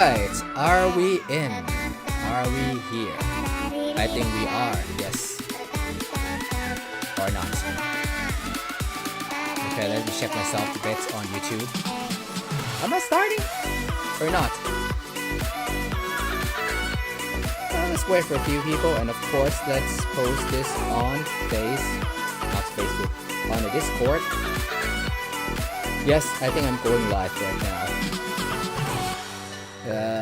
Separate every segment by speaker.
Speaker 1: Right, are we in? Are we here? I think we are, yes. Or not. Okay, let me check myself a bit on YouTube. Am I starting? Or not? Let's wait for a few people, and of course, let's post this on not Facebook, on the Discord. Yes, I think I'm going live right now.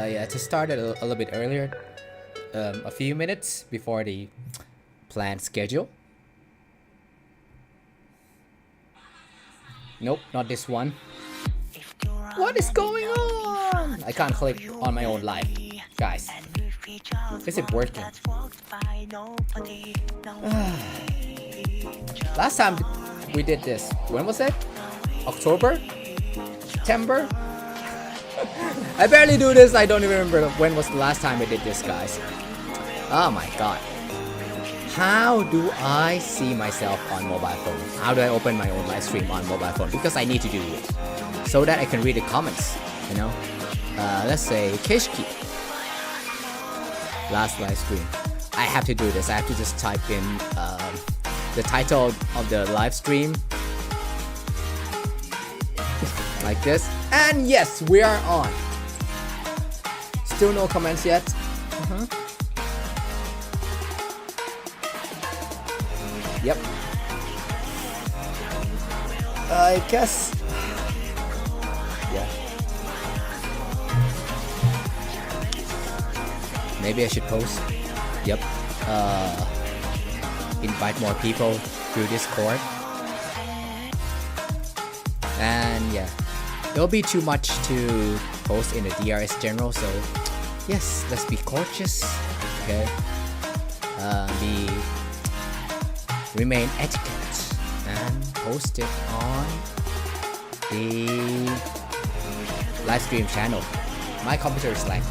Speaker 1: Yeah, to start it a little bit earlier, a few minutes before the planned schedule. Nope, not this one. What is going on? I can't click on my own live, guys. Is it working? Last time we did this, when was it? October? September? I barely do this. I don't even remember when was the last time I did this, guys. Oh my god. How do I see myself on mobile phone? How do I open my own live stream on mobile phone? Because I need to do it so that I can read the comments, you know. Let's say Kesh last live stream. I have to do this. I have to just type in the title of the live stream like this, and yes, we are on. Still no comments yet. Yep. I guess. Yeah. Maybe I should post. Yep. Invite more people through Discord. And yeah, it'll be too much to post in the DRS general, so yes, let's be cautious, okay? Remain etiquette and post it on the live stream channel. My computer is lagging.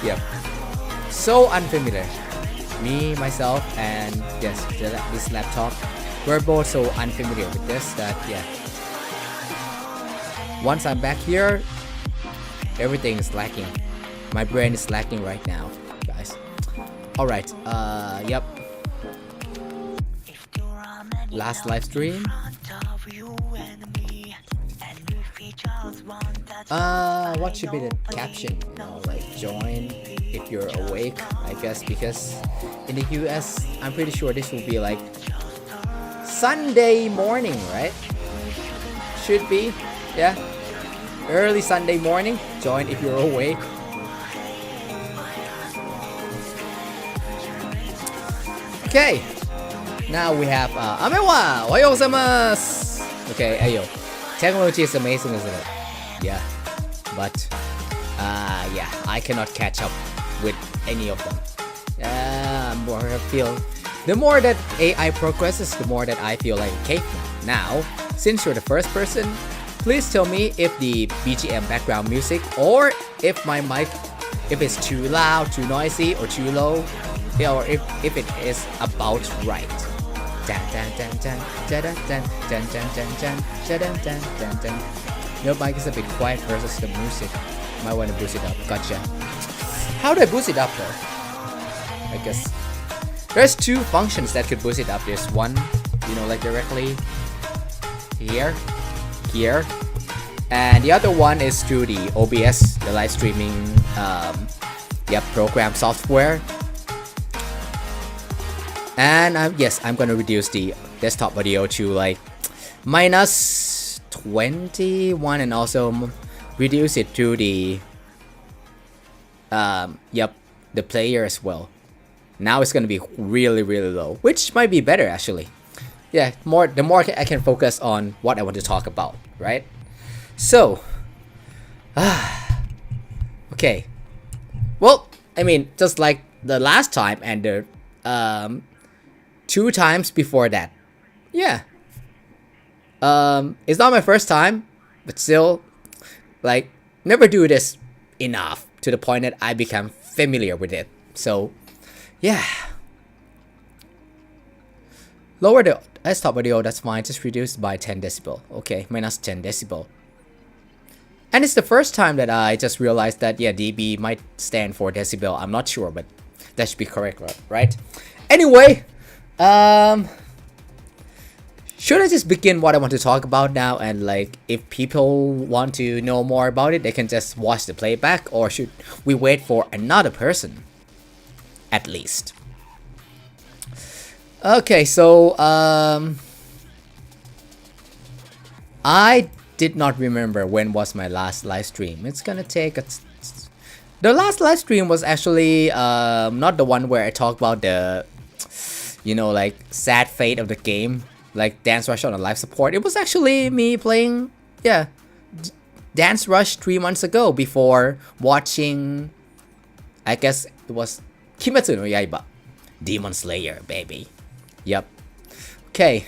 Speaker 1: Yep. So unfamiliar. Me, myself, and yes, this laptop. We're both so unfamiliar with this that yeah. Once I'm back here, everything is lacking. My brain is lacking right now, guys. Alright, yep. Last live stream. What should be the caption? You know, like join if you're awake, I guess, because in the US, I'm pretty sure this will be like Sunday morning, right? Should be, yeah. Early Sunday morning. Join if you're awake. Okay. Now we have Amewa! Ohayo gozaimasu! Okay, ayo. Technology is amazing, isn't it? Yeah. But yeah, I cannot catch up with any of them. The more that AI progresses, the more that I feel like a caveman. Now, since you're the first person, please tell me if the BGM background music or if my mic, if it's too loud, too noisy, or too low, or if it is about right. Your mic is a bit quiet versus the music. Might want to boost it up. Gotcha. How do I boost it up though? I guess there's two functions that could boost it up. There's one, you know, like directly here, and the other one is through the OBS, the live streaming program software. And yes, I'm gonna reduce the desktop audio to like minus 21 and also reduce it to the the player as well. Now it's gonna be really low, which might be better actually. Yeah, the more I can focus on what I want to talk about, right? So, okay. Well, I mean, just like the last time and the 2 times before that. Yeah. It's not my first time, but still, like, never do this enough to the point that I become familiar with it. So, yeah. Lower the desktop audio, that's fine. Just reduce by 10 decibel. Okay, minus 10 decibel. And it's the first time that I just realized that, yeah, dB might stand for decibel. I'm not sure, but that should be correct, right? Anyway, should I just begin what I want to talk about now? And like, if people want to know more about it, they can just watch the playback, or should we wait for another person? At least. Okay, so I did not remember when was my last live stream. It's gonna take the last live stream was actually not the one where I talk about the, you know, like sad fate of the game, like Dancerush on a live support. It was actually me playing, yeah, Dancerush 3 months ago before watching, I guess it was Kimetsu no Yaiba, Demon Slayer, baby. Yep. Okay,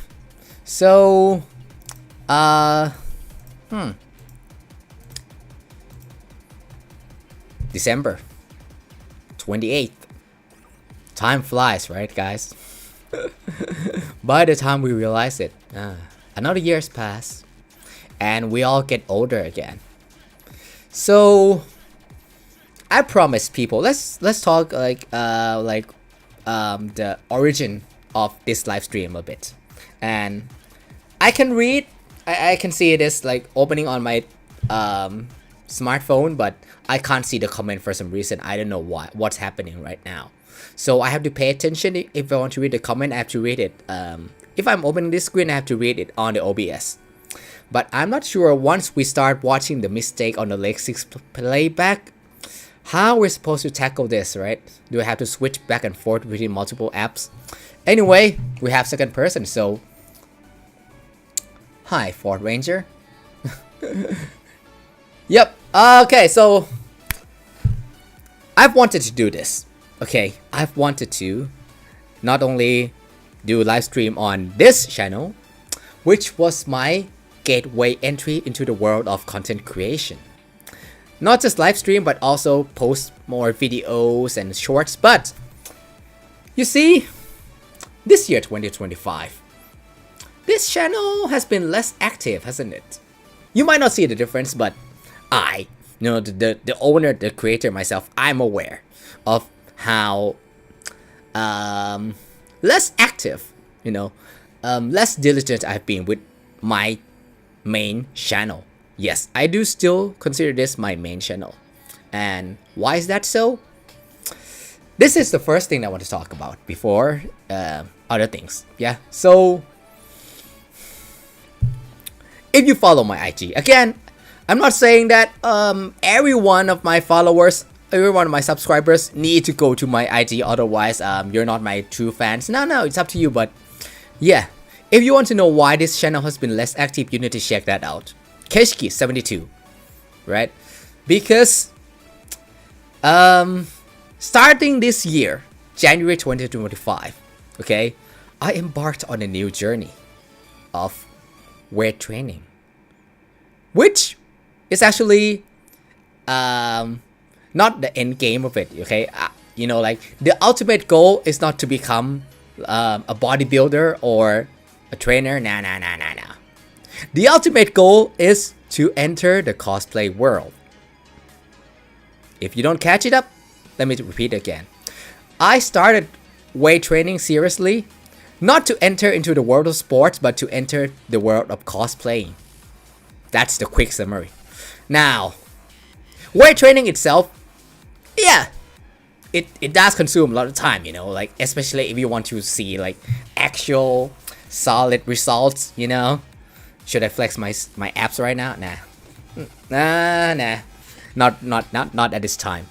Speaker 1: so December 28th. Time flies, right, guys? By the time we realize it, another year's passed, and we all get older again. So I promised people, let's talk like the origin of this live stream a bit. And I can read, I can see it is like opening on my smartphone, but I can't see the comment for some reason. I don't know what's happening right now. So I have to pay attention. If I want to read the comment, I have to read it. If I'm opening this screen, I have to read it on the OBS. But I'm not sure once we start watching the mistake on the Lake 6 playback, how we're supposed to tackle this, right? Do I have to switch back and forth between multiple apps? Anyway, we have second person, so hi, Ford Ranger. Yep. Okay, so I've wanted to do this. Okay, I've wanted to not only do live stream on this channel, which was my gateway entry into the world of content creation. Not just live stream, but also post more videos and shorts. But you see, this year 2025, this channel has been less active, hasn't it? You might not see the difference, but I, you know, the owner, the creator myself, I'm aware of how less active, you know, less diligent I've been with my main channel. Yes, I do still consider this my main channel. And why is that so? This is the first thing I want to talk about before other things. Yeah, so if you follow my IG, again, I'm not saying that every one of my followers, every one of my subscribers need to go to my IG, otherwise you're not my true fans. No, it's up to you. But yeah, if you want to know why this channel has been less active, you need to check that out. Kesh 72, right? Because starting this year, January 2025, okay, I embarked on a new journey of weight training, which is actually not the end game of it, okay? You know, like the ultimate goal is not to become a bodybuilder or a trainer. Nah. The ultimate goal is to enter the cosplay world. If you don't catch it up, let me repeat again. I started weight training seriously, not to enter into the world of sports, but to enter the world of cosplaying. That's the quick summary. Now, weight training itself, yeah, it does consume a lot of time, you know, like especially if you want to see like actual solid results, you know. Should I flex my abs right now? Nah. Not at this time.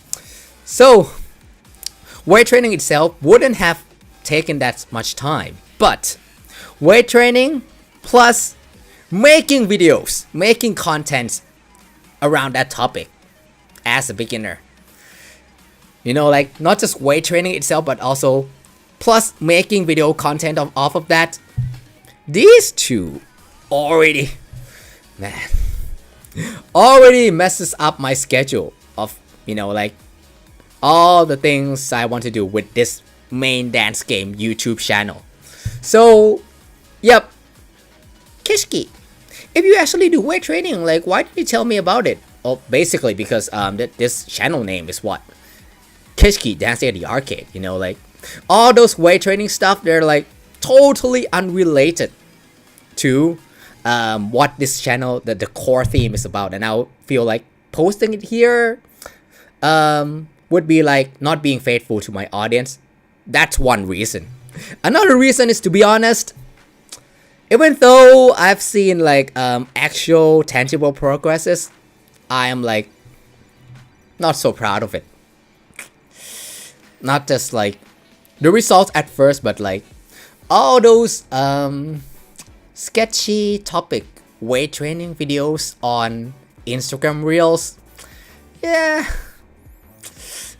Speaker 1: So, weight training itself wouldn't have taken that much time, but weight training plus making videos, making content around that topic as a beginner. You know, like not just weight training itself, but also plus making video content off of that. These two already messes up my schedule of, you know, like all the things I want to do with this main dance game YouTube channel. So, yep, Kishki, if you actually do weight training, like why didn't you tell me about it? Oh, basically because this channel name is what? Kesh Dance at the Arcade, you know, like all those weight training stuff, they're like totally unrelated to what this channel, the core theme is about. And I feel like posting it here would be like not being faithful to my audience. That's one reason. Another reason is, to be honest, even though I've seen like actual tangible progresses, I am like not so proud of it. Not just like the results at first, but like all those sketchy topic weight training videos on Instagram Reels. Yeah,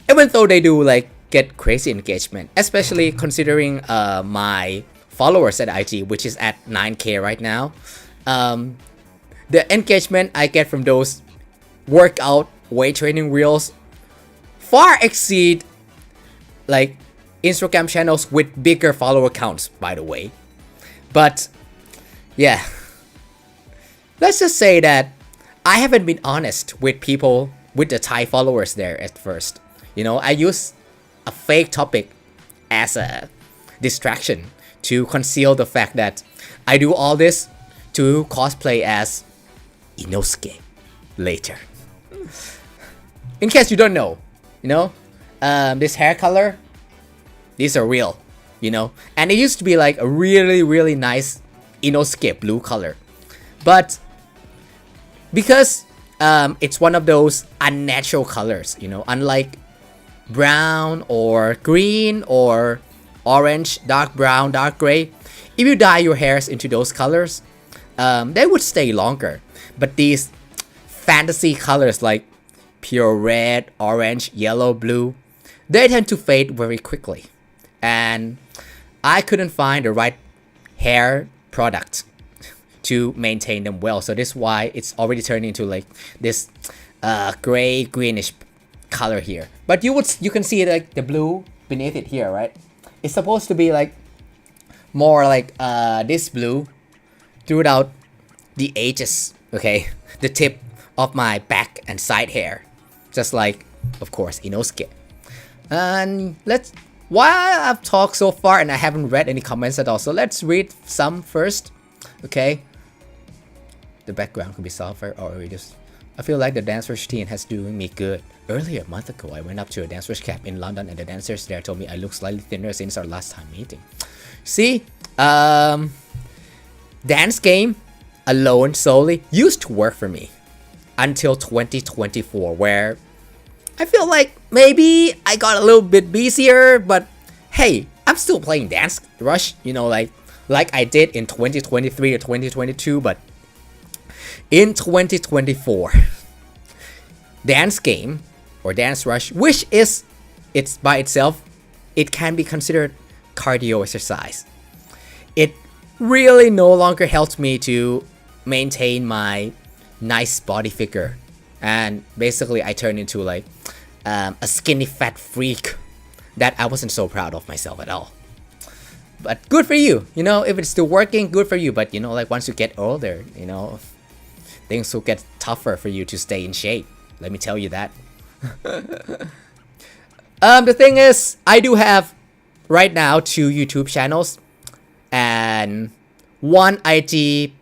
Speaker 1: even though they do like get crazy engagement, especially considering my followers at IG, which is at 9K right now. The engagement I get from those workout weight training reels far exceed like Instagram channels with bigger follower counts, by the way. But yeah, let's just say that I haven't been honest with people, with the Thai followers there at first. You know, I use a fake topic as a distraction to conceal the fact that I do all this to cosplay as Inosuke later. In case you don't know, you know, this hair color, these are real, you know, and it used to be like a really nice Inosuke blue color, but because it's one of those unnatural colors, you know, unlike brown or green or orange, dark brown, dark gray, if you dye your hairs into those colors, they would stay longer. But these fantasy colors like pure red, orange, yellow, blue, they tend to fade very quickly. And I couldn't find the right hair product to maintain them well. So this is why it's already turned into like this gray, greenish color here. But you can see like the blue beneath it here, right? It's supposed to be like more like this blue throughout the edges, okay? The tip of my back and side hair. Just like, of course, Inosuke. And while I've talked so far and I haven't read any comments at all, so let's read some first, okay? The background could be softer or reduced. I feel like the Dancerush team has doing me good. Earlier, a month ago, I went up to a Dancerush camp in London and the dancers there told me I look slightly thinner since our last time meeting. See, dance game alone solely used to work for me until 2024, where I feel like maybe I got a little bit busier, but hey, I'm still playing Dancerush, you know, like I did in 2023 or 2022, but in 2024, dance game or Dancerush, which is it's by itself, it can be considered cardio exercise. It really no longer helps me to maintain my nice body figure, and basically I turned into like a skinny fat freak that I wasn't so proud of myself at all. But good for you, you know, if it's still working, good for you. But you know, like once you get older, you know, things will get tougher for you to stay in shape. Let me tell you that. The thing is, I do have right now 2 YouTube channels and 1 IG,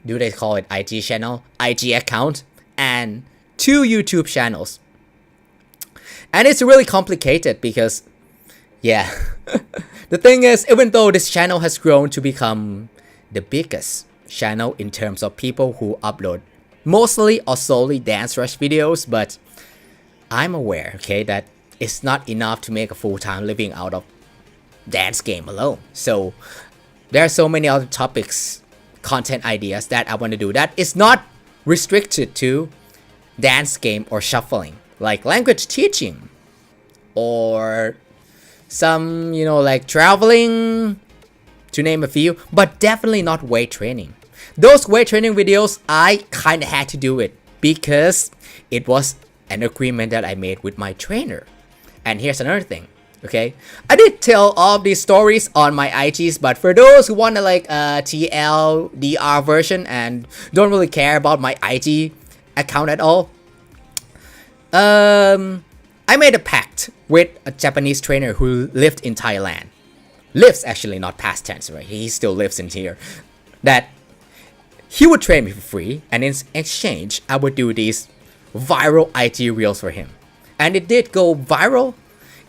Speaker 1: do they call it IG channel? IG account, and 2 YouTube channels. And it's really complicated because, yeah, the thing is, even though this channel has grown to become the biggest channel in terms of people who upload mostly or solely Dancerush videos, but I'm aware, okay, that it's not enough to make a full-time living out of dance game alone. So there are so many other topics, content ideas that I want to do that is not restricted to dance game or shuffling, like language teaching or some, you know, like traveling, to name a few, but definitely not weight training. Those weight training videos, I kind of had to do it because it was an agreement that I made with my trainer. And here's another thing, okay? I did tell all of these stories on my IGs, but for those who want to like TLDR version and don't really care about my IG account at all. I made a pact with a Japanese trainer who lived in Thailand. Lives actually, not past tense, right? He still lives in here. That he would train me for free, and in exchange, I would do these viral IG reels for him. And it did go viral.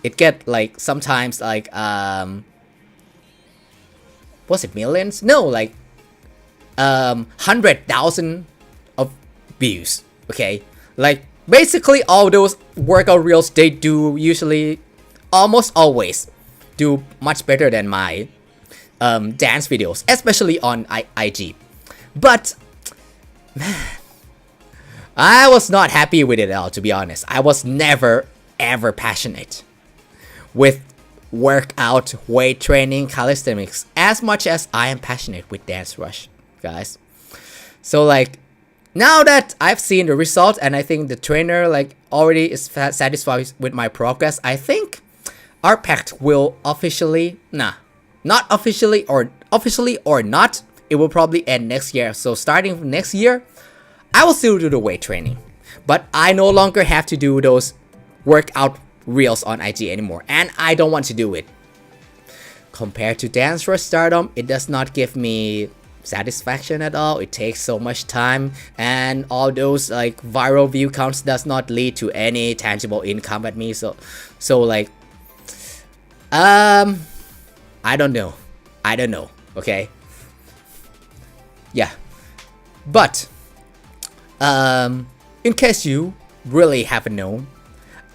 Speaker 1: It get like sometimes like was it millions? No, like 100,000 of views. Okay, like basically all those workout reels, they do usually almost always do much better than my dance videos, especially on IG. But man, I was not happy with it at all, to be honest. I was never ever passionate with workout, weight training, calisthenics as much as I am passionate with Dancerush, guys. So like now that I've seen the result and I think the trainer like already is satisfied with my progress, I think our pact will officially, not officially or not, it will probably end next year. So starting from next year, I will still do the weight training, but I no longer have to do those workout reels on IG anymore, and I don't want to do it. Compared to Dancerush STARDOM, it does not give me satisfaction at all. It takes so much time, and all those like viral view counts does not lead to any tangible income at me. So like I don't know, okay, yeah. But in case you really haven't known,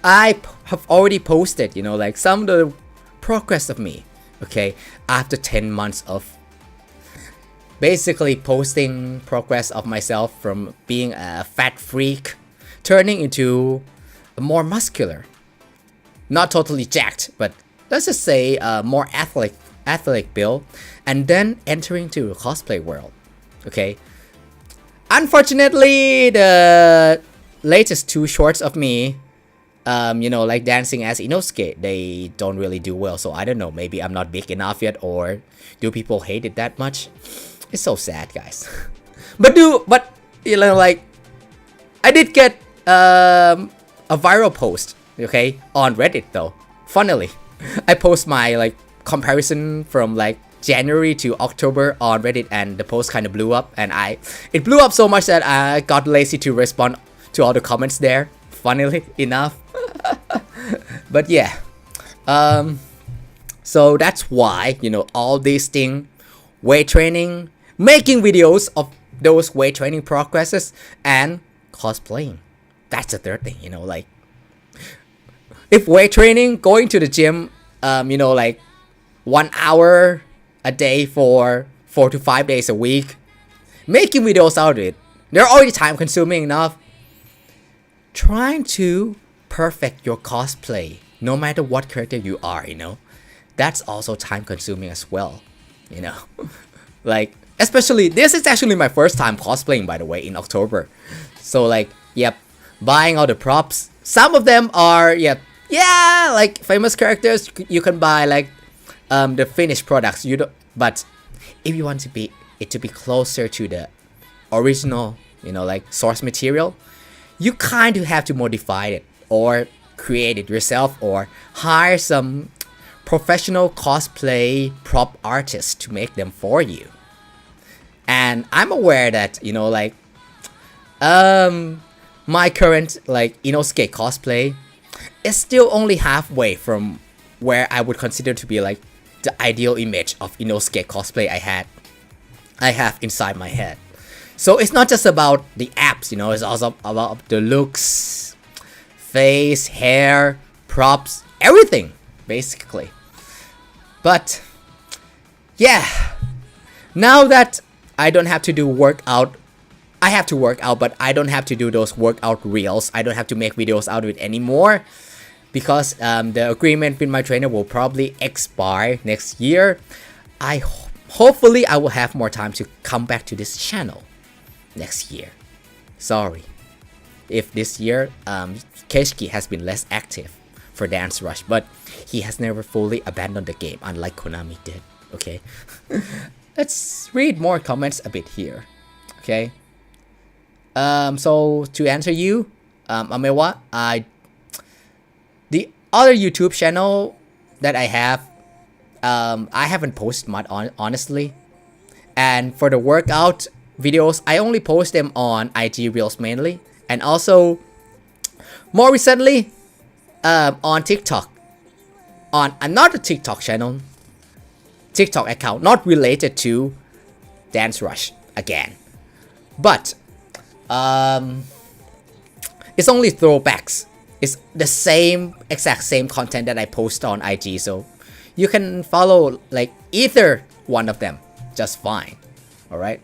Speaker 1: I have already posted, you know, like some of the progress of me, okay, after 10 months of basically posting progress of myself from being a fat freak, turning into a more muscular, not totally jacked, but let's just say a more athletic build, and then entering to the cosplay world, okay. Unfortunately, the latest 2 shorts of me, you know, like dancing as Inosuke, they don't really do well. So I don't know, maybe I'm not big enough yet, or do people hate it that much? It's so sad, guys. but you know, like I did get a viral post, okay, on Reddit though. Funnily, I post my like comparison from like January to October on Reddit, and the post kind of blew up, and it blew up so much that I got lazy to respond to all the comments there, funnily enough. But yeah, so that's why, you know, all these things, weight training, making videos of those weight training progresses, and cosplaying, that's the third thing, you know, like if weight training, going to the gym, you know, like 1 hour a day for 4 to 5 days a week, making videos out of it, they're already time consuming enough. Trying to perfect your cosplay, no matter what character you are, you know, that's also time consuming as well, you know. Like especially, this is actually my first time cosplaying, by the way, in October. So like, yep, buying all the props. Some of them are, yeah, like famous characters. You can buy like the finished products. You don't, but if you want to be closer to the original, you know, like source material, you kind of have to modify it or create it yourself, or hire some professional cosplay prop artists to make them for you. And I'm aware that, you know, like my current like Inosuke cosplay is still only halfway from where I would consider to be like the ideal image of Inosuke cosplay I have inside my head. So it's not just about the abs, you know, it's also about the looks, face, hair, props, everything, basically. But yeah, now that I don't have to do workout, I have to work out, but I don't have to do those workout reels. I don't have to make videos out of it anymore, because the agreement with my trainer will probably expire next year. Hopefully I will have more time to come back to this channel next year. Sorry if this year Kesh has been less active for Dancerush, but he has never fully abandoned the game, unlike Konami did. Okay. Let's read more comments a bit here. Okay. So to answer you, Amewa, the other YouTube channel that I have, I haven't posted much honestly. And for the workout videos, I only post them on IG Reels mainly. And also, more recently, on TikTok. On another TikTok channel, TikTok account, not related to Dancerush again. But, it's only throwbacks. It's the exact same content that I post on IG. So, you can follow like either one of them just fine. Alright?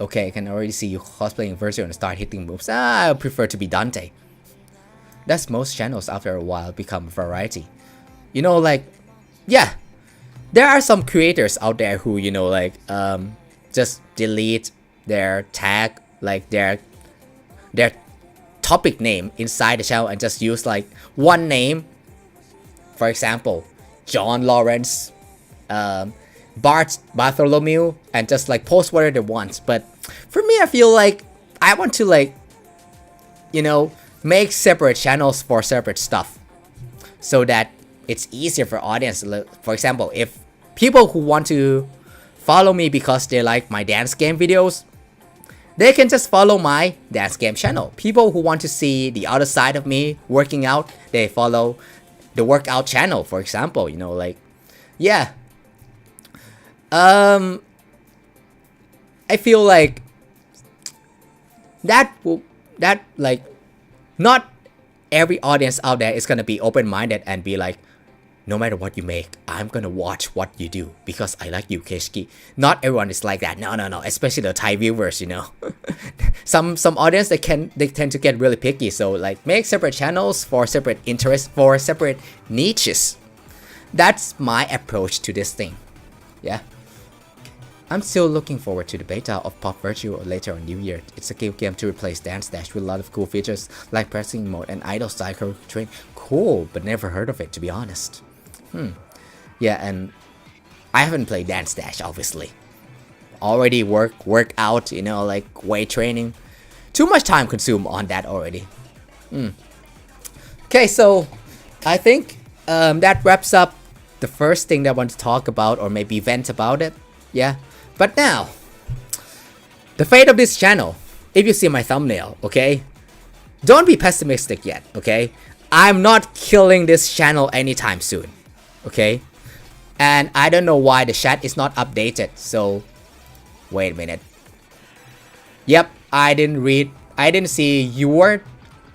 Speaker 1: Okay, I can already see you cosplaying Virgil and start hitting moves. I prefer to be Dante. That's most channels after a while become variety. You know, like, yeah, there are some creators out there who, you know, like, just delete their tag, like their topic name inside the channel and just use like one name. For example, John Lawrence, Bart Bartholomew, and just like post whatever they want. But for me, I feel like I want to like, you know, make separate channels for separate stuff so that it's easier for audience. For example, if people who want to follow me because they like my dance game videos, they can just follow my dance game channel. People who want to see the other side of me working out, they follow the workout channel, for example, you know, like, yeah. I feel like that like not every audience out there is gonna be open-minded and be like, no matter what you make, I'm gonna watch what you do because I like you, Keshki. Not everyone is like that. No, especially the Thai viewers, you know. some audience they tend to get really picky. So like make separate channels for separate interests, for separate niches. That's my approach to this thing. Yeah. I'm still looking forward to the beta of Pop Virtual later on New Year. It's a game to replace Dance Dash with a lot of cool features like pressing mode and idle cycle train. Cool, but never heard of it, to be honest. Yeah, and I haven't played Dance Dash, obviously. Already work out, you know, like weight training. Too much time consumed on that already. Okay, so I think that wraps up the first thing that I want to talk about, or maybe vent about it. Yeah, but now, the fate of this channel, if you see my thumbnail, okay? Don't be pessimistic yet, okay? I'm not killing this channel anytime soon, okay? And I don't know why the chat is not updated, so wait a minute. Yep, I didn't see your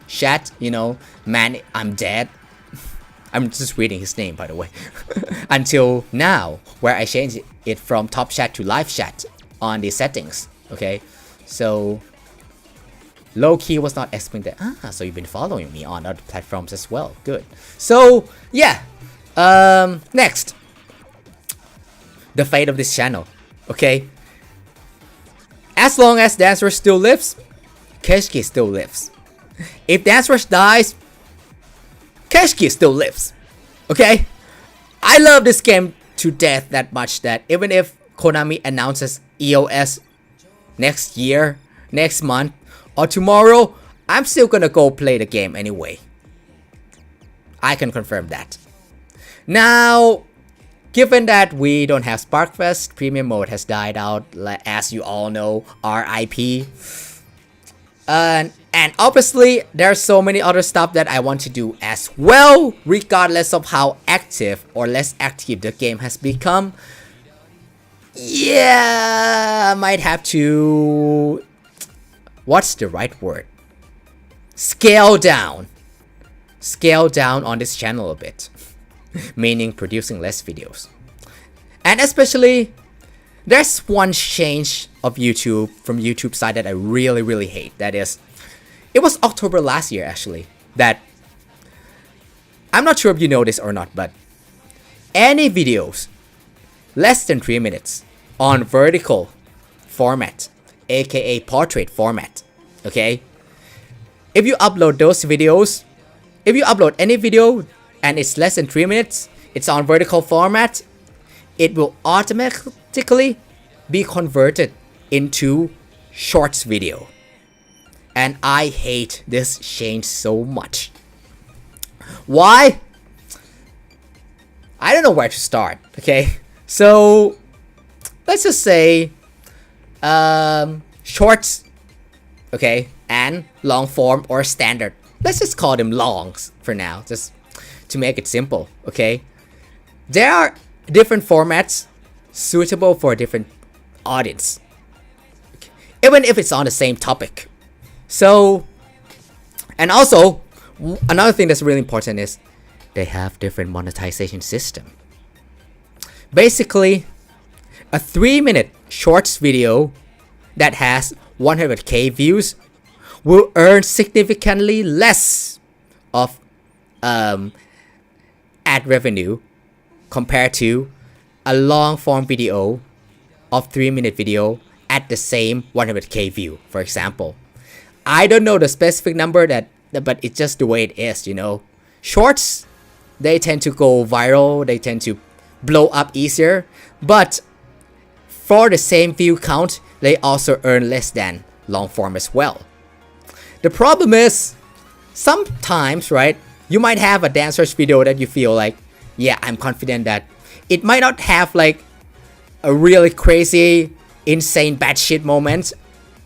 Speaker 1: chat, you know, man, I'm dead. I'm just reading his name, by the way. Until now, where I changed it from top chat to live chat on the settings. Okay, so low key was not expecting that. So you've been following me on other platforms as well. Good. So yeah. Next, the fate of this channel. Okay. As long as Dancerush still lives, Keshki still lives. If Dancerush dies, Keshki still lives. Okay? I love this game to death that much that even if Konami announces EOS next year, next month, or tomorrow, I'm still gonna go play the game anyway. I can confirm that. Now, given that we don't have Sparkfest, Premium Mode has died out, as you all know, RIP. And obviously, there are so many other stuff that I want to do as well, regardless of how active or less active the game has become. Yeah, I might have to... What's the right word? Scale down. Scale down on this channel a bit. Meaning producing less videos. And especially, there's one change of YouTube from YouTube side that I really hate. That is, it was October last year actually that, I'm not sure if you know this or not, but any videos less than 3 minutes on vertical format, aka portrait format, okay? If you upload those videos, if you upload any video and it's less than 3 minutes, it's on vertical format, it will automatically be converted into shorts video. And I hate this change so much. Why? I don't know where to start, okay? So, let's just say shorts, okay, and long form or standard. Let's just call them longs for now, just to make it simple, okay? There are different formats suitable for different audience, okay, even if it's on the same topic. So, and also, another thing that's really important is they have different monetization system. Basically, a 3-minute shorts video that has 100k views will earn significantly less of ad revenue compared to a long form video of 3-minute video at the same 100k view, for example. I don't know the specific number but it's just the way it is, you know. Shorts, they tend to go viral, they tend to blow up easier, but for the same view count, they also earn less than long form as well. The problem is, sometimes, right, you might have a Dancerush video that you feel like, yeah, I'm confident that it might not have like a really crazy, insane, batshit moment,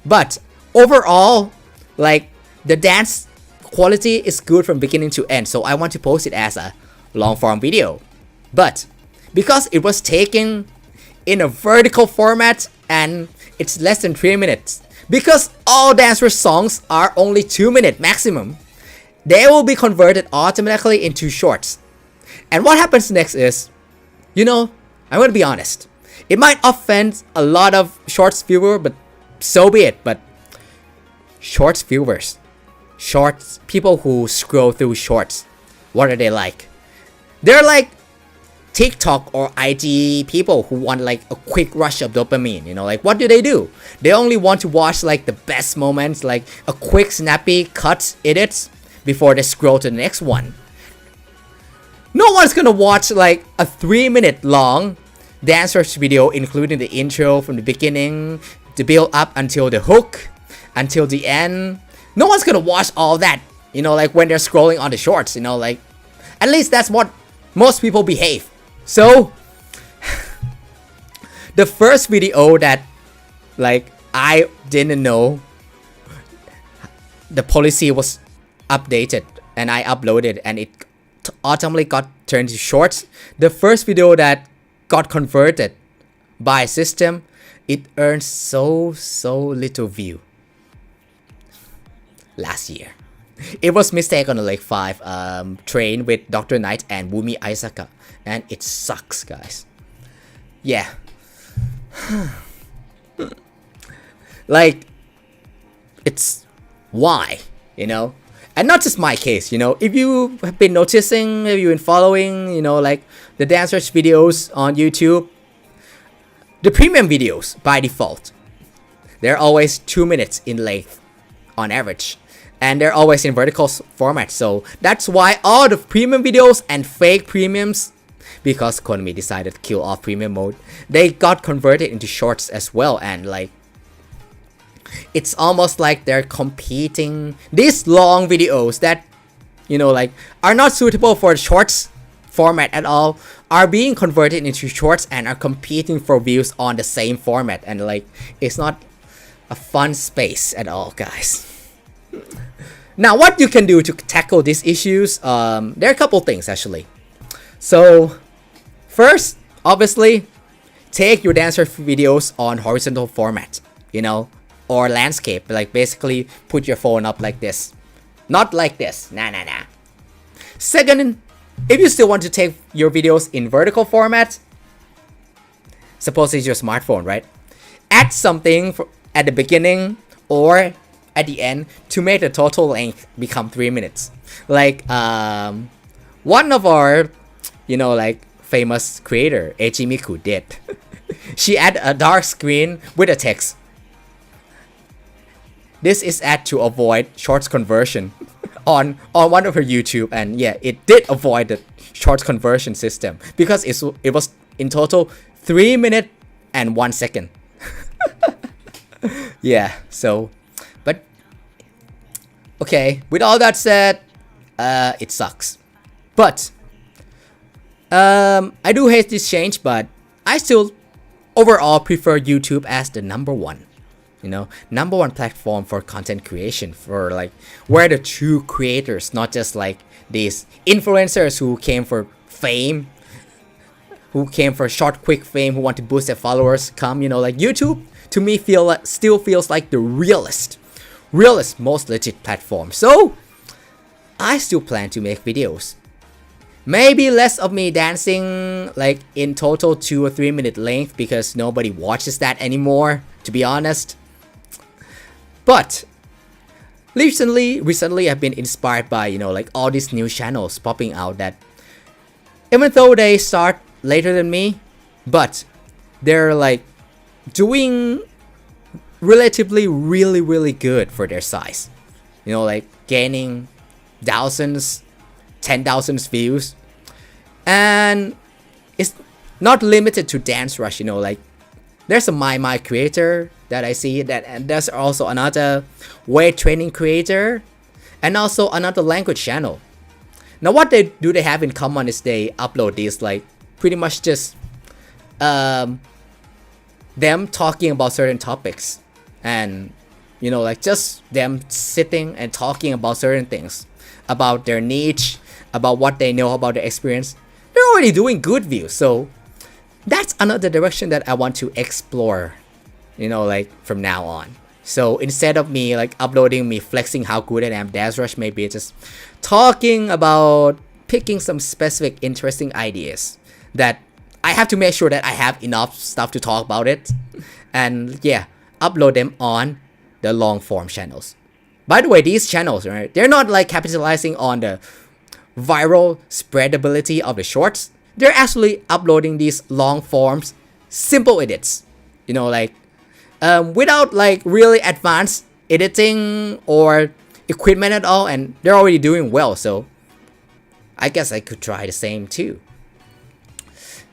Speaker 1: but overall, like, the dance quality is good from beginning to end, so I want to post it as a long form video. But because it was taken in a vertical format and it's less than 3 minutes, because all Dancerush songs are only 2 minutes maximum, they will be converted automatically into shorts. And what happens next is, you know, I'm gonna be honest, it might offend a lot of shorts viewers, but so be it. But shorts viewers, shorts, people who scroll through shorts, what are they like? They're like TikTok or IG people who want like a quick rush of dopamine, you know, like what do? They only want to watch like the best moments, like a quick snappy cuts, edits before they scroll to the next one. No one's gonna watch like a 3-minute long Dancerush video including the intro from the beginning, the build up until the hook, until the end. No one's gonna watch all that, you know, like when they're scrolling on the shorts, you know, like at least that's what most people behave. So the first video that like I didn't know the policy was updated and I uploaded and it automatically got turned to shorts. The first video that got converted by system, it earned so little view last year. It was mistake on the Lake 5 train with Dr. Knight and Wumi Isaka, and it sucks, guys. Yeah. Like, it's why, you know? And not just my case, you know, if you have been noticing, if you've been following, you know, like the Dancerush videos on YouTube, the premium videos by default, they're always 2 minutes in length on average. And they're always in vertical format. So that's why all the premium videos and fake premiums, because Konami decided to kill off premium mode, they got converted into shorts as well. And like, it's almost like they're competing. These long videos that, you know, like are not suitable for the shorts format at all are being converted into shorts and are competing for views on the same format. And like, it's not a fun space at all, guys. Now, what you can do to tackle these issues, there are a couple things actually. So, first, obviously, take your Dancerush videos on horizontal format, you know, or landscape. Like basically, put your phone up like this, not like this. Nah. Second, if you still want to take your videos in vertical format, suppose it's your smartphone, right? Add something at the beginning or at the end to make the total length become 3 minutes. Like one of our, you know, like famous creator Ejimiku did. She added a dark screen with a text. This is add to avoid shorts conversion on one of her YouTube, and yeah, it did avoid the shorts conversion system because it was in total 3 minutes and 1 second. Yeah, so, but okay, with all that said, it sucks. But I do hate this change, but I still overall prefer YouTube as the number one platform for content creation, for like where the true creators, not just like these influencers who came for fame, who came for short quick fame, who want to boost their followers come. Like YouTube to me still feels like the realest most legit platform. So I still plan to make videos, maybe less of me dancing, like in total 2 or 3 minute length, because nobody watches that anymore, to be honest. But recently I've been inspired by like all these new channels popping out that even though they start later than me, but they're like doing relatively really good for their size, like gaining thousands, 10,000 views. And it's not limited to Dancerush, like there's a my creator that I see, that, and there's also another weight training creator, and also another language channel. Now what they have in common is they upload these like pretty much just them talking about certain topics, and like just them sitting and talking about certain things, about their niche, about what they know about their experience. They're already doing good views, so that's another direction that I want to explore, like from now on. So instead of me like uploading me flexing how good I am Dancerush, maybe just talking about picking some specific interesting ideas that I have to make sure that I have enough stuff to talk about it, and yeah, upload them on the long form channels. By the way, these channels, right, they're not like capitalizing on the viral spreadability of the shorts. They're actually uploading these long forms, simple edits, like without like really advanced editing or equipment at all, and they're already doing well. So I guess I could try the same too.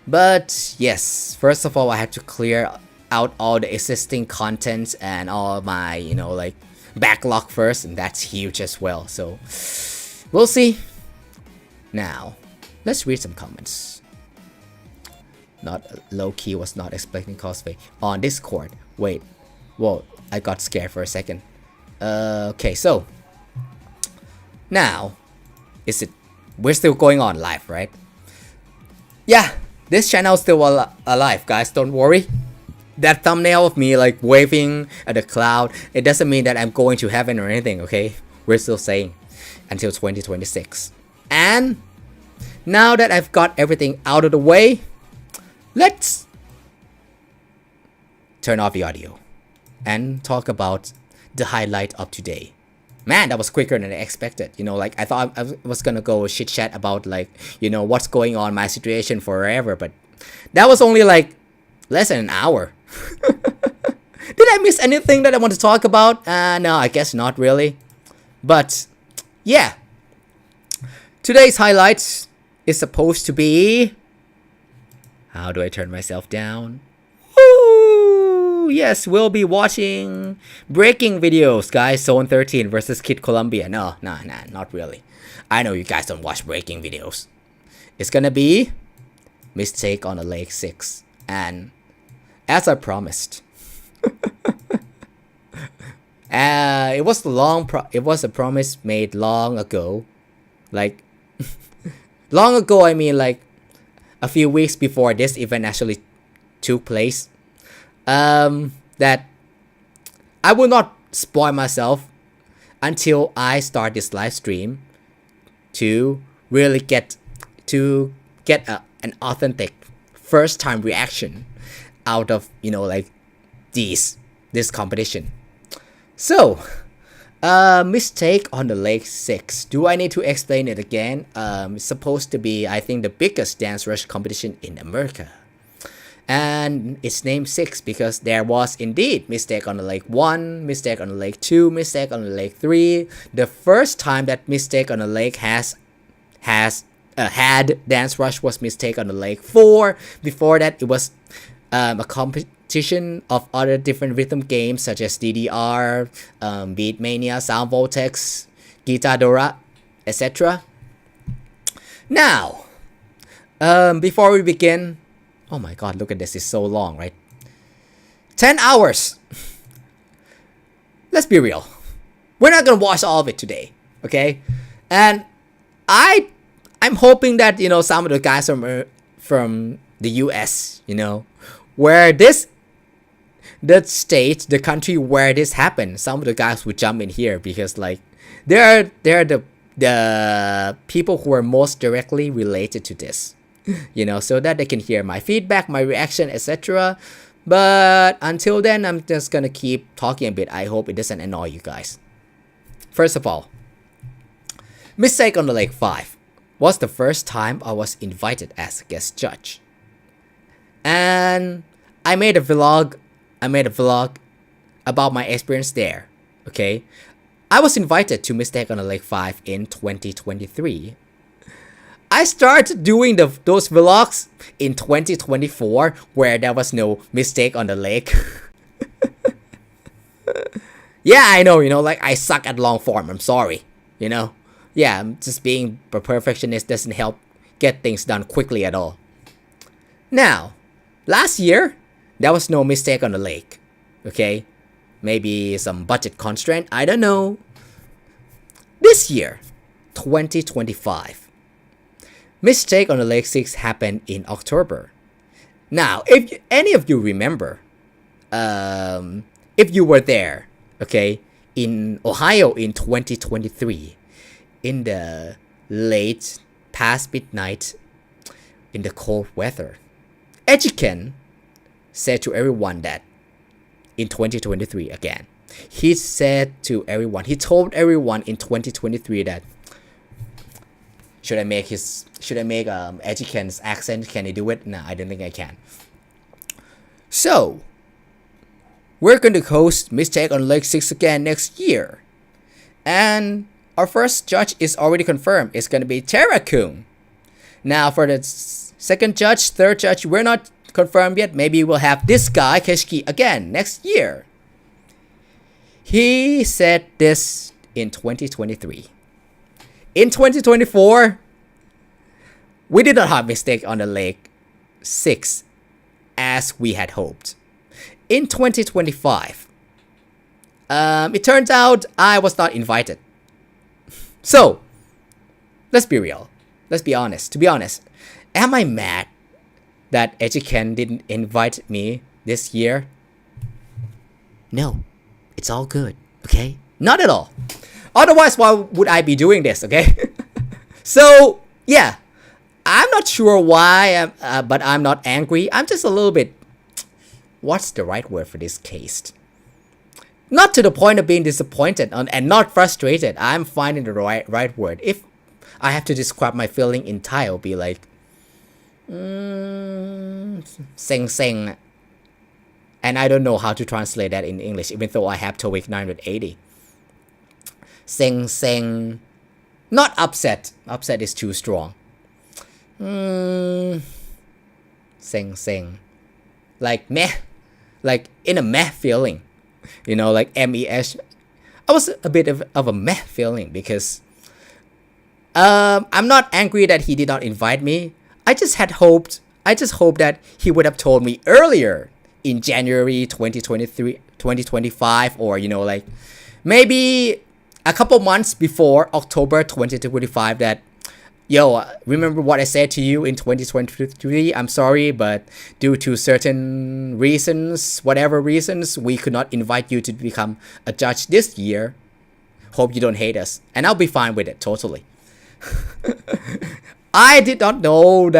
Speaker 1: But yes, first of all, I have to clear out all the existing content and all my like backlog first, and that's huge as well. So we'll see. Now let's read some comments. Not low-key, was not expecting cosplay on Discord. Wait, whoa, I got scared for a second. Okay, so now we're still going on live, right? Yeah, this channel is still alive, guys, don't worry. That thumbnail of me like waving at the cloud, it doesn't mean that I'm going to heaven or anything, okay? We're still saying until 2026. And now that I've got everything out of the way, let's turn off the audio and talk about the highlight of today. Man, that was quicker than I expected. Like I thought I was gonna go chit chat about like, what's going on, my situation forever, but that was only like less than an hour. Did I miss anything that I want to talk about? No, I guess not really. But yeah, today's highlights is supposed to be, how do I turn myself down? Ooh, yes, we'll be watching breaking videos, guys. Zone 13 versus Kid Columbia. No, not really. I know you guys don't watch breaking videos. It's gonna be Mistake on the Lake 6. And as I promised, it was a promise made long ago. Like, long ago, I mean like a few weeks before this event actually took place. That I will not spoil myself until I start this live stream to really get an authentic first time reaction out of like this competition. So Mistake on the Lake 6. Do I need to explain it again? It's supposed to be, I think, the biggest dance rush competition in America. And it's named 6 because there was indeed Mistake on the Lake 1, Mistake on the Lake 2, Mistake on the Lake 3. The first time that Mistake on the Lake had Dance Rush was Mistake on the Lake 4. Before that, it was a competition of other different rhythm games such as DDR, Beatmania, Sound Vortex, Guitar Dora, etc. Now, before we begin, oh my god, look at this, it's so long, right? 10 hours. Let's be real. We're not gonna watch all of it today, okay? And I'm hoping that, you know, some of the guys from the US, you know, where the state, the country where this happened, some of the guys would jump in here because like they're the people who are most directly related to this, you know, so that they can hear my feedback, my reaction, etc. But until then, I'm just gonna keep talking a bit. I hope it doesn't annoy you guys. First of all, Mistake on the Lake 5 was the first time I was invited as a guest judge. And I made a vlog about my experience there, okay? I was invited to Mistake on the Lake 5 in 2023. I started doing those vlogs in 2024 where there was no Mistake on the Lake. Yeah, I know, you know, like I suck at long form, I'm sorry, you know? Yeah, just being a perfectionist doesn't help get things done quickly at all. Now, last year, there was no Mistake on the Lake, okay? Maybe some budget constraint, I don't know. This year, 2025, Mistake on the Lake 6 happened in October. Now, if any of you remember, if you were there, okay, in Ohio in 2023, in the late past midnight, in the cold weather, KAITEN said to everyone that in 2023 again, he told everyone in 2023 that should I make KAITEN's accent? Can I do it? No, I don't think I can. So we're going to host Mistake on Lake 6 again next year. And our first judge is already confirmed. It's going to be Terra-kun. Now for the second judge, third judge, we're not confirmed yet. Maybe we'll have this guy, Kesh, again next year. He said this in 2023. In 2024, we did not have Mistake on the Lake 6 as we had hoped. In 2025, it turns out I was not invited. So, let's be real. Let's be honest. To be honest, am I mad that KAITEN didn't invite me this year? No, it's all good, okay? Not at all. Otherwise, why would I be doing this, okay? So, yeah, I'm not sure why, but I'm not angry. I'm just a little bit, what's the right word for this case? Not to the point of being disappointed and not frustrated. I'm finding the right word. If I have to describe my feeling in Thai, it'll be like, seng. And I don't know how to translate that in English, even though I have TOEIC 980. Seng. Not upset. Upset is too strong. Seng. Like meh. Like in a meh feeling. You know, like MES. I was a bit of a meh feeling because I'm not angry that he did not invite me. I just hoped that he would have told me earlier in January 2025, or, you know, like maybe a couple months before October 2025 that, yo, remember what I said to you in 2023? I'm sorry, but due to certain reasons, whatever reasons, we could not invite you to become a judge this year. Hope you don't hate us. And I'll be fine with it, totally. I did not know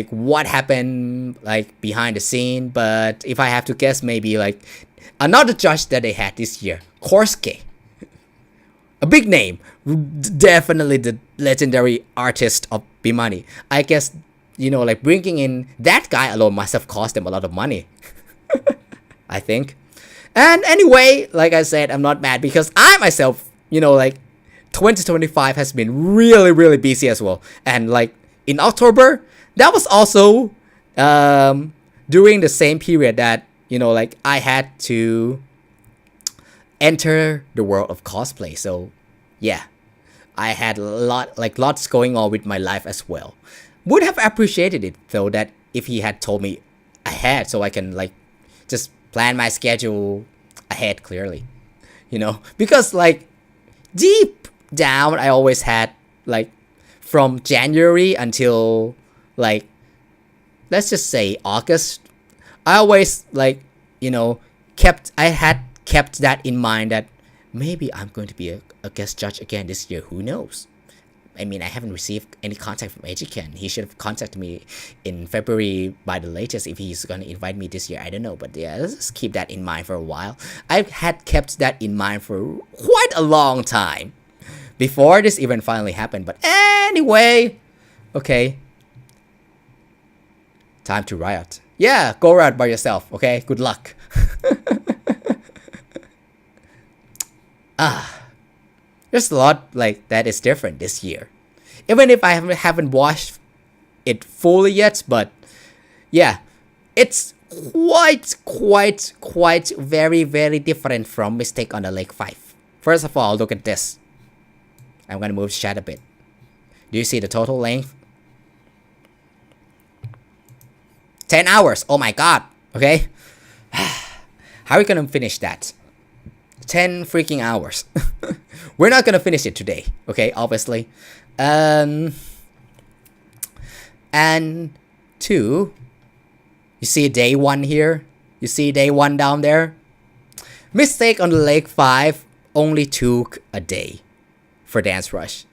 Speaker 1: what happened behind the scene, but if I have to guess, maybe another judge that they had this year, Korsuke. A big name, definitely the legendary artist of Bemani. I guess, you know, bringing in that guy alone must have cost them a lot of money. I think. And anyway, like I said, I'm not mad because I myself, you know, 2025 has been really, really busy as well. And in October, that was also during the same period that you know, like I had to enter the world of cosplay. So yeah, I had lots going on with my life as well. Would have appreciated it though that if he had told me ahead so I can like just plan my schedule ahead clearly, you know, because like deep down I always had like from January until like let's just say August, I always like, you know, I had kept that in mind that maybe I'm going to be a guest judge again this year. Who knows? I mean, I haven't received any contact from Ejiken. He should have contacted me in February by the latest if he's going to invite me this year. I don't know. But yeah, let's just keep that in mind for a while. I had kept that in mind for quite a long time before this event finally happened. But anyway, okay. Time to riot. Yeah, go riot by yourself, okay? Good luck. There's a lot like that is different this year. Even if I haven't watched it fully yet, but yeah, it's quite very different from Mistake on the Lake 5. First of all, look at this. I'm gonna move chat a bit. Do you see the total length? 10 hours. Oh my god. Okay. How are we gonna finish that? 10 freaking hours. We're not gonna finish it today. Okay, obviously. And 2. You see day 1 here? You see day 1 down there? Mistake on the Lake 5 only took a day for Dancerush.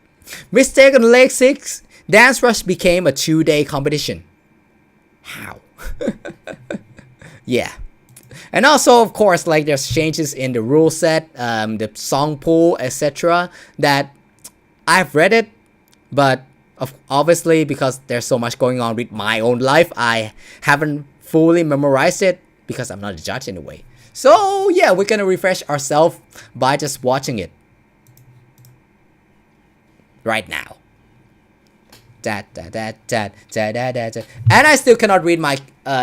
Speaker 1: Mistake on the Lake 6, Dancerush became a 2-day competition. How? Yeah. And also, of course, like there's changes in the rule set, the song pool, etc. that I've read it, but obviously because there's so much going on with my own life, I haven't fully memorized it because I'm not a judge anyway. So yeah, we're gonna refresh ourselves by just watching it right now. And I still cannot read my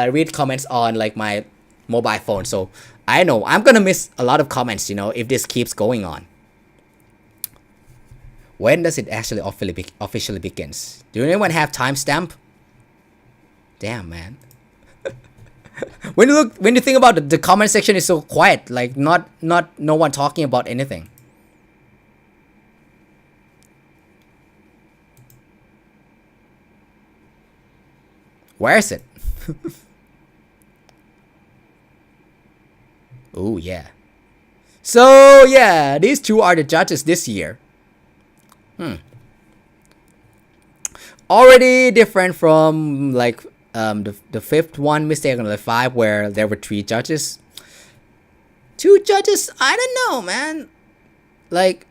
Speaker 1: read comments on like my mobile phone, so I know I'm gonna miss a lot of comments, you know, if this keeps going on. When does it actually officially begins? Do anyone have timestamp? Damn, man. when you think about the comment section is so quiet, like no one talking about anything. Where is it? Oh yeah. So yeah, these two are the judges this year. Already different from like the fifth one, Mistake on the 5, where there were 3 judges. 2 judges, I don't know, man. Like,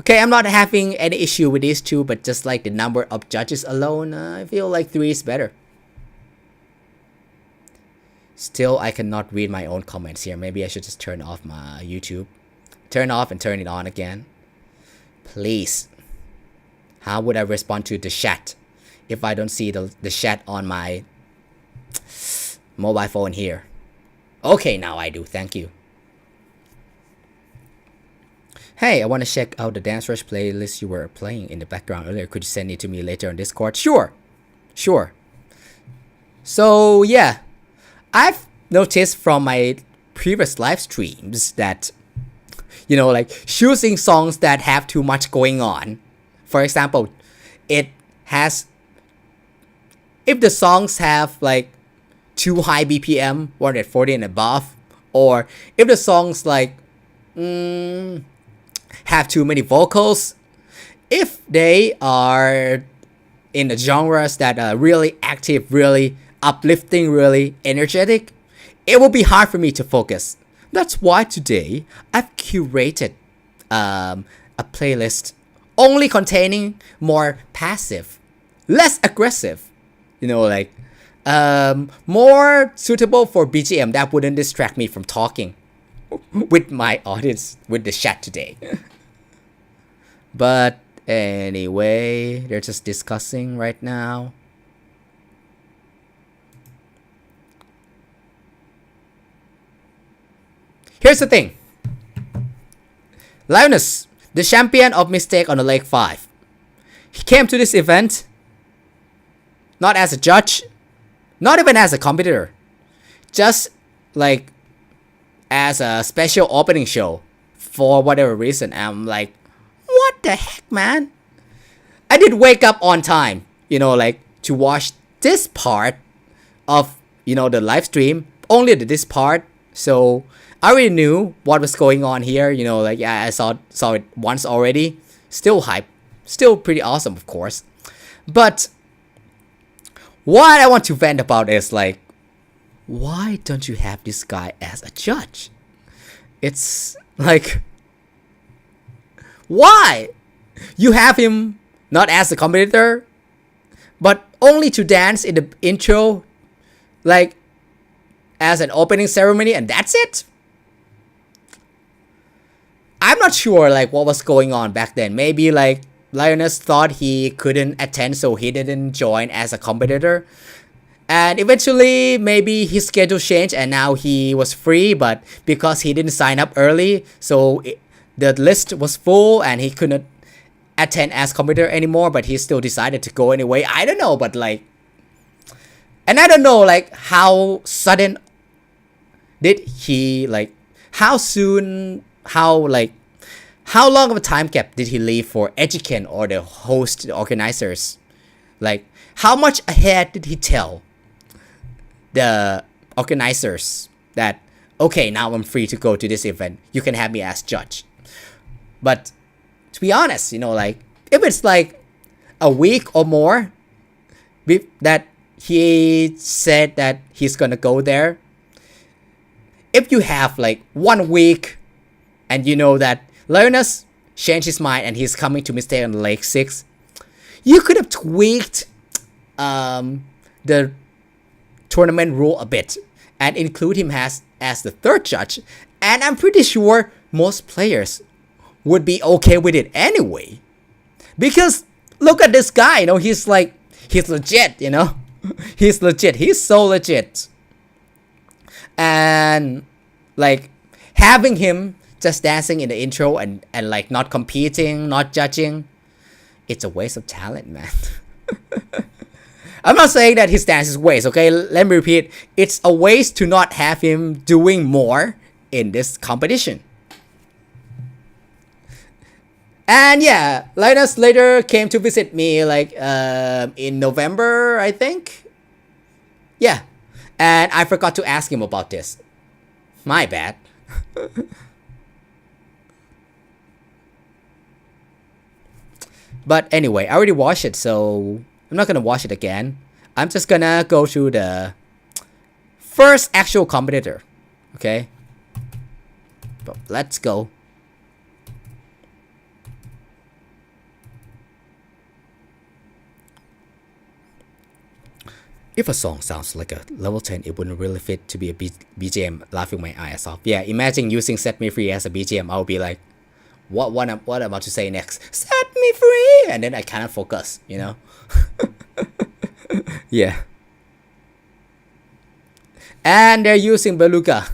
Speaker 1: okay, I'm not having any issue with these 2, but just like the number of judges alone, I feel like 3 is better. Still, I cannot read my own comments here. Maybe I should just turn off my YouTube. Turn off and turn it on again. Please. How would I respond to the chat if I don't see the chat on my mobile phone here? Okay, now I do. Thank you. Hey, I want to check out the Dancerush playlist you were playing in the background earlier. Could you send it to me later on Discord? Sure. So, yeah. I've noticed from my previous live streams that, you know, like choosing songs that have too much going on. For example, if the songs have like too high BPM, 140 and above, or if the songs like have too many vocals, if they are in the genres that are really active, really uplifting, really energetic, it will be hard for me to focus. That's why today I've curated a playlist only containing more passive, less aggressive, you know, like more suitable for BGM that wouldn't distract me from talking with my audience, with the chat today. But anyway, they're just discussing right now. Here's the thing. Linus, the champion of Mistake on the Lake 5. He came to this event not as a judge, not even as a competitor, just like as a special opening show for whatever reason. I'm like, what the heck, man? I did wake up on time, like to watch this part of, the live stream, only this part. So I already knew what was going on here, I saw it once already. Still hype, still pretty awesome, of course. But what I want to vent about is like, why don't you have this guy as a judge? It's like, why? You have him not as a competitor, but only to dance in the intro, like as an opening ceremony, and that's it? I'm not sure like what was going on back then. Maybe like Linus thought he couldn't attend, so he didn't join as a competitor. And eventually, maybe his schedule changed and now he was free, but because he didn't sign up early, so the list was full and he couldn't attend as competitor anymore, but he still decided to go anyway. I don't know, but like, and I don't know like how sudden did he like, how long of a time gap did he leave for Educan or the host, the organizers? Like, how much ahead did he tell the organizers that, okay, now I'm free to go to this event, you can have me as judge? But to be honest, like, if it's like a week or more that he said that he's gonna go there, if you have like 1 week and you know that Linus changed his mind and he's coming to Mistake on the Lake 6, you could have tweaked the tournament rule a bit and include him as the third judge, and I'm pretty sure most players would be okay with it anyway. Because look at this guy, he's legit, he's legit, he's so legit. And like having him just dancing in the intro and like not competing, not judging, it's a waste of talent, man. I'm not saying that his dance is waste, okay? Let me repeat. It's a waste to not have him doing more in this competition. And yeah, Linus later came to visit me like in November, I think. Yeah. And I forgot to ask him about this. My bad. But anyway, I already watched it, so I'm not gonna watch it again. I'm just gonna go to the first actual competitor. Okay? But let's go. If a song sounds like a level 10, it wouldn't really fit to be a BGM, laughing my ass off. Yeah, imagine using Set Me Free as a BGM. I'll be like, what I'm about to say next? Set me free! And then I cannot focus, Yeah. And they're using Beluga.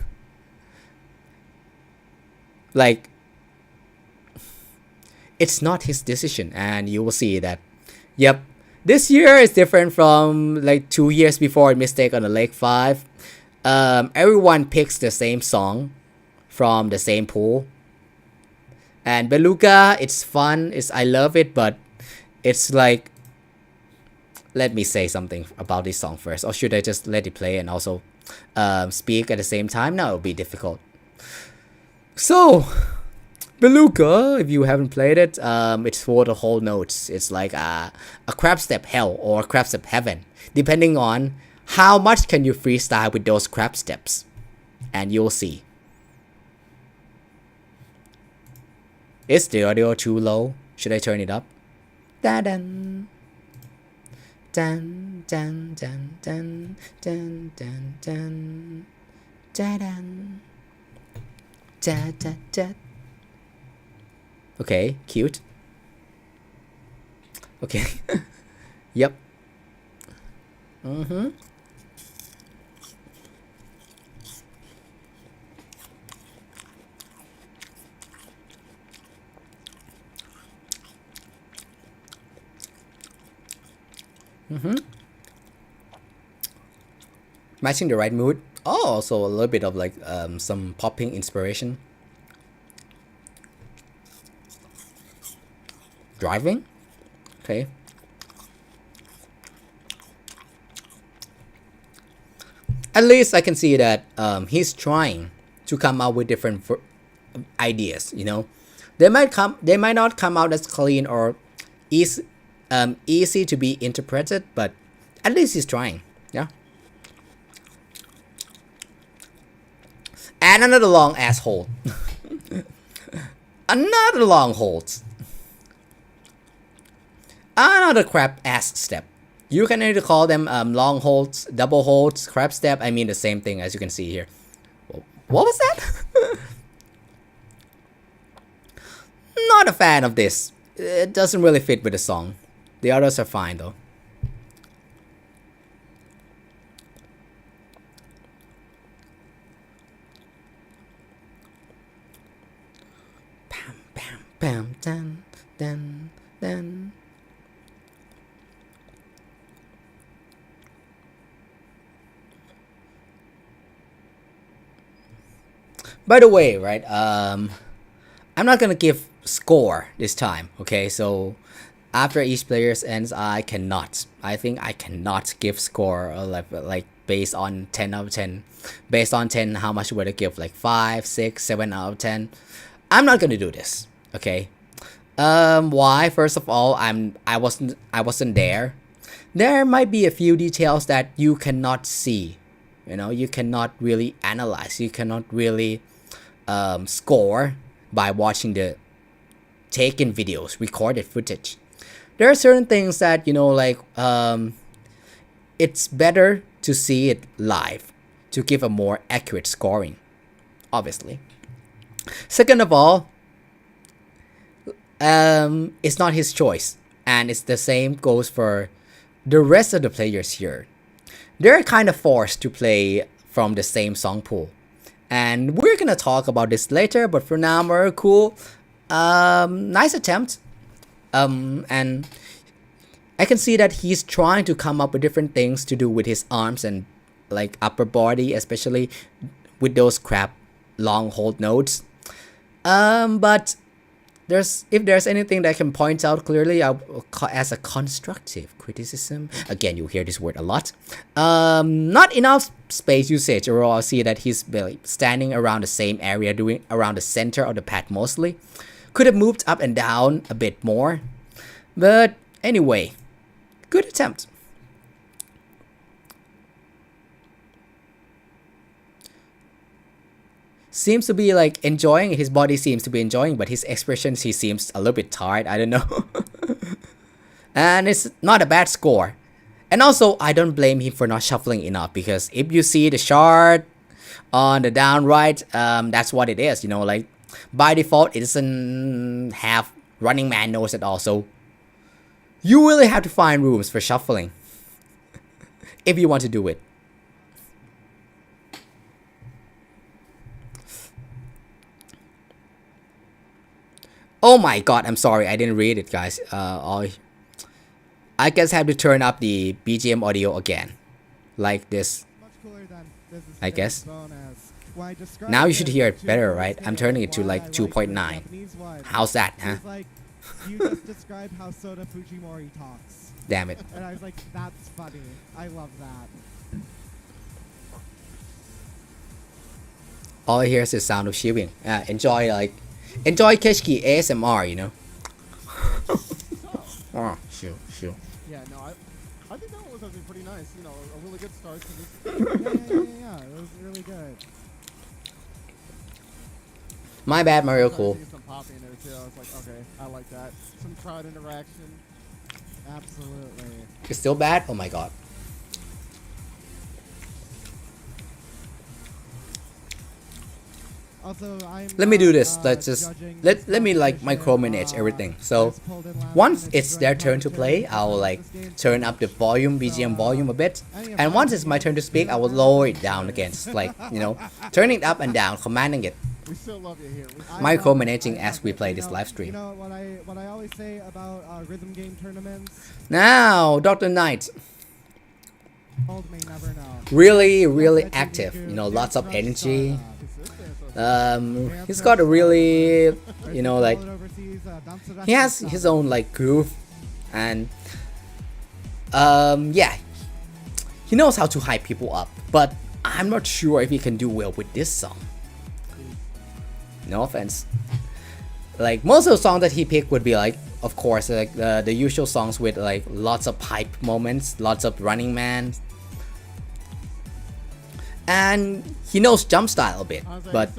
Speaker 1: Like, it's not his decision, and you will see that, yep, this year is different from like 2 years before Mistake on the Lake 5. Everyone picks the same song from the same pool. And Beluga, it's fun, I love it, but it's like, let me say something about this song first, or should I just let it play and also speak at the same time? No, it'll be difficult. So, Beluga, if you haven't played it, it's for the whole notes. It's like a crab step hell or a crab step heaven, depending on how much can you freestyle with those crab steps, and you'll see. Is the audio too low? Should I turn it up? Da dun dun dun dun dun dun dun dun da dun da da da. Okay, cute. Okay. Yep. Matching the right mood. Oh, also a little bit of like some popping inspiration. Driving. Okay. At least I can see that he's trying to come out with different ideas. You know, they might not come out as clean or easy to be interpreted, but at least he's trying. Yeah. And another long ass hold. Another long hold. Another crab ass step. You can either call them long holds, double holds, crab step. I mean the same thing as you can see here. What was that? Not a fan of this. It doesn't really fit with the song. The others are fine though. Bam, bam, bam, dun, dun, dun. By the way, right, I'm not gonna give score this time, okay? So after each player's ends, I think I cannot give score like based on 10 out of 10. Based on 10, how much would I give? Like 5, 6, 7 out of 10. I'm not gonna do this, okay? Why? First of all, I wasn't there. There might be a few details that you cannot see. You know, you cannot really analyze. You cannot really score by watching the taken videos, recorded footage. There are certain things that, you know, like it's better to see it live to give a more accurate scoring, obviously. Second of all, it's not his choice, and it's the same goes for the rest of the players here. They're kind of forced to play from the same song pool. And we're gonna talk about this later, but for now, we're cool. Nice attempt. And I can see that he's trying to come up with different things to do with his arms and like upper body, especially with those crab long hold notes. But if there's anything that I can point out clearly as a constructive criticism, again, you hear this word a lot, not enough space usage. Or I'll see that he's standing around the same area, doing around the center of the pad mostly. Could have moved up and down a bit more, but anyway, good attempt. Seems to be like enjoying, his body seems to be enjoying, but his expressions, he seems a little bit tired, I don't know. And it's not a bad score. And also, I don't blame him for not shuffling enough, because if you see the chart on the down right, that's what it is, you know, like by default, it doesn't have running man notes at all, so you really have to find rooms for shuffling if you want to do it. Oh my god, I'm sorry, I didn't read it, guys. I guess I have to turn up the BGM audio again. Like this. I guess. Now you should hear it better, right? I'm turning it to like 2.9. How's that, huh?
Speaker 2: You just described how Soda Fujimori talks.
Speaker 1: Damn it.
Speaker 2: And I was like, that's funny. I love that.
Speaker 1: All I hear is the sound of chewing. Enjoy Keshki ASMR, you know. Oh, sure.
Speaker 2: Yeah, no, I think that one was actually pretty nice. You know, a really good start to this. Yeah. It was really good.
Speaker 1: My bad, Mario. Cool.
Speaker 2: Some pop in there too. I was like, okay, I like that. Some crowd interaction. Absolutely.
Speaker 1: It's still bad? Oh my god.
Speaker 2: Also,
Speaker 1: let me do this. Let's just let me like micromanage everything. So once it's their turn to play, I'll like turn up the volume, BGM volume a bit, and once it's my turn to speak, I will lower it down again, just like, you know, turning it up and down, commanding it
Speaker 2: We still love you here.
Speaker 1: Micromanaging as we play this live stream.
Speaker 2: You know what I always say about rhythm game tournaments?
Speaker 1: Now, Dr. Knight.
Speaker 2: Old may never know.
Speaker 1: Really active. You know, lots of energy. He's got a really, you know, like he has his own like groove, and yeah, he knows how to hype people up. But I'm not sure if he can do well with this song. No offense. Like most of the songs that he picked would be like, of course, like the usual songs with like lots of hype moments, lots of Running Man. And he knows jump style a bit, but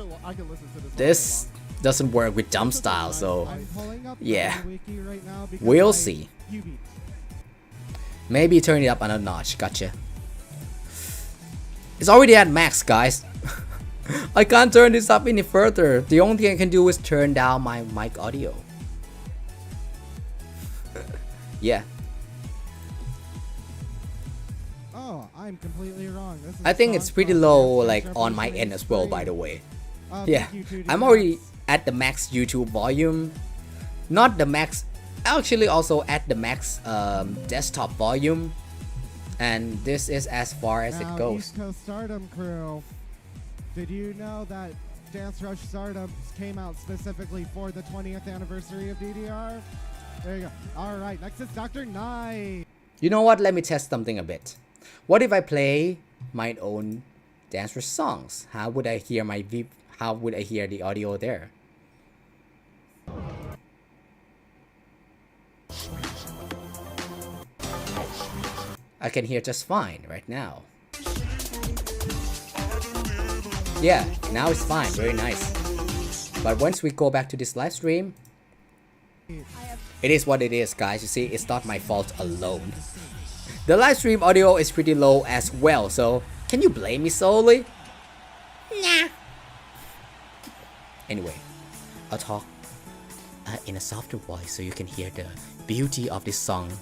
Speaker 1: this doesn't work with jump style, so yeah, we'll see. Maybe turn it up another notch. Gotcha. It's already at max, guys. I can't turn this up any further. The only thing I can do is turn down my mic audio. Yeah.
Speaker 2: Oh, I'm completely wrong. This is
Speaker 1: I think it's pretty low, like on my end as well, by the way. Yeah, I'm already at the max YouTube volume. Not the max, actually also at the max desktop volume. And this is as far as it goes.
Speaker 2: East Coast Stardom crew, did you know that Dancerush Stardom came out specifically for the 20th anniversary of DDR? There you go. All right, next is Dr. Knight.
Speaker 1: You know what? Let me test something a bit. What if I play my own Dancerush songs? How would I hear how would I hear the audio there? I can hear just fine right now. Yeah, now it's fine, very nice. But once we go back to this live stream, it is what it is, guys. You see, it's not my fault alone. The live stream audio is pretty low as well, so can you blame me solely? Nah. Anyway, I'll talk in a softer voice so you can hear the beauty of this song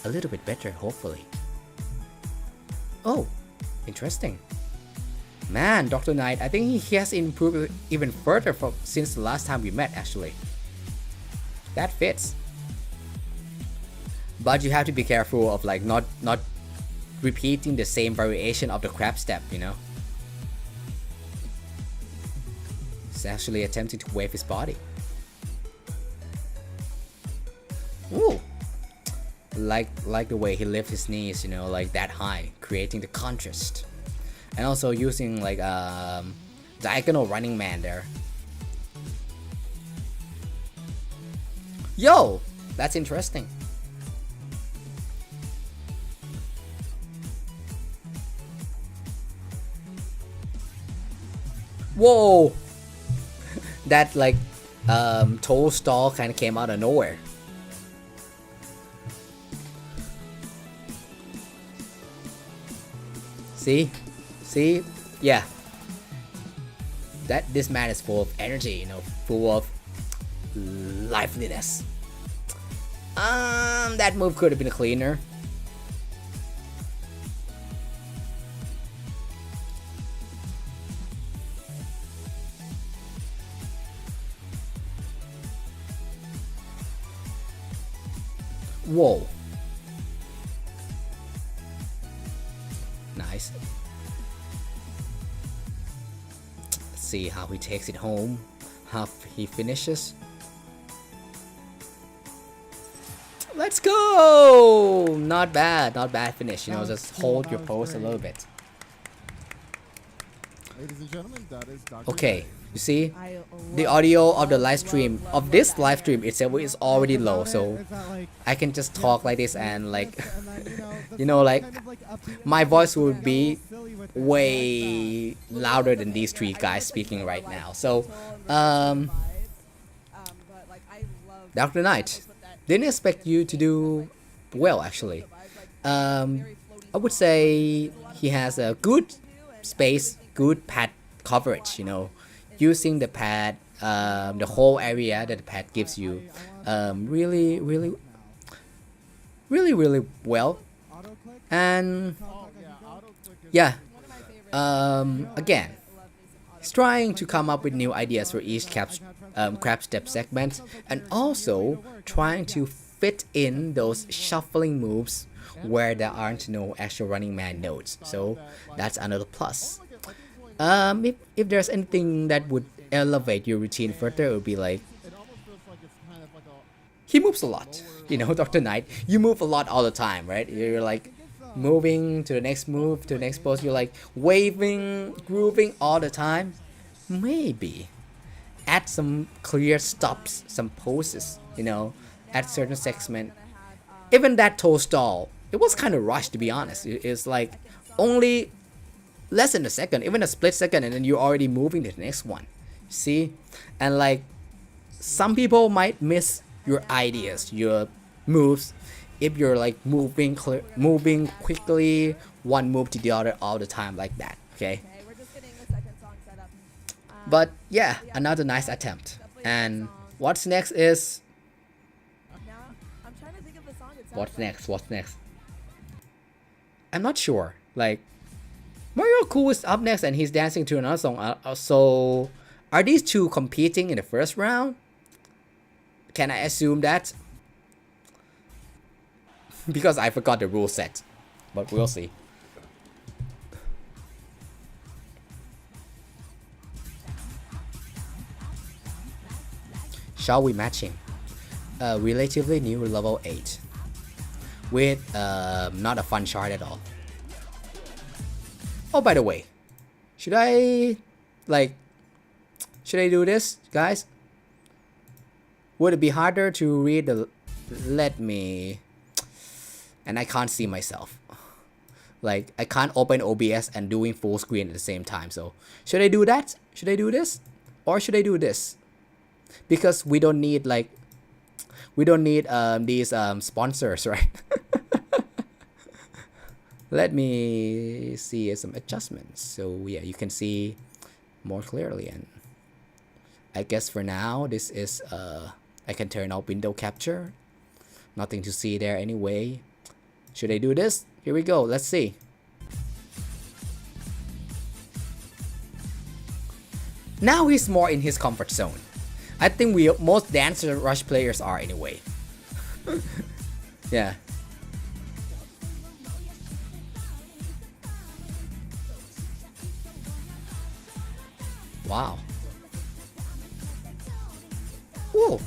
Speaker 1: a little bit better, hopefully. Oh, interesting. Man, Dr. Knight, I think he has improved even further since the last time we met, actually. That fits. But you have to be careful of like not repeating the same variation of the crab step, you know. He's actually attempting to wave his body. Ooh. Like the way he lifts his knees, you know, like that high, creating the contrast. And also using like diagonal Running Man there. Yo, that's interesting. Whoa, that like toe stall kind of came out of nowhere. See, yeah. This man is full of energy, you know, full of liveliness. That move could have been cleaner. Whoa. Nice. Let's see how he takes it home, how he finishes. Let's go! Not bad finish, you know, just hold your pose a little bit.
Speaker 2: Ladies and gentlemen, that is Dr.
Speaker 1: Okay, you see, the audio of the live stream, of this live stream itself is already low, so I can just talk like this and like, you know, like, my voice would be way louder than these three guys speaking right now. So, Dr. Knight, didn't expect you to do well, actually. I would say he has a good space, good pad coverage, you know, using the pad, the whole area that the pad gives you, really well. And yeah, again, He's trying to come up with new ideas for each crab step segment, and also trying to fit in those shuffling moves where there aren't no actual running man notes. So that's another plus. If there's anything that would elevate your routine further, it would be like he moves a lot. You know, Dr. Knight, you move a lot all the time, right? You're like moving to the next move, to the next pose. You're like waving, grooving all the time. Maybe add some clear stops, some poses, you know, at certain segment. Even that toe stall, it was kind of rushed, to be honest. It's like only less than a second, even a split second, and then you're already moving to the next one. See? And like some people might miss your ideas, your moves, if you're like moving quickly, one move to the other all the time like that. Okay. But yeah, another nice attempt. And what's next is what's next? I'm not sure. Like Mario Cool is up next and he's dancing to another song. So are these two competing in the first round? Can I assume that? Because I forgot the rule set. But we'll see. Shall we matching? Relatively new level 8. With not a fun chart at all. Oh, by the way. Should I do this, guys? Would it be harder to read the... Let me... And I can't see myself. Like, I can't open OBS and doing full screen at the same time. So, should I do that? Should I do this? Or should I do this? Because we don't need, like... We don't need these sponsors, right? Let me see some adjustments. So, yeah, you can see more clearly. And I guess for now, this is... I can turn off window capture. Nothing to see there anyway. Should I do this? Here we go. Let's see. Now he's more in his comfort zone. I think most Dancerush players are anyway. Yeah. Wow. Whoa.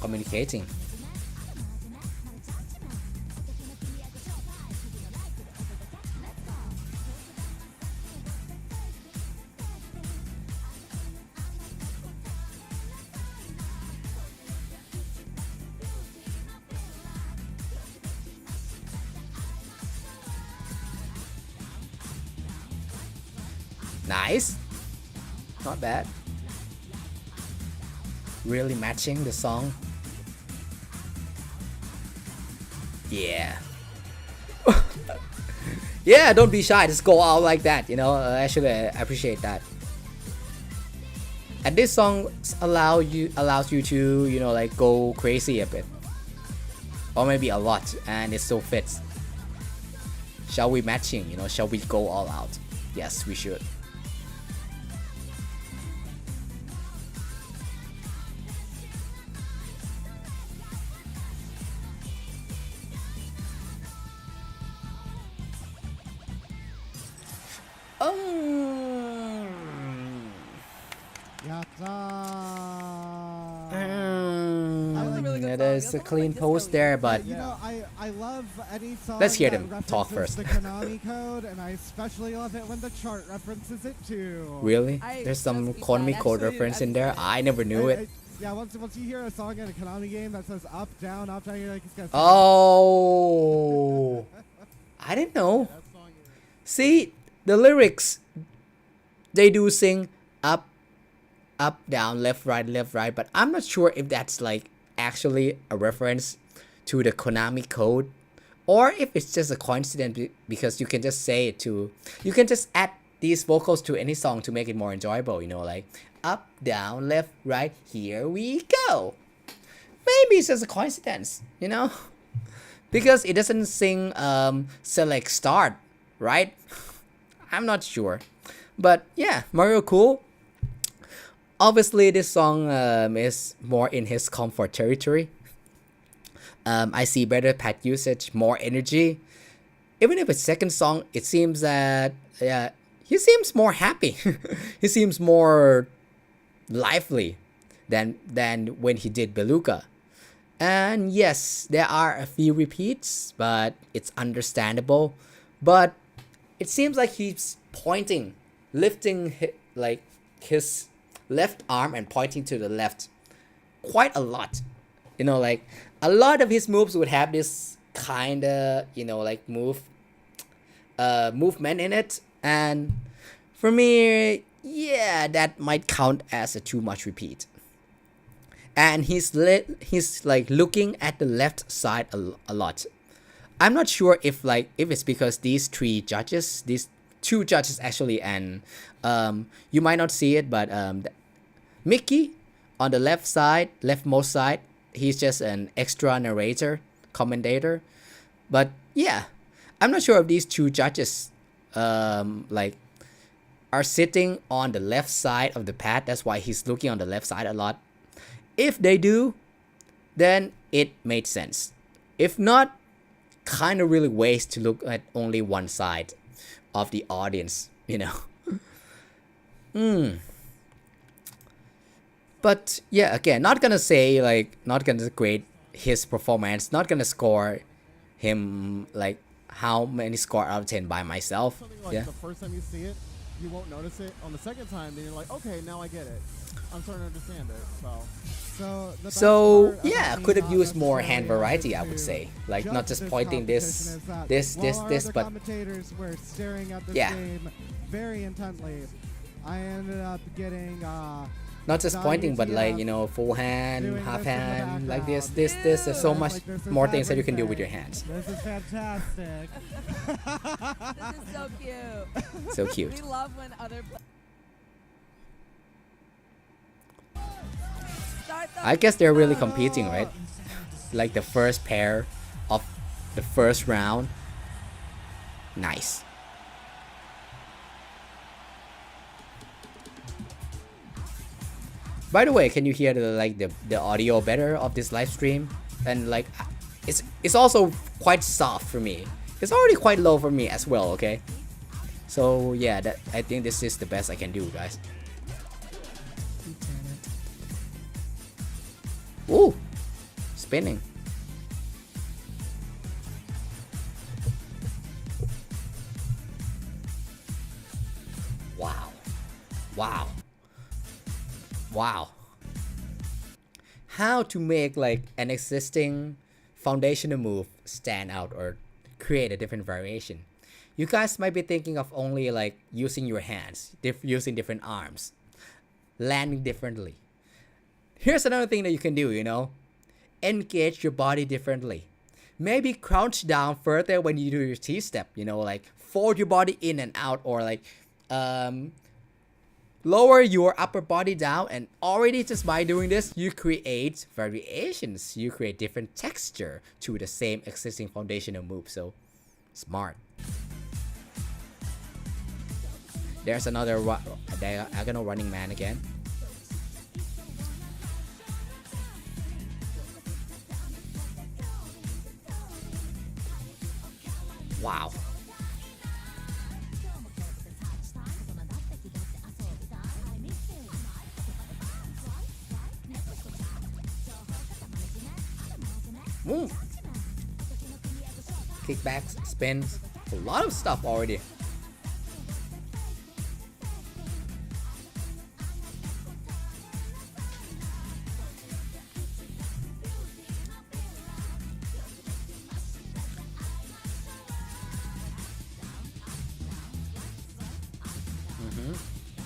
Speaker 1: Communicating. Nice. Not bad. Really matching the song. Yeah. Yeah, don't be shy. Just go out like that, you know. Actually, I appreciate that. And this song allows you to, you know, like go crazy a bit, or maybe a lot, and it still fits. Shall we matching? You know, shall we go all out? Yes, we should. There's a clean post there, but
Speaker 2: you know, I love any song
Speaker 1: let's hear
Speaker 2: that
Speaker 1: them talk first.
Speaker 2: the Konami code, and I especially love it when the chart references it too.
Speaker 1: Really? There's some Konami code reference in there? I never knew it.
Speaker 2: Yeah, once you hear a song in a Konami game that says up, down, you're like, it's got
Speaker 1: oh, I didn't know. See, the lyrics, they do sing up, up, down, left, right, but I'm not sure if that's like actually a reference to the Konami code, or if it's just a coincidence because you can just say it to, you can just add these vocals to any song to make it more enjoyable, you know, like up, down, left, right, here we go. maybe it's just a coincidence, you know, because it doesn't sing select start, right? I'm not sure, but yeah, Mario cool. Obviously, this song is more in his comfort territory. I see better pad usage, more energy. Even if it's second song, it seems that he seems more happy. He seems more lively than when he did Beluga. And yes, there are a few repeats, but it's understandable. But it seems like he's pointing, lifting his left arm and pointing to the left quite a lot. You know, like a lot of his moves would have this kind of, you know, like movement in it. And for me, yeah, that might count as a too much repeat. And he's like looking at the left side a lot. I'm not sure if it's because these two judges actually, and you might not see it, but Mickey on the leftmost side, he's just an extra narrator, commentator. But yeah, I'm not sure if these two judges are sitting on the left side of the pad. That's why he's looking on the left side a lot. If they do, then it made sense. If not, kind of really waste to look at only one side of the audience, you know. But yeah, again, not gonna grade his performance, not gonna score him like how many score out of 10 by myself.
Speaker 2: The first time you see it, you won't notice it. On the second time, then you're like, okay, now I get it. I'm starting to understand it.
Speaker 1: So yeah, could have used more hand variety, I would say. Like not just pointing this, but
Speaker 2: commentators were staring at this game very intently. I ended up getting
Speaker 1: not just pointing, but like, you know, full hand, half hand, like this. There's so much more things that you can do with your hands.
Speaker 2: This is fantastic.
Speaker 3: This is so cute.
Speaker 1: So cute.
Speaker 3: We love when other
Speaker 1: I guess they're really competing, right? Like the first pair of the first round. Nice. By the way, can you hear the audio better of this live stream? And like, it's also quite soft for me. It's already quite low for me as well. Okay. So yeah, I think this is the best I can do, guys. Ooh, spinning. Wow. How to make like an existing foundational move stand out or create a different variation. You guys might be thinking of only like using your hands, using different arms, landing differently. Here's another thing that you can do, you know, engage your body differently. Maybe crouch down further when you do your T-step, you know, like fold your body in and out, or like lower your upper body down, and already just by doing this, you create variations. You create different texture to the same existing foundational move. So smart. There's another diagonal running man again. Wow. Move. Kickbacks, spins, a lot of stuff already.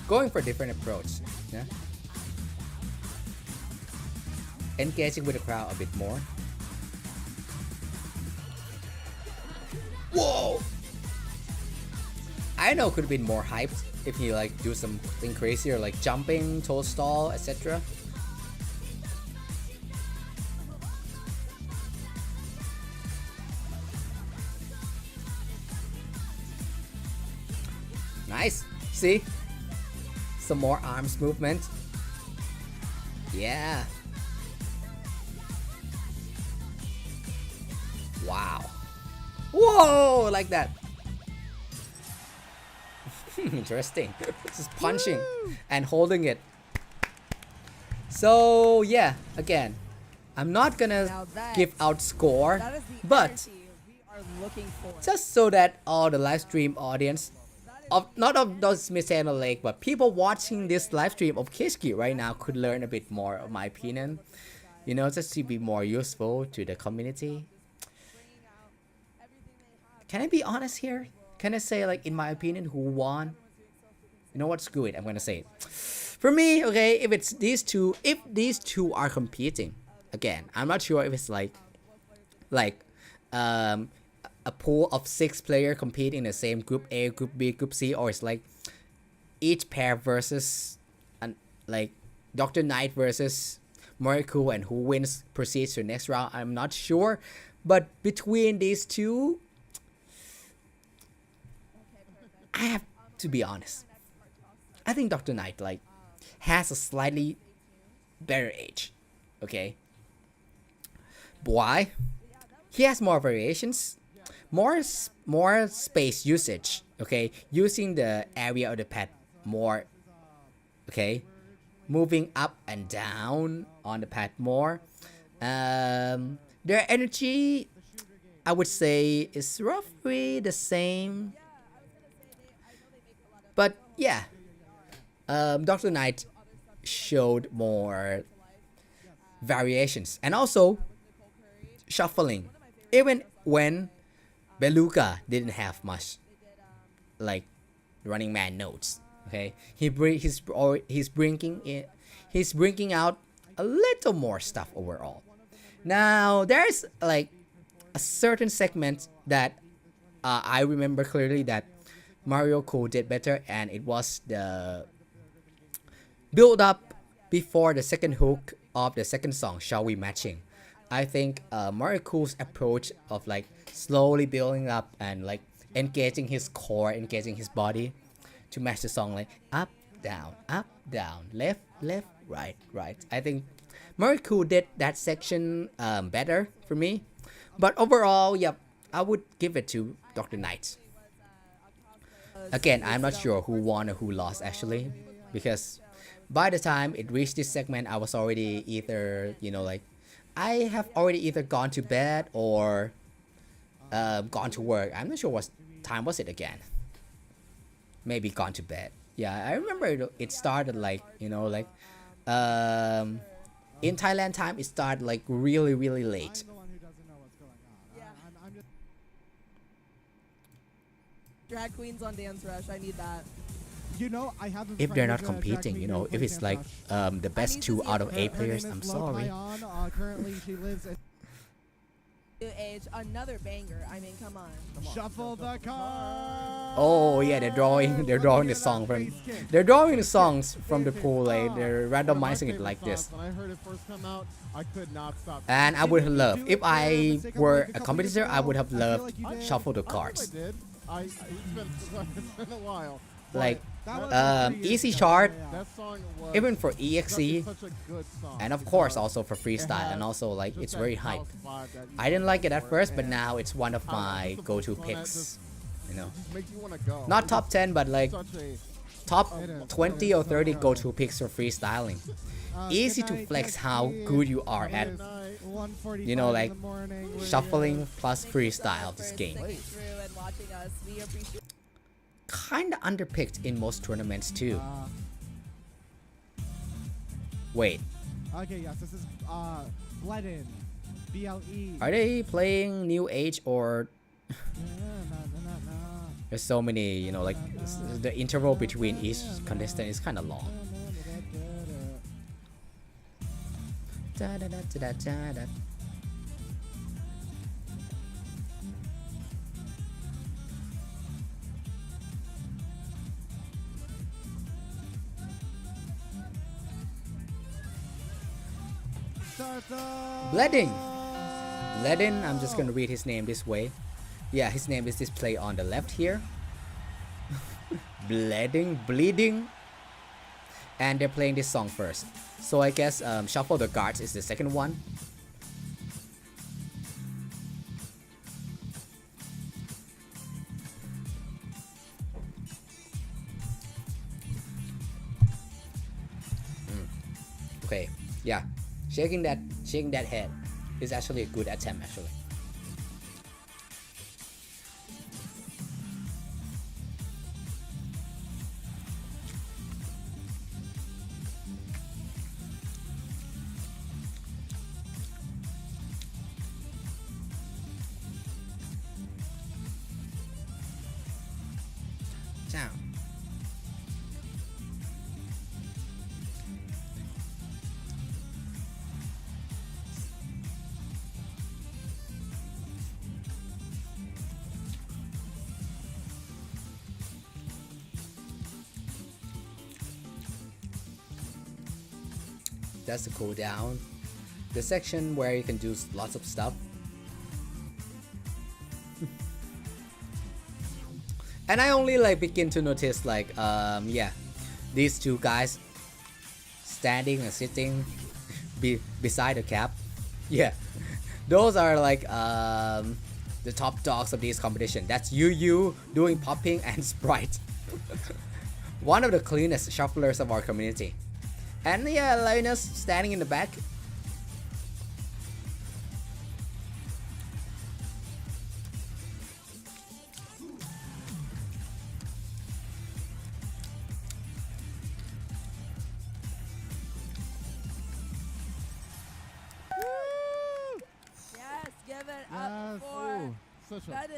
Speaker 1: Going for a different approach, yeah. Engaging with the crowd a bit more. Whoa! I know could have been more hyped if he like do something crazier like jumping, toe stall, etc. Nice. See? Some more arms movement. Yeah. Wow. Whoa, like that. Interesting. Just punching and holding it. So yeah, again, I'm not gonna
Speaker 3: Now that-
Speaker 1: give out score,
Speaker 3: That is the
Speaker 1: but
Speaker 3: energy we are looking for.
Speaker 1: just so that all the live stream audience of not of those Miss Anna Lake, but people watching this live stream of Kishki right now could learn a bit more of my opinion. You know, just to be more useful to the community. Can I be honest here? Can I say, like, in my opinion, who won? You know what? Screw it. I'm gonna say it. For me, okay, if it's these two, if these two are competing, again, I'm not sure if it's like a pool of 6 players competing in the same group A, group B, group C, or it's like each pair versus like Dr. Knight versus Miracle, and who wins proceeds to the next round. I'm not sure, but between these two, I have to be honest. I think Dr. Knight like has a slightly better age. Okay. Why? He has more variations, more space usage. Okay, using the area of the pad more. Okay, moving up and down on the pad more. Their energy, I would say, is roughly the same. But yeah, Dr. Knight showed more variations and also shuffling, even when Beluga didn't have much like Running Man notes. Okay, he's bringing out a little more stuff overall. Now there's like a certain segment that I remember clearly that Mario Cool did better, and it was the build up before the second hook of the second song, Shall We Matching. I think Mario Cool's approach of like slowly building up and like engaging his core, engaging his body to match the song, like up, down, left, right. I think Mario Cool did that section better for me. But overall, yep, I would give it to Dr. Knight. Again, I'm not sure who won or who lost actually, because by the time it reached this segment, I was already either, you know, like I have already either gone to bed or gone to work. I'm not sure what time was it again. Maybe gone to bed. Yeah, I remember it started like, you know, like in Thailand time it started like really late.
Speaker 3: Drag queens on Dancerush. I need that.
Speaker 2: You know, I have
Speaker 1: If they're not competing, you know, if it's like the best 2 out of 8 players, I'm sorry.
Speaker 2: Currently, she lives in
Speaker 3: New age, another banger. I mean, come on.
Speaker 2: Shuffle the Card.
Speaker 1: Oh yeah, they're drawing the song from the songs from the pool. Like they're randomizing it like this.
Speaker 2: When I heard it first come out, I could not stop.
Speaker 1: And I would have loved, if I were a competitor, I would have loved Shuffle the Cards.
Speaker 2: It's been a while.
Speaker 1: Like easy chart,
Speaker 2: That song was
Speaker 1: even for
Speaker 2: such
Speaker 1: EXE,
Speaker 2: a good song.
Speaker 1: and of course also for freestyle, and also like it's very hype. I didn't like it at first, but now it's one of my go-to picks. You know,
Speaker 2: Makes you wanna go.
Speaker 1: not top 10, but like
Speaker 2: Such a
Speaker 1: top 20 or 30 go-to picks for freestyling. Easy to flex how good you are at, you know, like shuffling plus freestyle this game.
Speaker 3: Through and watching us. We appreciate.
Speaker 1: Kinda underpicked in most tournaments too. Wait,
Speaker 2: Okay, yes, this is Bledin. BLE.
Speaker 1: are they playing New Age or there's so many, you know, like the interval between each contestant is kind of long. Bledin, I'm just gonna read his name this way. Yeah, his name is displayed on the left here. bleeding, and they're playing this song first. So I guess Shuffle the Guards is the second one. Okay, yeah, shaking that head is actually a good attempt actually. Ciao. That's the cooldown. The section where you can do lots of stuff. And I only like begin to notice like yeah, these two guys standing and sitting beside the cap. Yeah, those are like the top dogs of this competition. That's you doing popping and Sprite. One of the cleanest shufflers of our community. And yeah, Linus standing in the back.
Speaker 3: Yes, give it
Speaker 2: Yes,
Speaker 3: up for
Speaker 2: ooh, such a banger.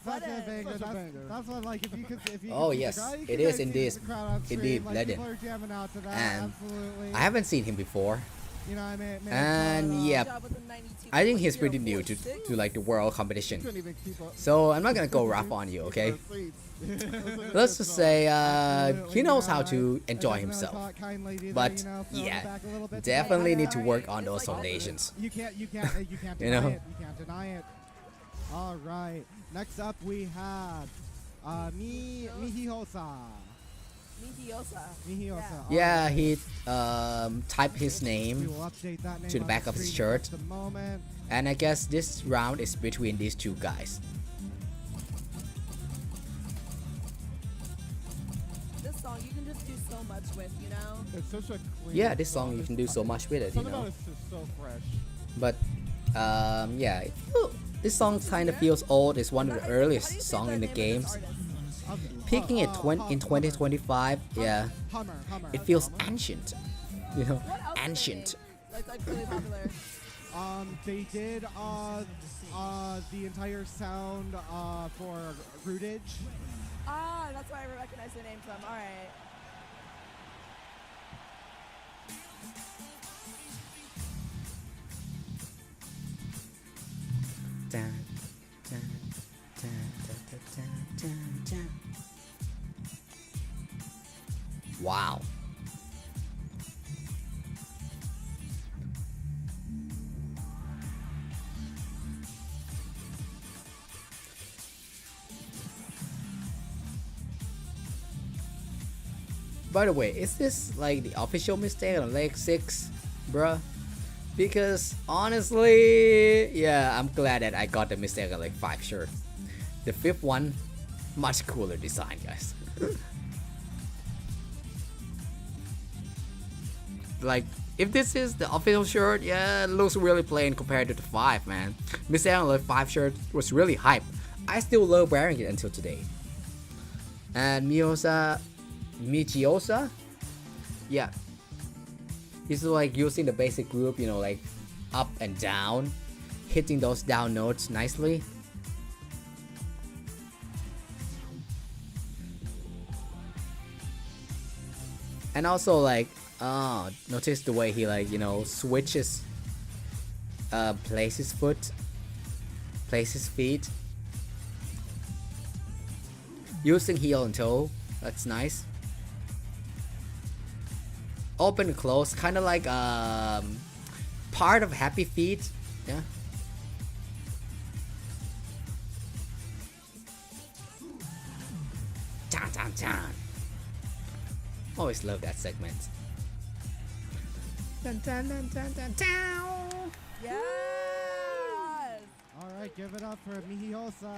Speaker 3: Budden.
Speaker 2: That's what, like, if you could
Speaker 1: Oh,
Speaker 2: see the
Speaker 1: yes,
Speaker 2: crowd, you
Speaker 1: it
Speaker 2: could
Speaker 1: is
Speaker 2: guys see
Speaker 1: indeed-
Speaker 2: the crowd on screen,
Speaker 1: indeed
Speaker 2: like,
Speaker 1: Budden.
Speaker 2: people are jamming out to that,
Speaker 1: And
Speaker 2: absolutely.
Speaker 1: I haven't seen him before.
Speaker 2: You know, I mean,
Speaker 1: And yeah,
Speaker 3: Good job with the 92.
Speaker 1: I think he's pretty
Speaker 3: 0.046.
Speaker 1: new to like the world competition.
Speaker 2: couldn't even keep up.
Speaker 1: So I'm not gonna go rough on you, okay? Let's just say he knows how to enjoy himself. But yeah, definitely need to work on those foundations.
Speaker 2: You can't
Speaker 1: You
Speaker 2: deny
Speaker 1: know?
Speaker 2: it. You can't deny it. All right. Next up we have Mihihosa.
Speaker 3: Mihiosa.
Speaker 1: Yeah, he typed his
Speaker 2: We
Speaker 1: name,
Speaker 2: will update that name
Speaker 1: to the
Speaker 2: on
Speaker 1: back of his
Speaker 2: screen
Speaker 1: shirt.
Speaker 2: in just a moment.
Speaker 1: and I guess this round is between these two guys.
Speaker 3: This song you can just do so much with, you know?
Speaker 2: It's such a clean
Speaker 1: Yeah, this song you can do so much with it, you
Speaker 2: Something
Speaker 1: know.
Speaker 2: about it's just so fresh.
Speaker 1: But yeah, this song kind of feels old. It's one of the
Speaker 3: How do you
Speaker 1: earliest
Speaker 3: say
Speaker 1: song
Speaker 3: the
Speaker 1: in the
Speaker 3: name of this
Speaker 1: games.
Speaker 3: artist?
Speaker 1: Peaking in 2025, yeah,
Speaker 2: Hummer.
Speaker 1: it feels ancient. You know,
Speaker 3: What else did they
Speaker 1: ancient.
Speaker 3: make? Like really popular.
Speaker 2: They did the entire sound for Rootage.
Speaker 3: Ah, that's why I recognize the name from. All right.
Speaker 1: Dun, dun, dun, dun, dun, dun, dun. Wow. By the way, is this like the official mistake on leg 6, bruh? Because honestly, yeah, I'm glad that I got the mistake on leg 5, sure. The 5th one, much cooler design, guys. Like, if this is the official shirt, yeah, it looks really plain compared to the 5, man. Mistake on leg 5 shirt was really hype. I still love wearing it until today. And Michiosa, yeah, he's like using the basic group, you know, like up and down, hitting those down notes nicely. And also like, notice the way he like, you know, switches, places feet, using heel and toe. That's nice. Open and close, kind of like part of Happy Feet. Yeah. Chan, chan, chan. Always love that segment. Dun, dun, dun, dun, dun, dun.
Speaker 3: Yes.
Speaker 2: All right, give it up for Mihiosa.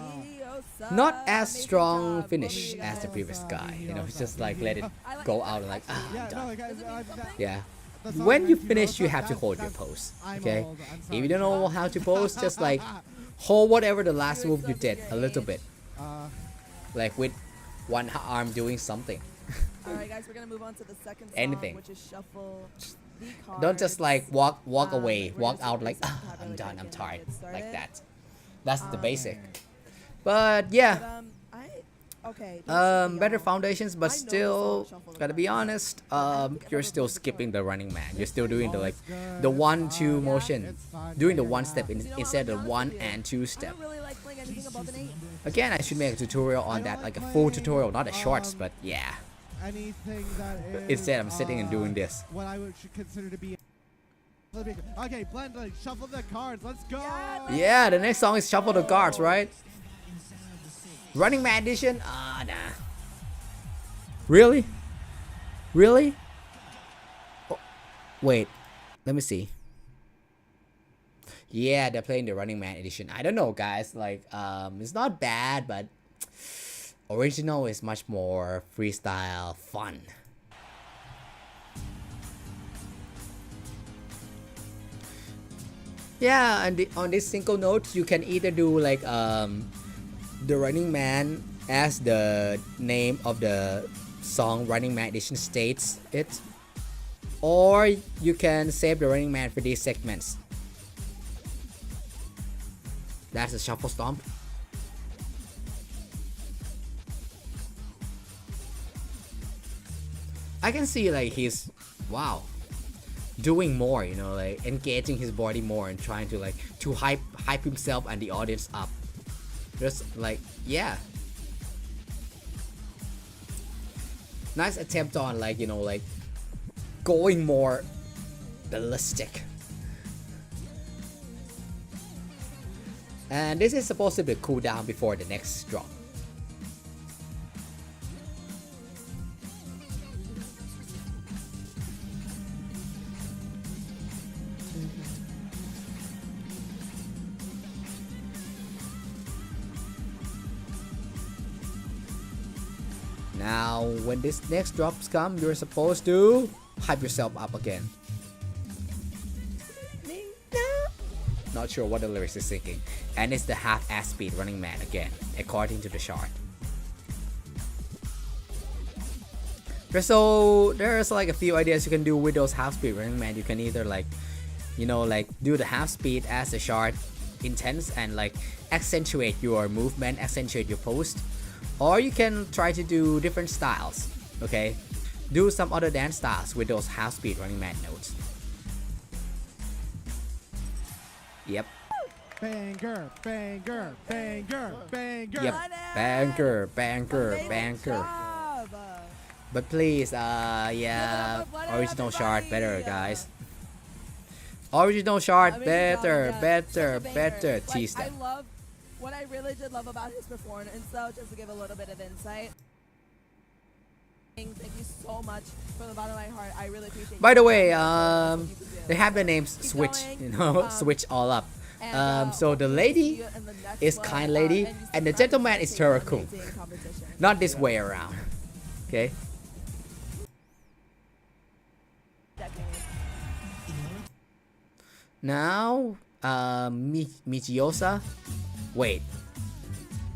Speaker 3: Mihiosa.
Speaker 1: Not as
Speaker 3: Amazing
Speaker 1: strong
Speaker 3: job.
Speaker 1: finish
Speaker 3: Love
Speaker 1: as the
Speaker 3: you
Speaker 1: previous
Speaker 2: Mihiosa,
Speaker 1: guy. You know,
Speaker 2: Mihiosa,
Speaker 1: just like let it
Speaker 3: guys.
Speaker 1: go out and like,
Speaker 3: I
Speaker 1: I'm
Speaker 2: Yeah,
Speaker 1: done.
Speaker 2: no, guys,
Speaker 3: Does it mean something?
Speaker 1: Yeah.
Speaker 2: the song
Speaker 1: When you
Speaker 2: Mihiosa,
Speaker 1: finish, you have to hold your
Speaker 2: that's-
Speaker 1: pose.
Speaker 2: I'm
Speaker 1: Okay?
Speaker 2: old, I'm
Speaker 1: If you
Speaker 2: sorry.
Speaker 1: don't know how to pose, just like hold whatever the last move you did a little bit. Like with one arm doing something.
Speaker 3: All right, guys, we're gonna move on to the second song,
Speaker 1: Anything.
Speaker 3: which is shuffle the cards.
Speaker 1: Don't just like walk away,
Speaker 3: we're
Speaker 1: walk
Speaker 3: gonna
Speaker 1: out
Speaker 3: see
Speaker 1: like,
Speaker 3: this
Speaker 1: ah,
Speaker 3: tab
Speaker 1: I'm
Speaker 3: really
Speaker 1: done,
Speaker 3: quick
Speaker 1: I'm
Speaker 3: and
Speaker 1: tired.
Speaker 3: get started.
Speaker 1: Like that. That's the basic.
Speaker 2: Okay.
Speaker 1: But yeah.
Speaker 3: Okay.
Speaker 1: Better foundations, but
Speaker 3: I know the
Speaker 1: still,
Speaker 3: song Shuffle the
Speaker 1: gotta be
Speaker 3: Cards.
Speaker 1: honest, you're still skipping the running man. You're still doing the like
Speaker 2: It's
Speaker 1: the
Speaker 2: good,
Speaker 1: 1-2
Speaker 2: it's fine,
Speaker 1: motion,
Speaker 2: it's fine,
Speaker 1: doing the
Speaker 2: figure it
Speaker 1: one
Speaker 2: out.
Speaker 1: step
Speaker 3: You know what,
Speaker 1: instead
Speaker 3: I'll
Speaker 1: of
Speaker 3: be
Speaker 1: 1
Speaker 3: honest with you.
Speaker 1: and 2
Speaker 3: I
Speaker 1: step.
Speaker 3: don't really like playing anything above an 8.
Speaker 1: Again, I should make a tutorial on that, like a full tutorial, not a shorts, but yeah.
Speaker 2: Anything that is.
Speaker 1: Instead, I'm sitting and doing this.
Speaker 2: What I should consider to be. Okay, blend, like, shuffle the cards. Let's go.
Speaker 1: Yeah, the next song is Shuffle the Cards, right? Running Man Edition? Ah, nah. Really? Really? Oh, wait, let me see. Yeah, they're playing the Running Man Edition. I don't know, guys. Like, it's not bad, but original is much more freestyle fun. Yeah, and on this single note, you can either do like the Running Man as the name of the song Running Man Edition states it, or you can save the Running Man for these segments. That's a shuffle stomp. I can see like he's wow doing more, you know, like engaging his body more and trying to like to hype himself and the audience up. Just like, yeah, nice attempt on like, you know, like going more ballistic. And this is supposed to be a cooldown before the next drop. Now, when this next drops come, you're supposed to hype yourself up again. Not sure what the lyrics is singing. And it's the half-ass speed Running Man again, according to the chart. There's like a few ideas you can do with those half-speed Running Man. You can either like, you know, like do the half-speed as the chart intense and like accentuate your movement, accentuate your pose. Or you can try to do different styles, okay? Do some other dance styles with those half-speed Running Man notes. Yep.
Speaker 2: Banger, banger, banger, banger.
Speaker 1: Yep. Banger, banger, banger. But please, yeah, original chart better, guys. Original chart better, better. Tease them.
Speaker 3: I love what I really did love about his performance. So just to give a little bit of insight. Thank you so much from the bottom of my heart. I really appreciate.
Speaker 1: By the way,
Speaker 3: you.
Speaker 1: they have the names switch, you know, switch all up. So the lady is Kind Lady and the gentleman is Terrakun. Not this way around. Okay. Now, Michiosa. Wait,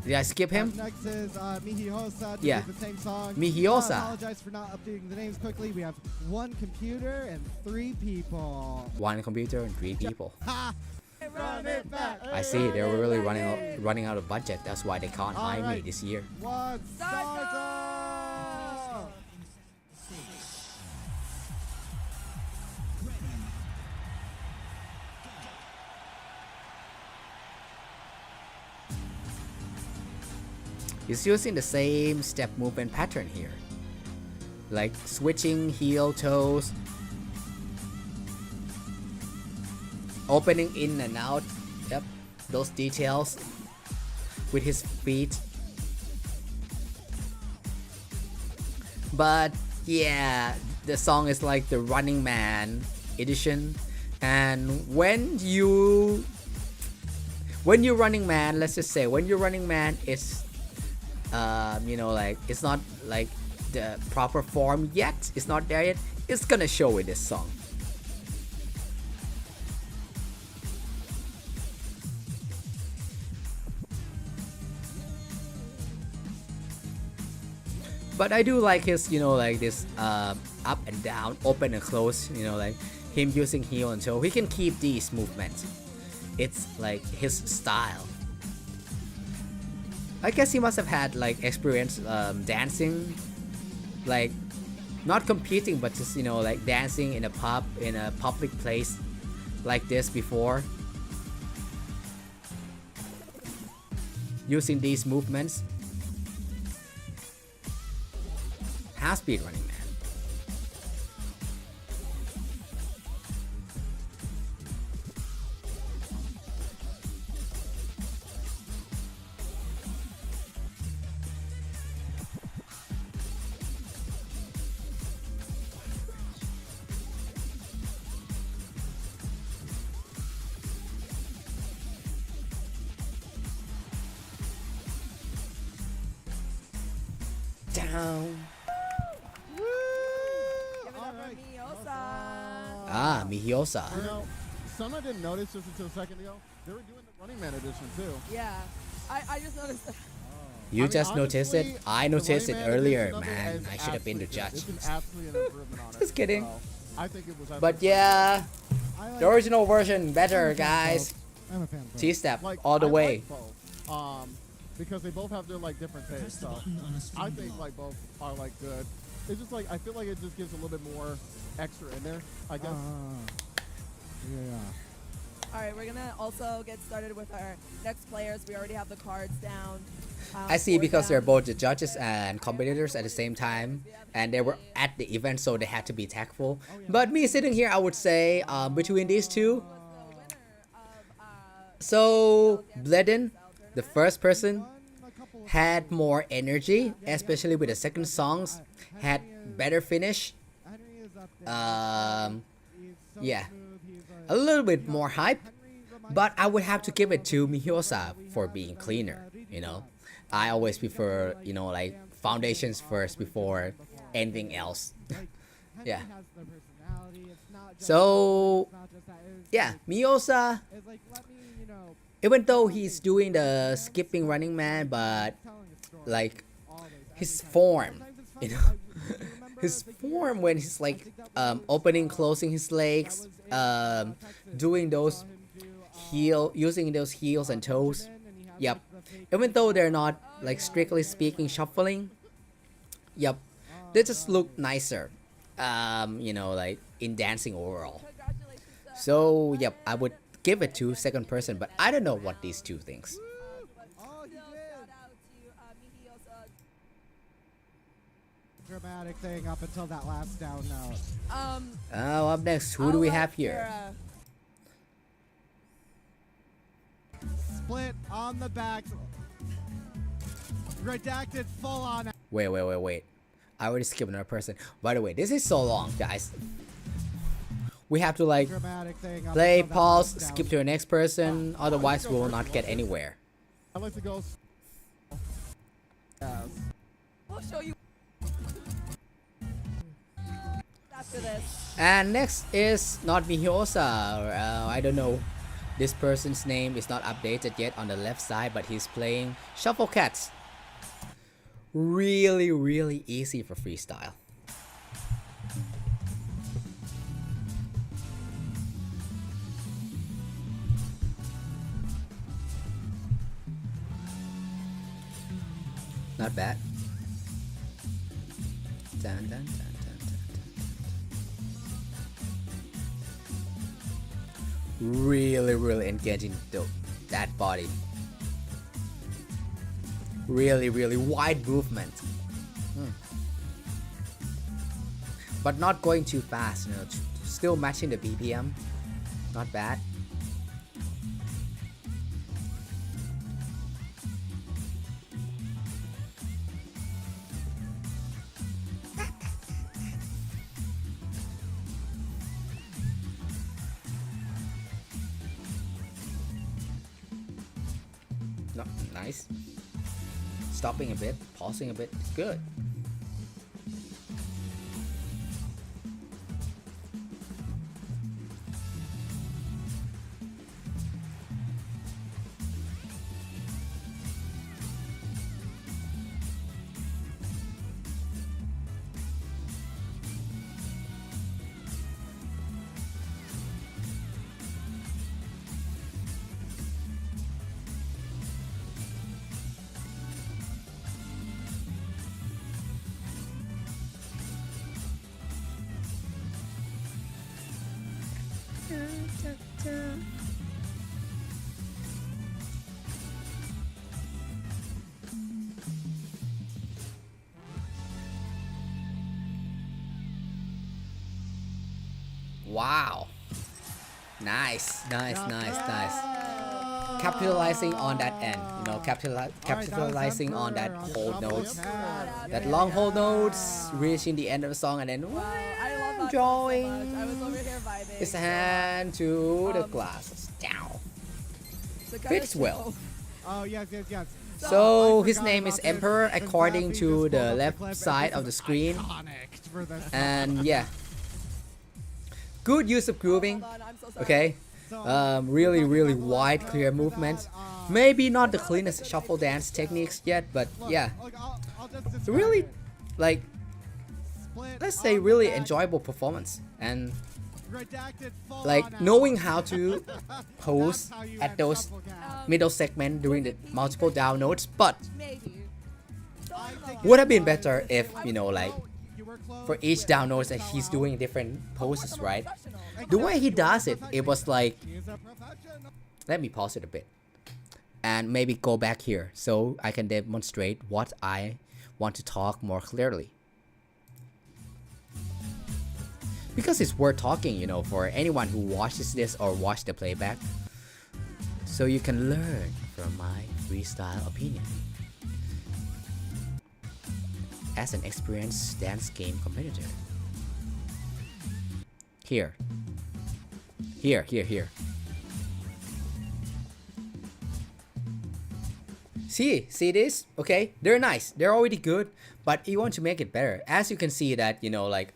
Speaker 1: did I skip him?
Speaker 2: Next is Mihiosa.
Speaker 1: Yeah.
Speaker 2: The same song.
Speaker 1: Mihiosa.
Speaker 2: I apologize for not updating the names quickly. We have 1 computer and 3 people.
Speaker 1: 1 computer and 3 people.
Speaker 2: Ha! Run it back.
Speaker 1: I see they were really running out of budget. That's why they can't hire me
Speaker 2: Alright.
Speaker 1: this year.
Speaker 2: One, start.
Speaker 1: He's using the same step movement pattern here, like switching heel toes, opening in and out. Yep, those details with his feet. But yeah, the song is like the Running Man edition, and when you Running Man, let's just say when you're Running Man, it's you know, like it's not like the proper form yet, it's not there yet. It's gonna show with this song. But I do like his, you know, like this up and down, open and close, you know, like him using heel and toe. He can keep these movements. It's like his style. I guess he must have had like experience dancing, like not competing, but just, you know, like dancing in a pub, in a public place like this before. Using these movements. Half-speed Running Man. Down. Ah, Mihiosa.
Speaker 2: You know, some I didn't notice just until a second ago. They were doing the Running Man edition too.
Speaker 3: Yeah, I just noticed that.
Speaker 1: You
Speaker 2: I mean,
Speaker 1: just noticed it?
Speaker 2: honestly,
Speaker 1: I
Speaker 2: the
Speaker 1: noticed it
Speaker 2: Running Man
Speaker 1: earlier,
Speaker 2: edition of it
Speaker 1: man.
Speaker 2: is
Speaker 1: I should have been the
Speaker 2: absolutely
Speaker 1: judge.
Speaker 2: good. It's an absolutely an improvement on it.
Speaker 1: Just kidding.
Speaker 2: So, I think it was.
Speaker 1: But yeah,
Speaker 2: I like
Speaker 1: the original version better, guys.
Speaker 2: I'm a fan of both.
Speaker 1: T-step
Speaker 2: Like,
Speaker 1: all the
Speaker 2: I
Speaker 1: way.
Speaker 2: like both, because they both have their like different tastes. So I think like both are like good. It's just like I feel like it just gives a little bit more extra in there, I guess. Yeah.
Speaker 3: All right, we're gonna also get started with our next players. We already have the cards down.
Speaker 1: I see,
Speaker 3: for
Speaker 1: because they're
Speaker 3: them.
Speaker 1: both the judges and competitors at the same time, and they were at the event, so they had to be tactful. But me sitting here, I would say between these two, so Bledin, the first person, had more energy, especially with the second songs, had better finish. Yeah, a little bit more hype, but I would have to give it to Mihiosa for being cleaner, you know. I always prefer, you know, like foundations first before anything else. Yeah. So, yeah, Mihiosa, even though he's doing the skipping Running Man, but like his form, you know, his form when he's like opening, closing his legs, doing those using those heels and toes. Yep. Even though they're not like strictly speaking shuffling. Yep. They just look nicer. You know, like in dancing overall. So yep, I would give it to second person, but I don't know what these two thinks.
Speaker 2: Dramatic thing up until that last down note.
Speaker 1: Oh, up next, who do we have here?
Speaker 2: Split on the back. Redacted full on.
Speaker 1: Wait. I already skipped another person. By the way, this is so long, guys. We have to like
Speaker 2: Dramatic thing up
Speaker 1: play,
Speaker 2: until that
Speaker 1: pause,
Speaker 2: last
Speaker 1: skip
Speaker 2: down.
Speaker 1: to the next person. Otherwise, we will not get anywhere.
Speaker 2: I like to go. Yes.
Speaker 3: We'll show you after this.
Speaker 1: And next is not Mihiosa. I don't know. This person's name is not updated yet on the left side, but he's playing Shuffle Cats. Really easy for freestyle. Not bad. Dun, dun, dun, dun, dun, dun. Really engaging that body. Really wide movement. But not going too fast, you know, still matching the BPM. Not bad. Nice. Stopping a bit, pausing a bit. Good. Wow. Nice. Capitalizing on that end, capitalizing on that hold notes, that long hold notes, reaching the end of the song, and then
Speaker 3: I love that
Speaker 1: drawing
Speaker 3: so much. I was over here vibing.
Speaker 1: his hand to the glasses. Down.
Speaker 3: The guy
Speaker 1: Fits
Speaker 3: is
Speaker 1: well.
Speaker 2: Oh, yes.
Speaker 1: So
Speaker 2: I
Speaker 1: his
Speaker 2: forgot
Speaker 1: name
Speaker 2: about
Speaker 1: is
Speaker 2: this.
Speaker 1: Emperor
Speaker 2: In
Speaker 1: according
Speaker 2: fact, he
Speaker 1: to
Speaker 2: just
Speaker 1: the
Speaker 2: pulled up
Speaker 1: left
Speaker 2: clip, and
Speaker 1: side
Speaker 2: this
Speaker 1: of the
Speaker 2: is
Speaker 1: screen.
Speaker 2: iconic for this
Speaker 1: And
Speaker 2: song.
Speaker 1: yeah, good use of grooving.
Speaker 3: Hold on, I'm so sorry.
Speaker 1: Okay,
Speaker 2: So,
Speaker 1: really wide, clear movement. Maybe not the cleanest shuffle dance techniques yet, but
Speaker 2: look,
Speaker 1: yeah,
Speaker 2: I'll just describe
Speaker 1: really,
Speaker 2: it.
Speaker 1: like,
Speaker 2: Split
Speaker 1: let's say
Speaker 2: on
Speaker 1: really
Speaker 2: the back,
Speaker 1: enjoyable performance, and
Speaker 2: redacted full
Speaker 1: like
Speaker 2: on out.
Speaker 1: knowing how to pose
Speaker 2: That's how you
Speaker 1: at
Speaker 2: end
Speaker 1: those
Speaker 2: shuffle cat.
Speaker 1: middle segment during the multiple down notes, but
Speaker 3: Maybe.
Speaker 2: I think
Speaker 1: would
Speaker 2: it
Speaker 1: have been
Speaker 2: was-
Speaker 1: better if, you know, like,
Speaker 2: You were close
Speaker 1: for each
Speaker 2: with
Speaker 1: down notes that
Speaker 2: fell
Speaker 1: he's
Speaker 2: out.
Speaker 1: doing different poses, right?
Speaker 3: Professional.
Speaker 1: The way he does it, it was like,
Speaker 2: He's a professional.
Speaker 1: let me pause it a bit and maybe go back here so I can demonstrate what I want to talk more clearly. Because it's worth talking, you know, for anyone who watches this or watch the playback, so you can learn from my freestyle opinion as an experienced dance game competitor. Here. See this? Okay, they're nice. They're already good, but you want to make it better. As you can see that, you know, like,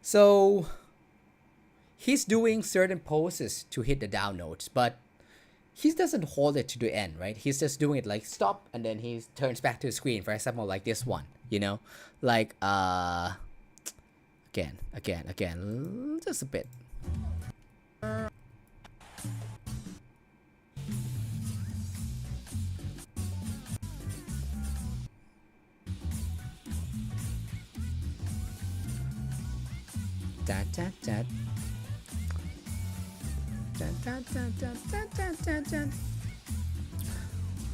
Speaker 1: so he's doing certain poses to hit the down notes, but he doesn't hold it to the end, right? He's just doing it like stop, and then he turns back to the screen. For example, like this one, you know, like, again, just a bit.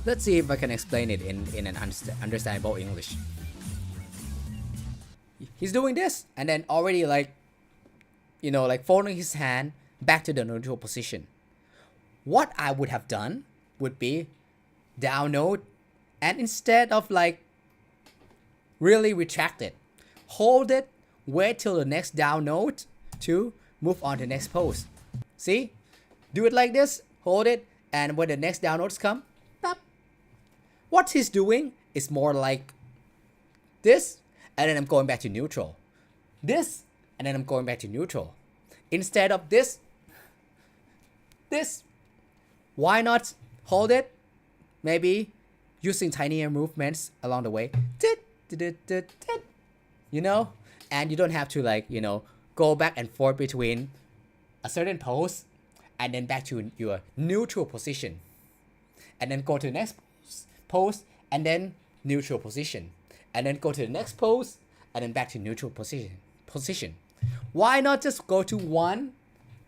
Speaker 1: Let's see if I can explain it in an understandable English. He's doing this and then already, like, you know, like folding his hand back to the neutral position. What I would have done would be down note, and instead of like really retract it, hold it, wait till the next down note to move on to the next pose. See? Do it like this, hold it, and when the next down notes come, pop. What he's doing is more like this, and then I'm going back to neutral. This, and then I'm going back to neutral. Instead of this. Why not hold it? Maybe using tinier movements along the way. You know? And you don't have to, like, you know, go back and forth between a certain pose and then back to your neutral position. And then go to the next pose and then neutral position. And then go to the next pose and then back to neutral position. Why not just go to 1,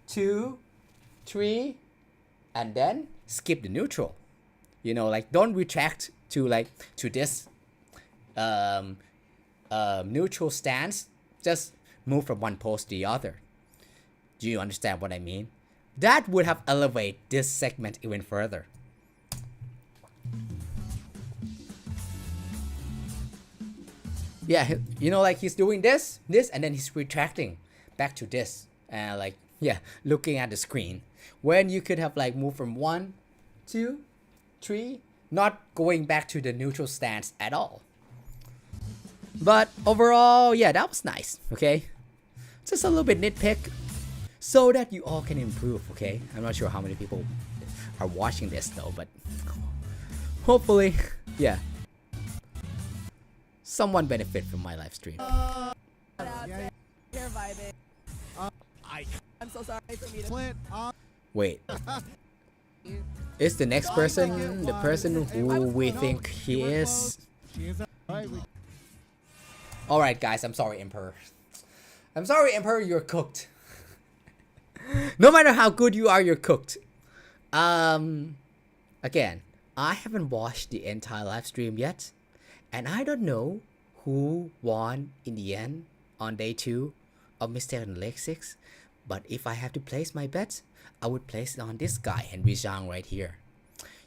Speaker 1: 2, 3 and then skip the neutral? You know, like, don't retract to this neutral stance. Just move from one pose to the other. Do you understand what I mean? That would have elevated this segment even further. Yeah, you know, like he's doing this, and then he's retracting back to this. And like, yeah, looking at the screen. When you could have like moved from 1, 2, 3, not going back to the neutral stance at all. But overall, yeah, that was nice, okay? Just a little bit nitpick so that you all can improve, okay? I'm not sure how many people are watching this though, but hopefully, yeah, someone benefit from my live stream.
Speaker 3: You're vibing. I'm so sorry for me to
Speaker 2: Split up.
Speaker 1: Wait, is the next person the person who we think he is?
Speaker 2: She is right.
Speaker 1: Alright guys, I'm sorry Emperor. I'm sorry Emperor, you're cooked. No matter how good you are, you're cooked. Again, I haven't watched the entire live stream yet, and I don't know who won in the end on day 2 of MOTL6. But if I have to place my bet, I would place it on this guy, Henry Zhang right here.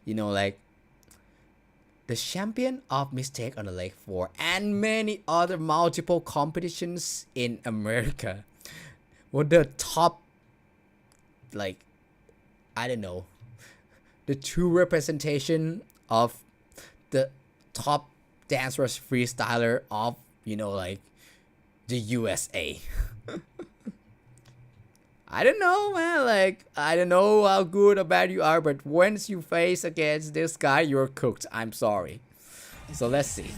Speaker 1: You know, like the champion of Mistake on the Lake 4 and many other multiple competitions in America. Well, the top, like, I don't know, the true representation of the top Dancerush freestyler of, you know, like the USA. I don't know, man, like, I don't know how good or bad you are, but once you face against this guy, you're cooked. I'm sorry. So let's see.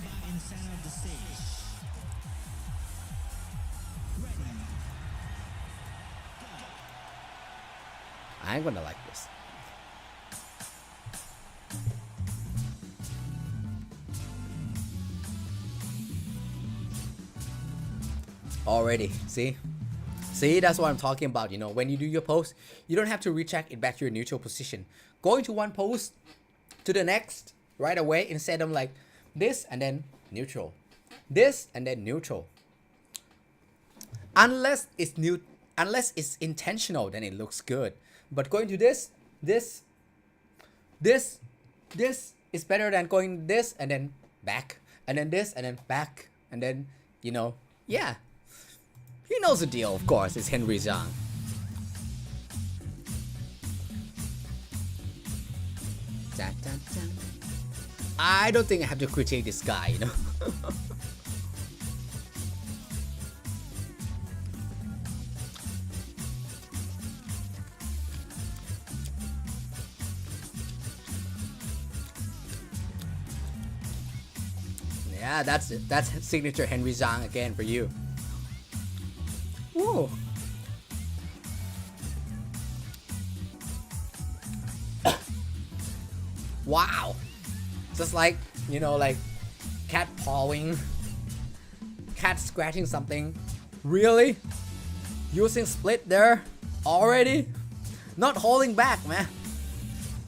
Speaker 1: I'm gonna like this. Already, see? See, that's what I'm talking about. You know, when you do your pose, you don't have to recheck it back to your neutral position. Going to one pose to the next right away instead of like this and then neutral, this and then neutral. Unless it's intentional, then it looks good. But going to this is better than going this and then back and then this and then back and then, you know, yeah. He knows the deal, of course. It's Henry Zhang. I don't think I have to critique this guy, you know. Yeah, that's it. That's signature Henry Zhang again for you. Whoa. Wow. Just like, you know, like cat pawing, cat scratching something. Really? Using split there already? Not holding back, man.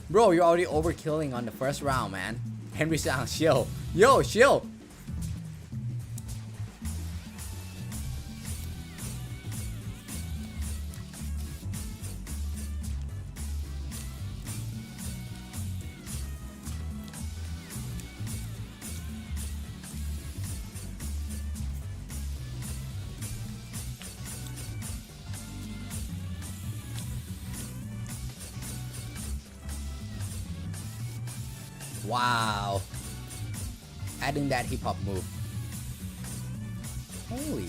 Speaker 1: Bro, you're already overkilling on the first round, man. Henry Zhang, chill. Yo, chill. Wow. Adding that hip hop move. Holy.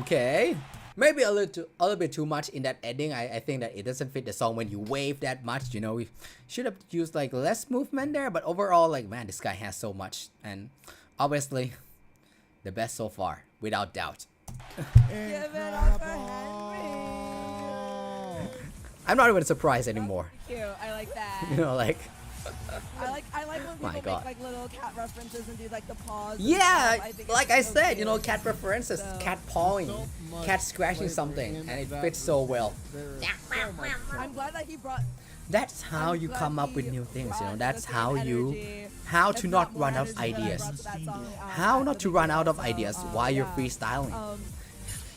Speaker 1: Okay. Maybe a little bit too much in that ending. I think that it doesn't fit the song when you wave that much. You know, we should have used like less movement there. But overall, like, man, this guy has so much. And obviously, the best so far, without doubt.
Speaker 3: give it up for Henry.
Speaker 1: I'm not even surprised anymore.
Speaker 3: Cute. I like that.
Speaker 1: You know, like.
Speaker 3: I like when
Speaker 1: My
Speaker 3: people
Speaker 1: God.
Speaker 3: make like little cat references and do like the paws. and
Speaker 1: Yeah,
Speaker 3: stuff. think
Speaker 1: like
Speaker 3: it's
Speaker 1: I
Speaker 3: so
Speaker 1: said,
Speaker 3: cute.
Speaker 1: you know, cat preferences,
Speaker 3: So-
Speaker 1: cat pawing, cat scratching something, and it fits so well.
Speaker 3: I'm glad that he brought.
Speaker 1: That's how
Speaker 3: I'm
Speaker 1: you
Speaker 3: glad
Speaker 1: come up
Speaker 3: he
Speaker 1: with new things, you know.
Speaker 3: brought
Speaker 1: That's
Speaker 3: the same
Speaker 1: how you,
Speaker 3: energy.
Speaker 1: how
Speaker 3: It's
Speaker 1: to not
Speaker 3: more
Speaker 1: run out of
Speaker 3: energy that I
Speaker 1: ideas.
Speaker 3: brought to that song,
Speaker 1: How
Speaker 3: at
Speaker 1: not
Speaker 3: the
Speaker 1: to run out of
Speaker 3: beginning.
Speaker 1: ideas
Speaker 3: So,
Speaker 1: while you're
Speaker 3: yeah.
Speaker 1: freestyling.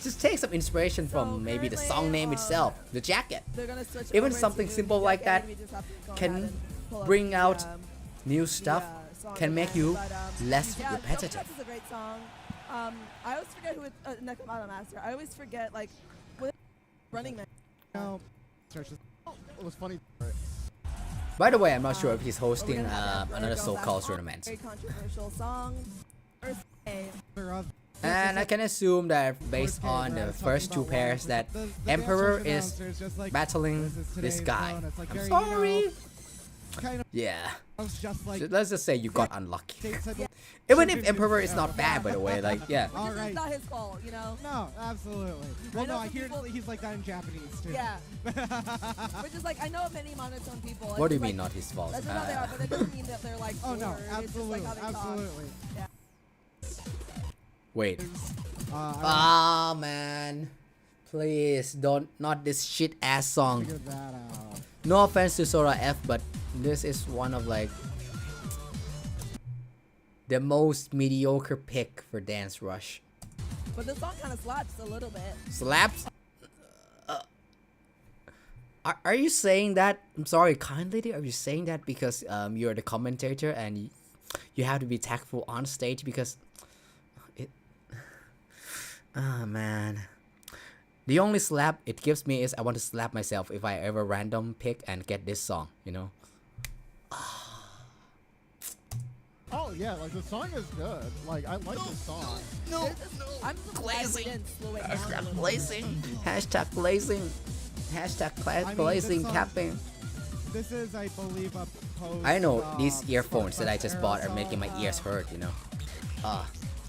Speaker 1: Just take some inspiration from maybe the
Speaker 3: currently,
Speaker 1: song name itself, the jacket.
Speaker 3: They're gonna switch
Speaker 1: Even
Speaker 3: over
Speaker 1: something
Speaker 3: to
Speaker 1: simple
Speaker 3: the
Speaker 1: like
Speaker 3: jacket,
Speaker 1: that
Speaker 3: we just have to go
Speaker 1: can
Speaker 3: ahead and pull up
Speaker 1: bring
Speaker 3: the,
Speaker 1: out new stuff
Speaker 3: song song
Speaker 1: can make
Speaker 3: again,
Speaker 1: you
Speaker 3: but,
Speaker 1: less
Speaker 3: yeah,
Speaker 1: repetitive.
Speaker 3: Double Tap is a great song. I always forget who it's Nekomata Master. I always forget like what Running Man.
Speaker 2: No, it was funny.
Speaker 1: By the way, I'm not sure if he's
Speaker 3: But we're
Speaker 1: hosting
Speaker 3: gonna have that
Speaker 1: another
Speaker 3: Girls
Speaker 1: so-called
Speaker 3: Basketball,
Speaker 1: tournament.
Speaker 3: Very controversial song. First day.
Speaker 1: And I can assume that based on the first two pairs that Emperor is battling this guy. I'm sorry. Yeah. Let's just say you got unlucky. Even if Emperor is not bad, by the way, like, yeah.
Speaker 2: All
Speaker 3: It's
Speaker 2: right.
Speaker 3: not his fault, you know?
Speaker 2: No, absolutely. Well,
Speaker 3: know
Speaker 2: no, I
Speaker 3: some
Speaker 2: hear
Speaker 3: people-
Speaker 2: he's like that in Japanese too.
Speaker 3: Yeah. Which is like, I know many monotone people.
Speaker 1: What do you
Speaker 3: it's
Speaker 1: mean
Speaker 3: like,
Speaker 1: not his fault?
Speaker 3: That's just how they are, but that doesn't mean that they're like.
Speaker 2: Oh no,
Speaker 3: bored. It's just
Speaker 2: absolutely,
Speaker 3: like how they talk.
Speaker 2: absolutely.
Speaker 1: Wait.
Speaker 2: I
Speaker 1: Ah, man. Please, not this shit ass song.
Speaker 2: figured that out.
Speaker 1: No offense to Sora F, but this is one of like the most mediocre pick for Dancerush.
Speaker 3: But the song kind of slaps a little bit.
Speaker 1: Slaps? Are you saying that? I'm sorry, kindly. Are you saying that because you're the commentator and you have to be tactful on stage because it? Ah, man. The only slap it gives me is I want to slap myself if I ever random pick and get this song, you know?
Speaker 2: Oh yeah, like the song is good. Like I like the song.
Speaker 1: No,
Speaker 3: I'm surprised they didn't slow it down a little bit.
Speaker 1: blazing. Hashtag blazing. Hashtag class
Speaker 2: I mean,
Speaker 1: blazing
Speaker 2: this song-
Speaker 1: capping.
Speaker 2: This is, I believe, a post.
Speaker 1: I know these earphones that I just bought are making my ears hurt, you know?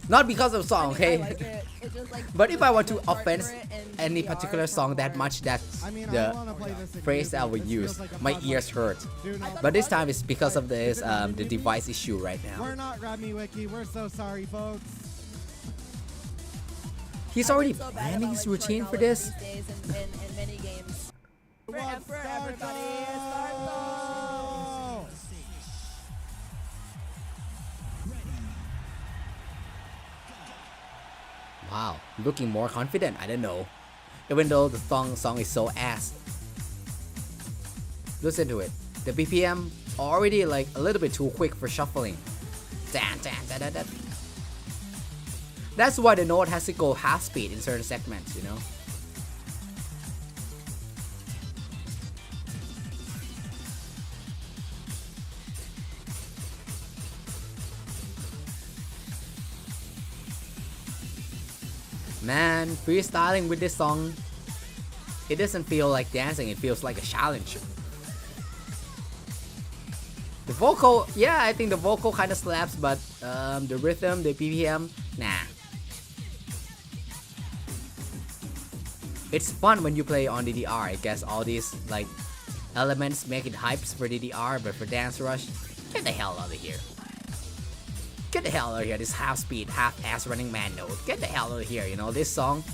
Speaker 1: Not because of the song,
Speaker 3: I
Speaker 1: okay?
Speaker 3: like it. It's just like
Speaker 1: But if I want to
Speaker 3: the chart
Speaker 1: offend
Speaker 3: for it and
Speaker 1: any
Speaker 3: VR
Speaker 1: particular
Speaker 3: for
Speaker 1: song that
Speaker 3: more.
Speaker 1: much that
Speaker 2: I mean, I
Speaker 1: the
Speaker 2: wanna play this again.
Speaker 1: phrase I would
Speaker 2: This
Speaker 1: use,
Speaker 2: feels like a
Speaker 1: my
Speaker 2: puzzle.
Speaker 1: ears hurt.
Speaker 2: Do not-
Speaker 1: But this time it's because of this
Speaker 2: Is it not
Speaker 1: the
Speaker 2: Remy?
Speaker 1: device issue right now.
Speaker 2: We're not Remy Wiki. We're so sorry, folks.
Speaker 1: He's
Speaker 3: I
Speaker 1: already
Speaker 3: feel so bad
Speaker 1: planning
Speaker 3: about,
Speaker 1: his
Speaker 3: like,
Speaker 1: routine
Speaker 3: short
Speaker 1: for
Speaker 3: knowledge
Speaker 1: this.
Speaker 3: these days in many games. For
Speaker 2: What's
Speaker 3: Emperor,
Speaker 2: STARDOM?
Speaker 3: everybody, STARDOM!
Speaker 1: Wow, looking more confident. I don't know. Even though the song is so ass. Listen to it. The BPM already like a little bit too quick for shuffling. Dan, dan, da, da, da. That's why the note has to go half speed in certain segments, you know? Man, freestyling with this song, it doesn't feel like dancing, it feels like a challenge. The vocal, yeah, I think the vocal kind of slaps, but the rhythm, the BPM, nah. It's fun when you play on DDR. I guess all these like elements make it hypes for DDR, but for Dancerush, get the hell out of here. Get the hell out of here, this half speed, half ass running man note. Get the hell out of here, you know, this song.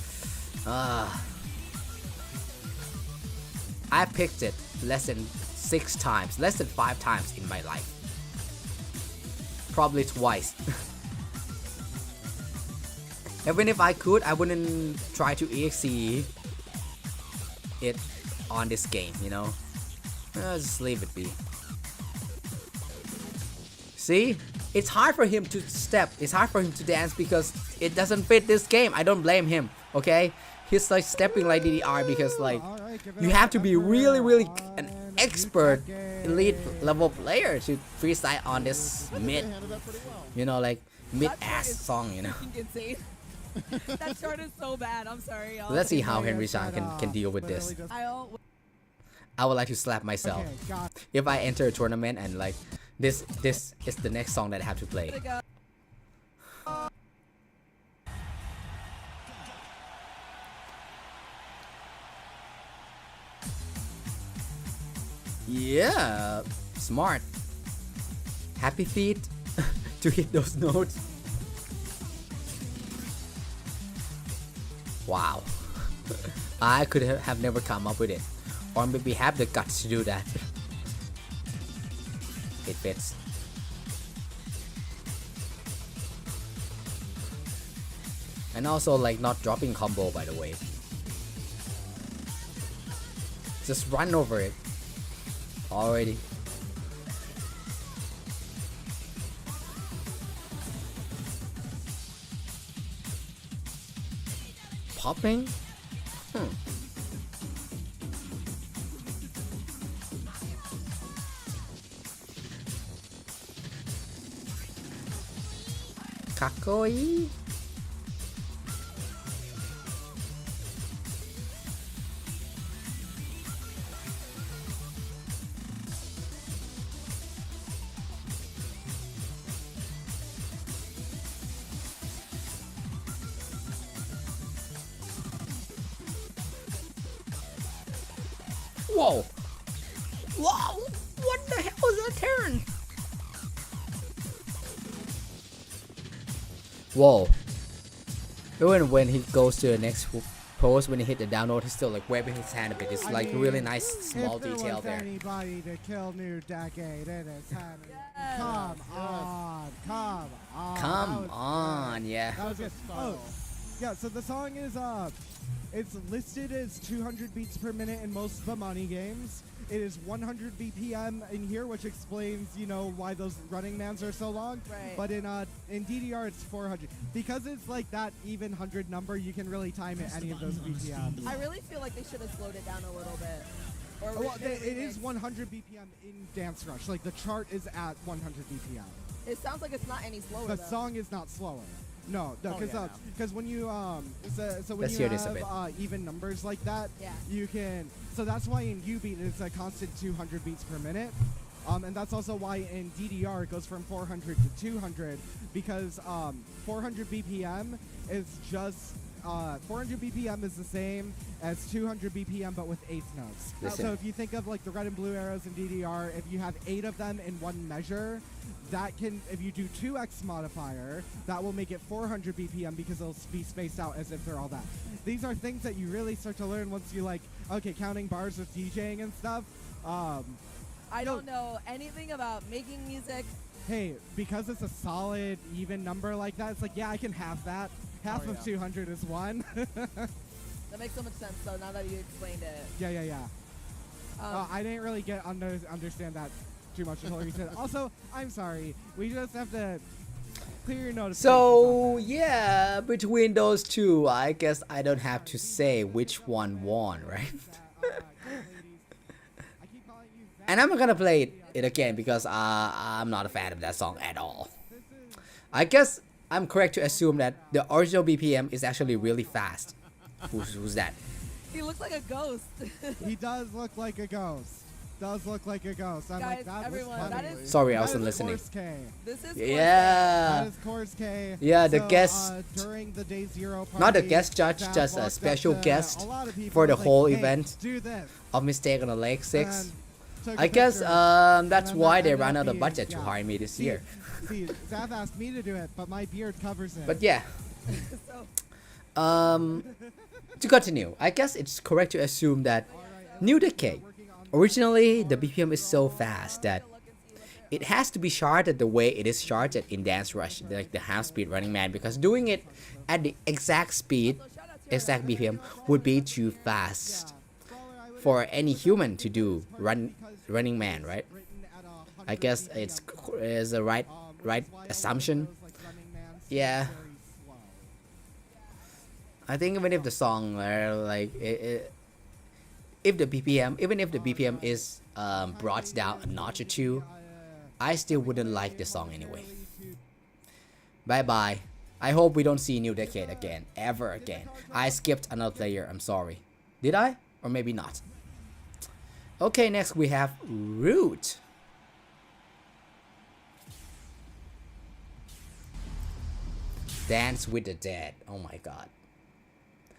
Speaker 1: I picked it less than 6 times, less than 5 times in my life. Probably twice. Even if I could, I wouldn't try to EXE it on this game, you know? Just leave it be. See? It's hard for him to step, it's hard for him to dance because it doesn't fit this game. I don't blame him, okay? He's like stepping like DDR because like you have to be really an expert elite level player to freestyle on this mid, you know, like mid ass song, you know.
Speaker 3: Insane. That short is so bad. I'm sorry, y'all.
Speaker 1: Let's see how Henry-chan can deal with this. I would like to slap myself
Speaker 2: Okay, got
Speaker 1: if I enter a tournament and like this is the next song that I have to play. Yeah, smart. Happy feet to hit those notes. Wow. I could have never come up with it. Or maybe have the guts to do that. It fits. And also like not dropping combo, by the way. Just run over it. Already. popping? Kakoi? Whoa! Wow! What the hell was that turn? Whoa. Even when he goes to the next pose, when he hit the down note, he's still like waving his hand a bit. It's like really nice small detail there.
Speaker 2: Anybody to kill New Decade, it is happening.
Speaker 3: Yes.
Speaker 2: Come on, come on.
Speaker 1: Come on, yeah.
Speaker 2: That was good. Oh, yeah. So the song is it's listed as 200 beats per minute in most Bemani games. It is 100 BPM in here, which explains, you know, why those running mans are so long.
Speaker 3: Right.
Speaker 2: But in DDR, it's 400. Because it's like that even 100 number, you can really time it any of those BPMs.
Speaker 3: I really feel like they should have slowed it down a little bit. Or
Speaker 2: Well, it is 100 BPM in Dancerush. Like, the chart is at 100 BPM.
Speaker 3: It sounds like it's not any slower.
Speaker 2: The
Speaker 3: though.
Speaker 2: song is not slower. No, because when you so when
Speaker 1: Let's
Speaker 2: you
Speaker 1: hear this a bit.
Speaker 2: have even numbers like that,
Speaker 3: Yeah.
Speaker 2: you can. So that's why in U-beat it's a constant 200 beats per minute, and that's also why in DDR it goes from 400 to 200 because 400 BPM is just 400 BPM is the same as 200 BPM but with eighth notes.
Speaker 1: Listen.
Speaker 2: So if you think of like the red and blue arrows in DDR, if you have 8 of them in one measure, that can, if you do 2x modifier, that will make it 400 BPM because it'll be spaced out as if they're all that. These are things that you really start to learn once you like, okay, counting bars with DJing and stuff.
Speaker 3: I don't know anything about making music.
Speaker 2: Hey, because it's a solid even number like that, it's like, yeah, I can have that. Half of 200 is 1.
Speaker 3: That makes so much sense, though, now that you explained it.
Speaker 2: Yeah. I didn't really get understand that too much until you said it. Also, I'm sorry. We just have to clear your notice.
Speaker 1: So yeah, between those two, I guess I don't have to say which one won, right? And I'm not gonna play it again because I'm not a fan of that song at all. I guess I'm correct to assume that the original BPM is actually really fast. Who's that?
Speaker 3: He looks like a ghost.
Speaker 2: He does look like a ghost. Does look like a ghost. I'm
Speaker 3: Guys,
Speaker 2: like, that
Speaker 3: everyone,
Speaker 2: was
Speaker 3: that
Speaker 2: funny.
Speaker 3: is-
Speaker 1: Sorry, I
Speaker 2: That
Speaker 1: wasn't
Speaker 2: is
Speaker 1: listening.
Speaker 2: Course K.
Speaker 3: This is
Speaker 1: Yeah.
Speaker 2: That is Course K.
Speaker 1: Yeah, the
Speaker 2: So,
Speaker 1: guest-
Speaker 2: during the day 0 party,
Speaker 1: Not a guest judge,
Speaker 2: Zap
Speaker 1: just a
Speaker 2: walked up
Speaker 1: special
Speaker 2: to
Speaker 1: guest
Speaker 2: a lot of people
Speaker 1: for the
Speaker 2: and was
Speaker 1: whole
Speaker 2: like, hey,
Speaker 1: event.
Speaker 2: Do this.
Speaker 1: Of Mistake on the Lake 6.
Speaker 2: And took a
Speaker 1: I guess
Speaker 2: picture,
Speaker 1: that's
Speaker 2: and
Speaker 1: why
Speaker 2: that
Speaker 1: they
Speaker 2: ended
Speaker 1: ran
Speaker 2: up
Speaker 1: out of
Speaker 2: being-
Speaker 1: budget to
Speaker 2: yeah.
Speaker 1: hire me this
Speaker 2: See,
Speaker 1: year.
Speaker 2: See, Zav asked me to do it, but my beard covers it.
Speaker 1: But yeah,
Speaker 3: So,
Speaker 1: to continue, I guess it's correct to assume that New Decade, originally the BPM is so fast that it has to be charted the way it is charted in Dancerush, like the half speed Running Man, because doing it at the exact speed, exact BPM would be too fast for any human to do Running Man, right? I guess it's is a right assumption. Yeah. I think even if the song like if the BPM, even if the BPM is brought down a notch or two, I still wouldn't like the song anyway. Bye bye. I hope we don't see New Decade again, ever again. I skipped another player, I'm sorry. Did I? Or maybe not. Okay, next we have Root. Dance with the Dead. Oh my god.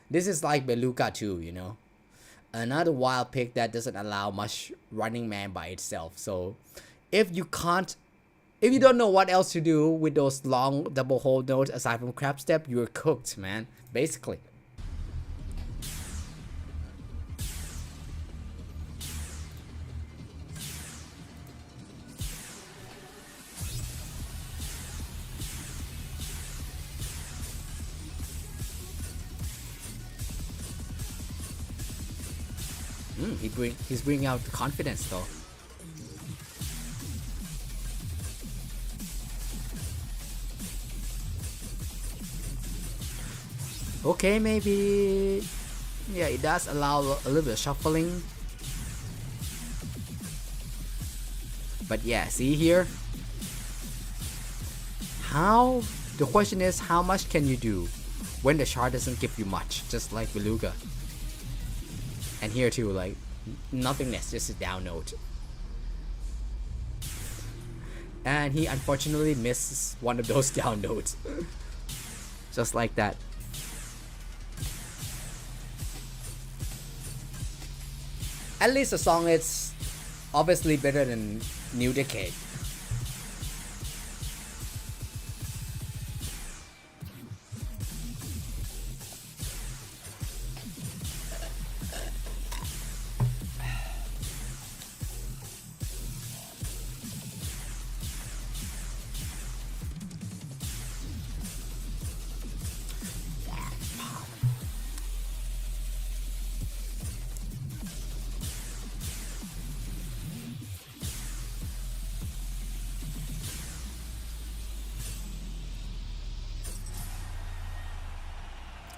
Speaker 1: This is like Beluga 2, you know. Another wild pick that doesn't allow much Running Man by itself. So if you don't know what else to do with those long double hold notes aside from crab step, you're cooked, man. Basically. He's bringing out the confidence though. Okay, maybe, yeah, it does allow a little bit of shuffling. But yeah, see here? The question is, how much can you do when the chart doesn't give you much, just like Beluga? And here too, like, nothingness, just a down note. And he unfortunately misses one of those down notes. Just like that. At least the song is obviously better than New Decade.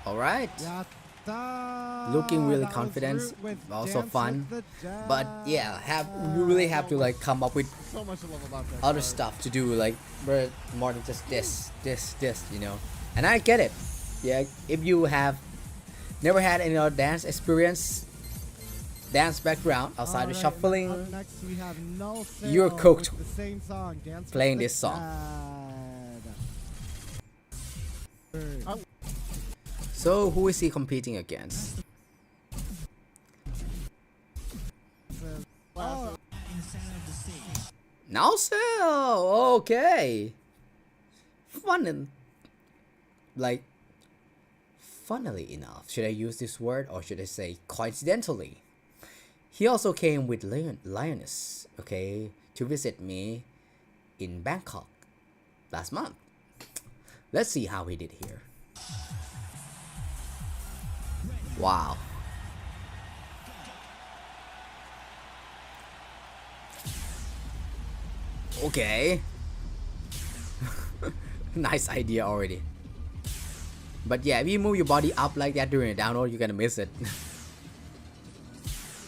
Speaker 1: Alright, looking really confident, also fun, but yeah, you really have to like come up with
Speaker 2: So much to love about that
Speaker 1: other
Speaker 2: part.
Speaker 1: stuff to do, like more than just this, you know. And I get it. Yeah, if you have never had any other dance experience, dance background outside of
Speaker 2: Alright,
Speaker 1: shuffling,
Speaker 2: up next we have Null Sale
Speaker 1: you're cooked
Speaker 2: with the same song, Dance
Speaker 1: playing
Speaker 2: with
Speaker 1: this
Speaker 2: the
Speaker 1: song.
Speaker 2: Dad.
Speaker 1: So who is he competing against?
Speaker 2: Oh,
Speaker 1: Now Cell! Okay. Fun and like funnily enough, should I use this word or should I say coincidentally? He also came with Lioness, okay, to visit me in Bangkok last month. Let's see how he did here. Wow. Okay. Nice idea already. But yeah, if you move your body up like that during a download, you're gonna miss it.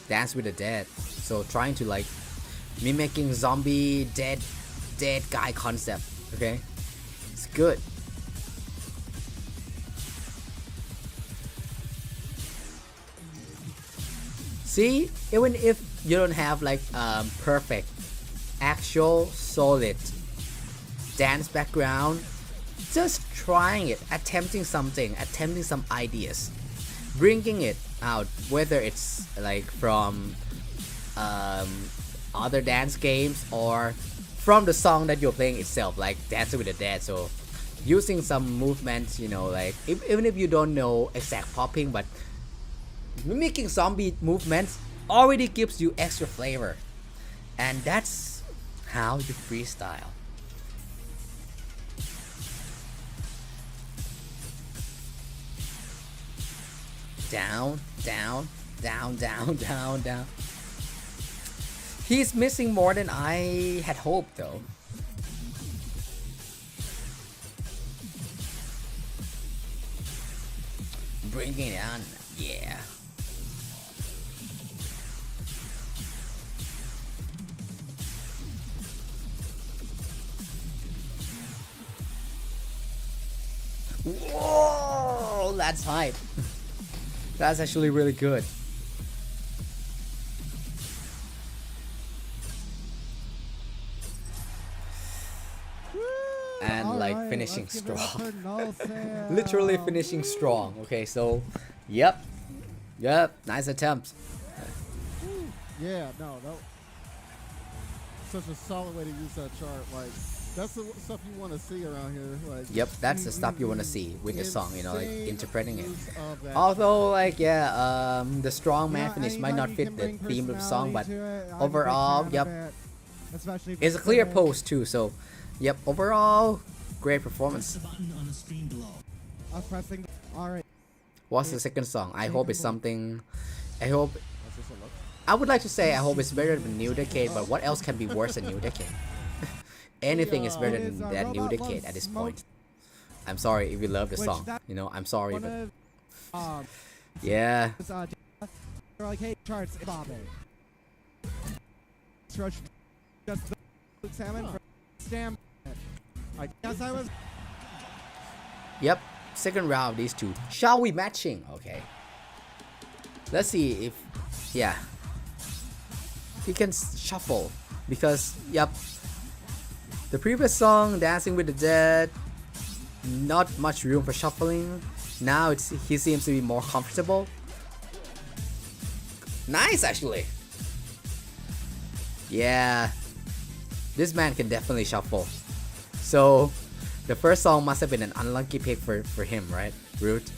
Speaker 1: Dance with the dead. So trying to like mimicking zombie dead guy concept. Okay, it's good. See, even if you don't have like perfect, actual, solid dance background, just trying it, attempting something, attempting some ideas, bringing it out, whether it's like from other dance games or from the song that you're playing itself, like Dancing with the Dead. So using some movements, you know, like even if you don't know exact popping, but mimicking zombie movements already gives you extra flavor, and that's how you freestyle. Down, down, down, down, down, down. He's missing more than I had hoped though. Bringing it on, yeah. Whoa, that's hype. That's actually really good. And like
Speaker 2: alright,
Speaker 1: finishing
Speaker 2: let's give it up
Speaker 1: strong.
Speaker 2: for Null Sale.
Speaker 1: Literally finishing strong. Okay, so yep, nice attempt.
Speaker 2: Yeah, no. Such a solid way to use that chart. Like, that's the stuff you want to see around here. Like,
Speaker 1: Yep, that's the stuff you want to see with the song, you know, like
Speaker 2: insane
Speaker 1: interpreting it.
Speaker 2: use of that
Speaker 1: Although, like, yeah, the strong man
Speaker 2: Yeah,
Speaker 1: finish might not
Speaker 2: anybody
Speaker 1: fit
Speaker 2: can
Speaker 1: the
Speaker 2: bring
Speaker 1: theme of the song, but
Speaker 2: personality to it. I'm a big
Speaker 1: overall,
Speaker 2: fan of
Speaker 1: yep,
Speaker 2: it, especially if
Speaker 1: it's a clear
Speaker 2: sick.
Speaker 1: post too. So, yep, overall, great performance.
Speaker 2: I was pressing. All right.
Speaker 1: What's the second song? I hope it's something. I hope.
Speaker 2: That's just a look.
Speaker 1: I would like to say I hope it's better than New Decade, but what else can be worse than New Decade? Anything is better than that New Decade at this point. I'm sorry if you love the
Speaker 2: Which
Speaker 1: song.
Speaker 2: that-
Speaker 1: You know, I'm sorry,
Speaker 2: One
Speaker 1: but
Speaker 2: of
Speaker 1: Yeah.
Speaker 2: They're like, hey, charts, Bobby. Rush just the salmon from Stam. I guess I was.
Speaker 1: Yep. Second round, these two. Shall we matching? Okay. Let's see if, yeah, he can shuffle because, yep, the previous song, Dancing with the Dead, not much room for shuffling. Now he seems to be more comfortable. Nice, actually. Yeah, this man can definitely shuffle. So the first song must have been an unlucky pick for him, right? Root.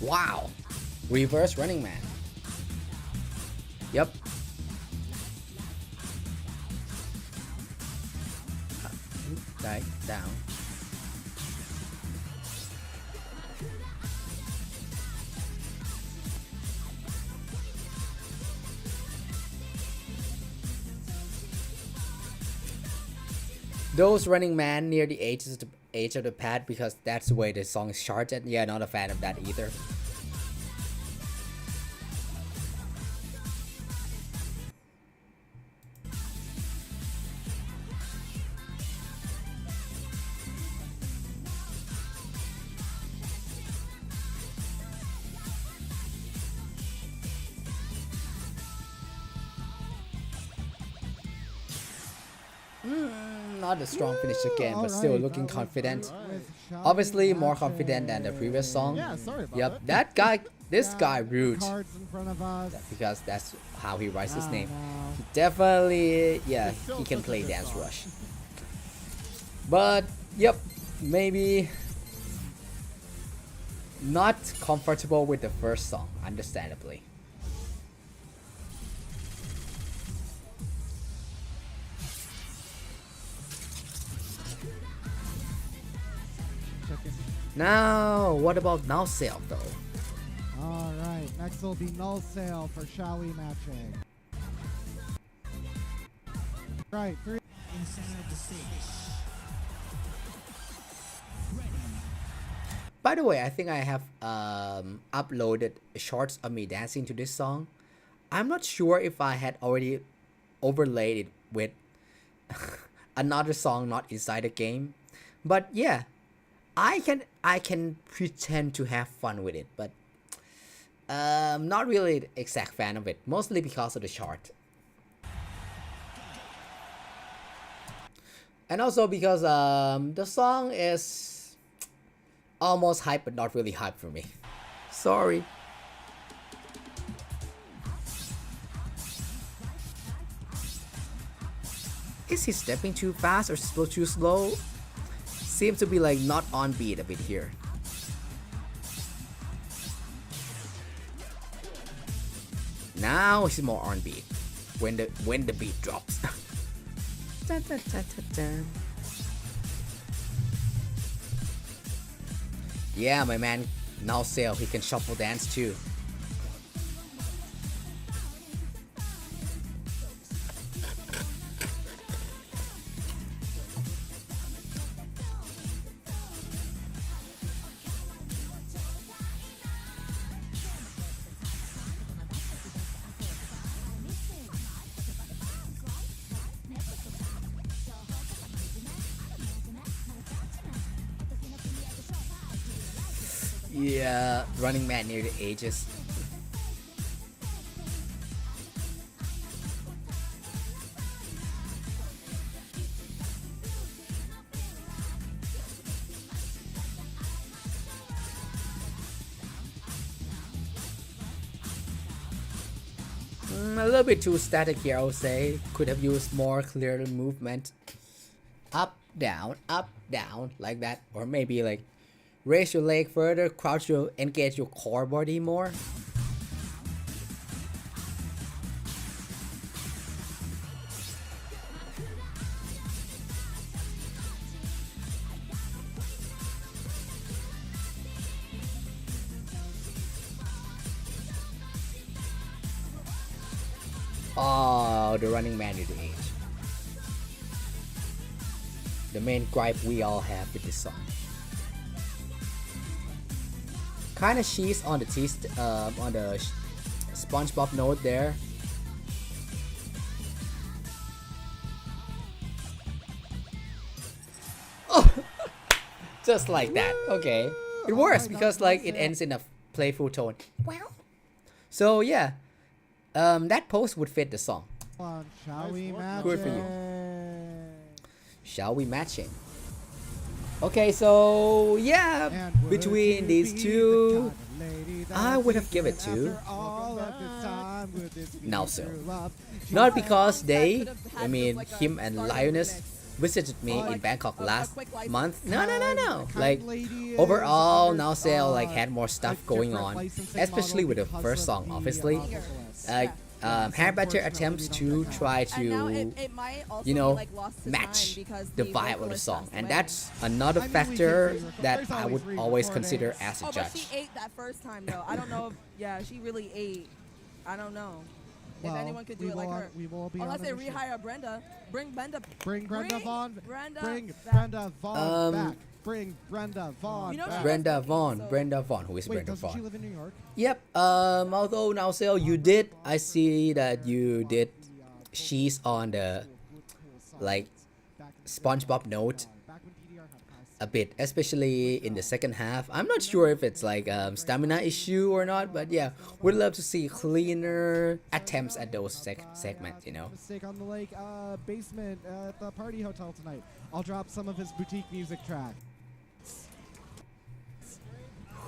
Speaker 1: Wow, reverse running man. Yep. Right down. Those running man near the edge of the pad because that's the way the song is charted. Yeah, not a fan of that either. Not a strong finish again, but still looking confident. Obviously more confident than the previous song.
Speaker 2: Yeah, sorry about
Speaker 1: Yep,
Speaker 2: that.
Speaker 1: that guy, this guy rude.
Speaker 2: Cards in front of us.
Speaker 1: Because that's how he writes his name.
Speaker 2: No.
Speaker 1: He definitely, yeah, he can play Dancerush. But, yep, maybe not comfortable with the first song, understandably. Now, what about Now Sale though?
Speaker 2: Alright, next will be Null Sale for Shall We Matching. Right, three.
Speaker 4: Inside the stage.
Speaker 1: By the way, I think I have uploaded shorts of me dancing to this song. I'm not sure if I had already overlaid it with another song not inside the game. But yeah, I can pretend to have fun with it, but not really the exact fan of it, mostly because of the chart. And also because the song is almost hype but not really hype for me. Sorry. Is he stepping too fast or too slow? Seems to be like not on beat a bit here. Now he's more on beat when the beat drops. Da, da, da, da, da. Yeah, my man Now Sale, he can shuffle dance too. Yeah, running man near the edges. A little bit too static here, I would say. Could have used more clear movement. Up, down, like that. Or maybe like raise your leg further, crouch your, engage your core body more. Oh, the running man is the age. The main gripe we all have with this song. Kinda cheese on the on the SpongeBob note there. Oh, just like that. Okay, it works because like it ends in a playful tone. So yeah. That pose would fit the song.
Speaker 2: Shall we match
Speaker 1: Good for you.
Speaker 2: it?
Speaker 1: Shall we match it? Okay, so yeah,
Speaker 2: And
Speaker 1: between
Speaker 2: would
Speaker 1: these
Speaker 2: you be
Speaker 1: two,
Speaker 2: the kind of lady that
Speaker 1: I would have
Speaker 2: sees
Speaker 1: given
Speaker 2: that
Speaker 1: to
Speaker 2: after all of this time, would this be
Speaker 1: Now so.
Speaker 2: true love?
Speaker 1: not because they,
Speaker 3: That could've had
Speaker 1: I mean
Speaker 3: just like
Speaker 1: him
Speaker 3: a
Speaker 1: and
Speaker 3: Stardom
Speaker 1: Lioness
Speaker 3: remix.
Speaker 1: visited me in Bangkok last
Speaker 3: quick license.
Speaker 1: month. No.
Speaker 2: Kind
Speaker 1: Like
Speaker 2: lady is
Speaker 1: overall,
Speaker 2: under,
Speaker 1: now Zpell like had more stuff
Speaker 2: a
Speaker 1: going
Speaker 2: different
Speaker 1: on,
Speaker 2: licensing
Speaker 1: especially
Speaker 2: model
Speaker 1: with the
Speaker 2: because
Speaker 1: first
Speaker 2: of
Speaker 1: song,
Speaker 2: the,
Speaker 1: obviously.
Speaker 2: list.
Speaker 1: Had better attempts to try
Speaker 3: And now
Speaker 1: to,
Speaker 3: it might also
Speaker 1: you know,
Speaker 3: be, like, lost to
Speaker 1: match
Speaker 3: time because
Speaker 1: the vibe of the
Speaker 3: vocalist
Speaker 1: song,
Speaker 3: passed
Speaker 1: and
Speaker 3: away.
Speaker 1: that's another
Speaker 2: I mean, we
Speaker 1: factor
Speaker 2: can re-record.
Speaker 1: that
Speaker 2: There's
Speaker 1: I
Speaker 2: always
Speaker 1: would always
Speaker 2: re-recordings.
Speaker 1: consider as a
Speaker 3: Oh, but
Speaker 1: judge.
Speaker 3: she ate that first time though. I don't know if she really ate. I don't know
Speaker 2: Well,
Speaker 3: if anyone could do
Speaker 2: we
Speaker 3: it like
Speaker 2: will-
Speaker 3: her.
Speaker 2: we will be
Speaker 3: Unless
Speaker 2: on
Speaker 3: they
Speaker 2: the mission.
Speaker 3: rehire Brenda. Bring Brenda.
Speaker 2: Bring Brenda Vaughn.
Speaker 3: Brenda
Speaker 2: Bring
Speaker 3: back.
Speaker 2: Brenda Vaughn
Speaker 1: Um,
Speaker 2: back. Bring Brenda Vaughn
Speaker 3: You know
Speaker 2: back.
Speaker 3: she-
Speaker 1: Brenda
Speaker 3: That's
Speaker 1: Vaughn,
Speaker 3: so-
Speaker 1: Brenda Vaughn, who is
Speaker 2: Wait,
Speaker 1: Brenda
Speaker 2: doesn't she
Speaker 1: Vaughn?
Speaker 2: live in New York?
Speaker 1: Yep. Although now Zpell, you did. I see that you did cheese on the like SpongeBob note a bit, especially in the second half. I'm not sure if it's like stamina issue or not, but yeah, would love to see cleaner attempts at those segments. You know.
Speaker 2: Mistake on the lake basement at the party hotel tonight. I'll drop some of his boutique music track.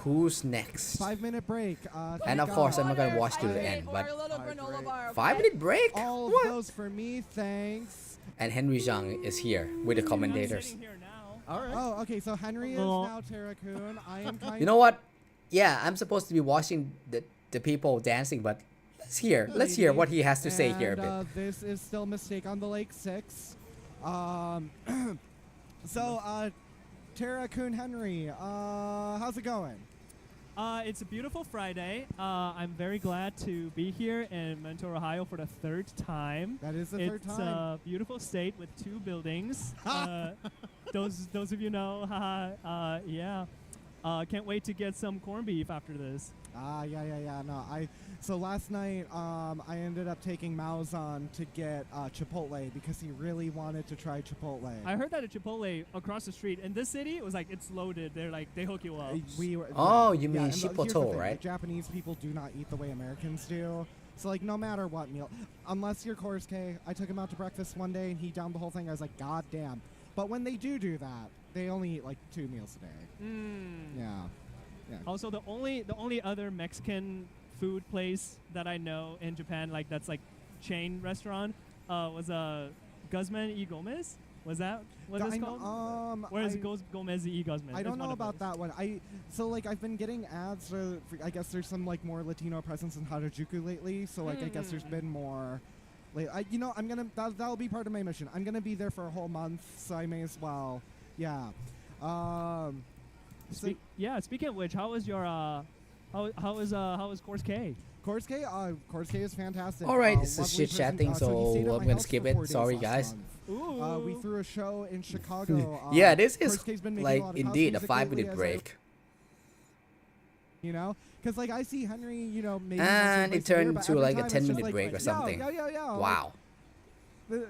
Speaker 1: Who's next?
Speaker 2: 5-minute break.
Speaker 1: And of course, I'm not gonna watch to the
Speaker 3: Water,
Speaker 1: end, but
Speaker 3: or a little granola bar, okay?
Speaker 1: 5-minute break.
Speaker 2: all of
Speaker 1: What?
Speaker 2: those for me, thanks.
Speaker 1: And Henry Zhang is here with the commentators.
Speaker 2: Oh, okay. So Henry is now Terra-kun. I am kind
Speaker 1: You know what? Yeah, I'm supposed to be watching the people dancing, but let's hear what he has to say here a bit.
Speaker 2: This is still Mistake on the Lake 6. So, Terra-kun Henry, how's it going?
Speaker 4: It's a beautiful Friday. I'm very glad to be here in Mentor, Ohio for the third time.
Speaker 2: That is the third
Speaker 4: It's
Speaker 2: time.
Speaker 4: a beautiful state with 2 buildings. Those of you know, yeah. Can't wait to get some corned beef after this.
Speaker 2: Yeah. No, so last night, I ended up taking Maozan to get Chipotle because he really wanted to try Chipotle.
Speaker 4: I heard that at Chipotle across the street in this city, it was like it's loaded. They're like they hook you up.
Speaker 1: Oh, you mean
Speaker 2: and here's the
Speaker 1: Chipotle,
Speaker 2: thing,
Speaker 1: right?
Speaker 2: like, Japanese people do not eat the way Americans do. So like no matter what meal, unless you're Korsuke, I took him out to breakfast one day and he downed the whole thing. I was like, God damn. But when they do that, they only eat like 2 meals a day. Yeah.
Speaker 4: Also, the only other Mexican food place that I know in Japan, like that's like chain restaurant, was Guzman y Gomez. Was that what it's called? Whereas Gomez y Guzman.
Speaker 2: I
Speaker 4: is
Speaker 2: don't
Speaker 4: one
Speaker 2: know
Speaker 4: of
Speaker 2: about
Speaker 4: those.
Speaker 2: that one. I've been getting ads for I guess there's some like more Latino presence in Harajuku lately. So like I guess there's been more. That'll be part of my mission. I'm gonna be there for a whole month, so I may as well. Yeah.
Speaker 4: Speaking of which, how was your how was Course K?
Speaker 2: Korsuke is fantastic.
Speaker 1: All right, this is
Speaker 2: lovely
Speaker 1: chit chatting,
Speaker 2: person.
Speaker 1: so
Speaker 2: he stayed at
Speaker 1: I'm
Speaker 2: my
Speaker 1: gonna
Speaker 2: house
Speaker 1: skip
Speaker 2: for
Speaker 1: it.
Speaker 2: 4 days
Speaker 1: Sorry,
Speaker 2: last
Speaker 1: guys.
Speaker 2: month. We threw a show in Chicago.
Speaker 1: Yeah, this is
Speaker 2: Korsuke's been making
Speaker 1: like
Speaker 2: a lot of house
Speaker 1: indeed a
Speaker 2: music
Speaker 1: 5-minute
Speaker 2: lately as
Speaker 1: break.
Speaker 2: You know, because like I see Henry, you know, maybe
Speaker 1: And
Speaker 2: once
Speaker 1: it
Speaker 2: or twice a year,
Speaker 1: turned
Speaker 2: but
Speaker 1: to
Speaker 2: every
Speaker 1: like a
Speaker 2: time it's just
Speaker 1: 10-minute
Speaker 2: like,
Speaker 1: break or something.
Speaker 2: Yeah.
Speaker 1: Wow.
Speaker 2: The-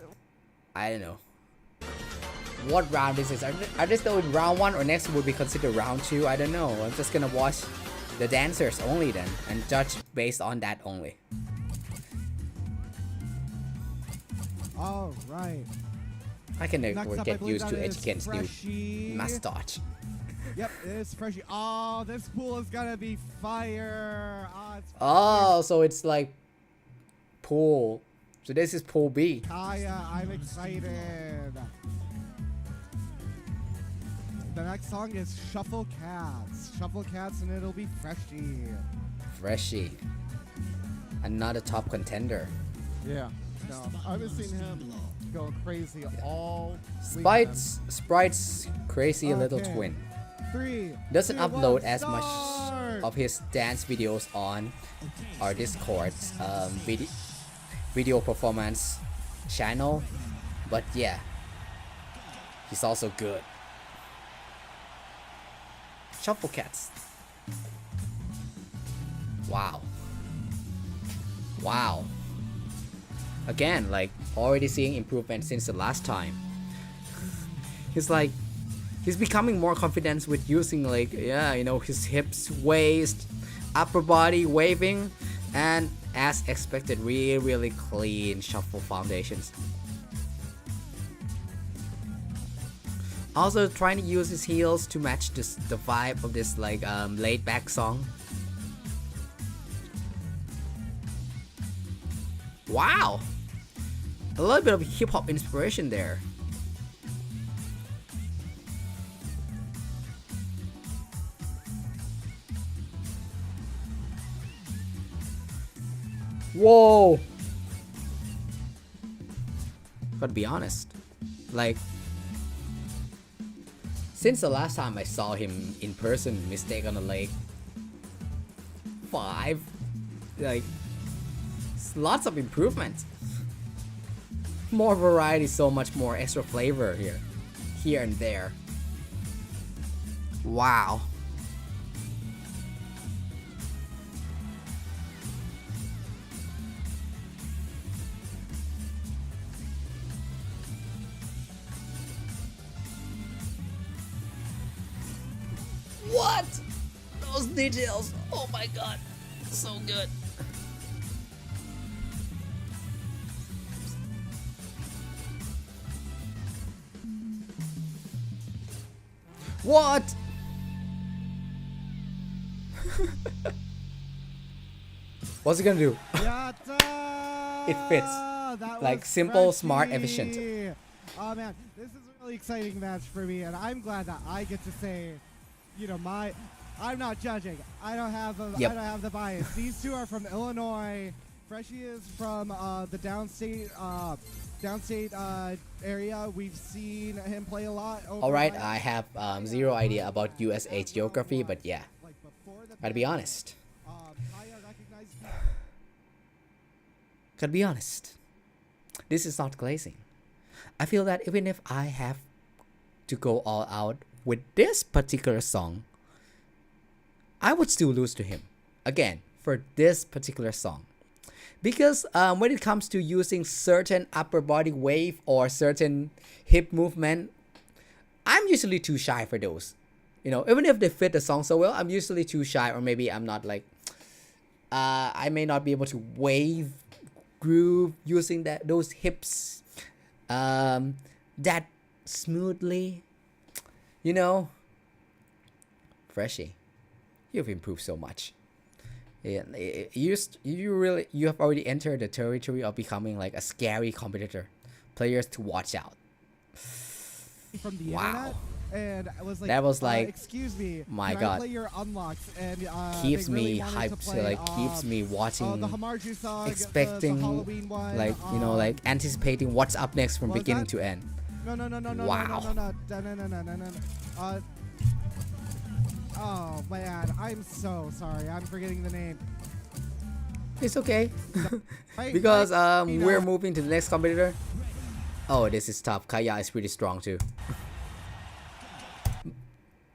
Speaker 1: I don't know. What round this is? Are they still in round 1 or next would be considered round 2? I don't know. I'm just gonna watch the dancers only then and judge based on that only.
Speaker 2: All right.
Speaker 1: I can
Speaker 2: Next
Speaker 1: never
Speaker 2: up, I
Speaker 1: get
Speaker 2: believe
Speaker 1: used to
Speaker 2: that is
Speaker 1: Echiken's new
Speaker 2: Freshie.
Speaker 1: mustache.
Speaker 2: Yep, it is Freshie. Oh, this pool is gonna be fire. Oh, it's
Speaker 1: Oh, so it's like pool. So this is pool B.
Speaker 2: Kaya, I'm excited. The next song is Shuffle Cats. Shuffle Cats, and it'll be Freshie.
Speaker 1: Freshie. Another top contender.
Speaker 2: Yeah. No, I've been seeing him going crazy all
Speaker 1: Sprite's crazy little
Speaker 2: Okay.
Speaker 1: twin.
Speaker 2: 3,
Speaker 1: Doesn't
Speaker 2: 2,
Speaker 1: upload
Speaker 2: 1,
Speaker 1: as much
Speaker 2: start!
Speaker 1: of his dance videos on our Discord's video performance channel, but yeah, he's also good. Shuffle Cats. Wow. Wow. Again, like already seeing improvement since the last time. He's becoming more confident with using like, yeah, you know, his hips, waist, upper body waving, and as expected, really clean shuffle foundations. Also trying to use his heels to match the vibe of this like laid back song. Wow, a little bit of hip hop inspiration there. Whoa! Gotta be honest, like since the last time I saw him in person, Mistake on the Lake 5, like lots of improvements, more variety, so much more extra flavor here and there. Wow. What? Those details. Oh my god. So good. What? What's it gonna do? It fits.
Speaker 2: That
Speaker 1: Like
Speaker 2: was
Speaker 1: simple,
Speaker 2: Freshie.
Speaker 1: smart, efficient.
Speaker 2: Oh man, this is a really exciting match for me, and I'm glad that I get to say, you know, I'm not judging. I don't have the bias. These two are from Illinois. Freshie is from the downstate area. We've seen him play a lot.
Speaker 1: Alright, I have zero idea about USA geography, but yeah, gotta be honest. Gotta be honest. This is not glazing. I feel that even if I have to go all out with this particular song, I would still lose to him. Again, for this particular song. Because when it comes to using certain upper body wave or certain hip movement, I'm usually too shy for those. You know, even if they fit the song so well, I'm usually too shy, or maybe I'm not like, I may not be able to wave, groove using those hips that smoothly. You know, Freshie, you've improved so much. Yeah, you have already entered the territory of becoming like a scary competitor. Players to watch out.
Speaker 2: From the
Speaker 1: Wow.
Speaker 2: internet, and I was like,
Speaker 1: That was like,
Speaker 2: excuse me,
Speaker 1: my
Speaker 2: can
Speaker 1: God.
Speaker 2: I play your unlocks? And
Speaker 1: Keeps
Speaker 2: they really
Speaker 1: me
Speaker 2: wanted to
Speaker 1: hyped,
Speaker 2: play,
Speaker 1: like keeps me watching,
Speaker 2: the Hamarju song,
Speaker 1: expecting,
Speaker 2: the Halloween one,
Speaker 1: like, you know, like anticipating what's up next from
Speaker 2: what was
Speaker 1: beginning
Speaker 2: that?
Speaker 1: to end.
Speaker 2: No.
Speaker 1: Wow.
Speaker 2: Oh man, I'm so sorry. I'm forgetting the name.
Speaker 1: It's okay.
Speaker 2: Right,
Speaker 1: Because
Speaker 2: right, you know,
Speaker 1: we're moving to the next competitor. Oh, this is tough. Kaya is pretty strong too.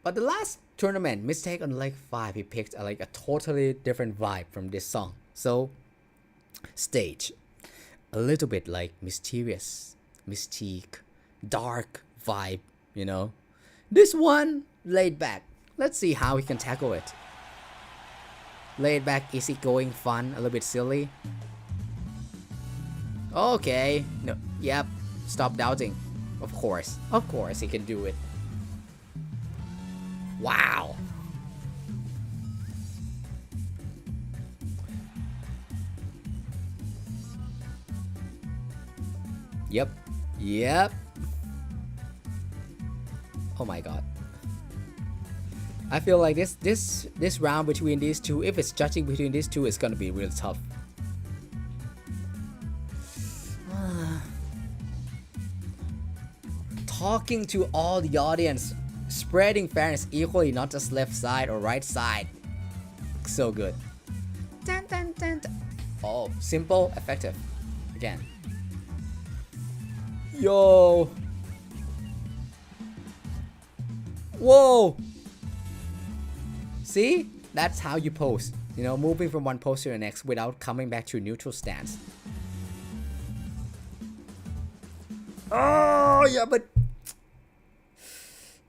Speaker 1: But the last tournament, Mistake on Lake 5, he picked like a totally different vibe from this song. So, stage, a little bit like mysterious, mystique, dark vibe, you know. This one, laid back. Let's see how he can tackle it. Laid back, easygoing, fun, a little bit silly. Okay, no, yep, stop doubting. Of course he can do it. Wow. Yep. Yep. Oh my god. I feel like this round between these two, if it's judging between these two, it's gonna be real tough. Talking to all the audience, spreading fairness equally, not just left side or right side. So good. Dun, dun, dun, dun. Oh, simple, effective. Again. Yo. Whoa. See? That's how you pose. You know, moving from one pose to the next without coming back to a neutral stance. Oh, yeah, but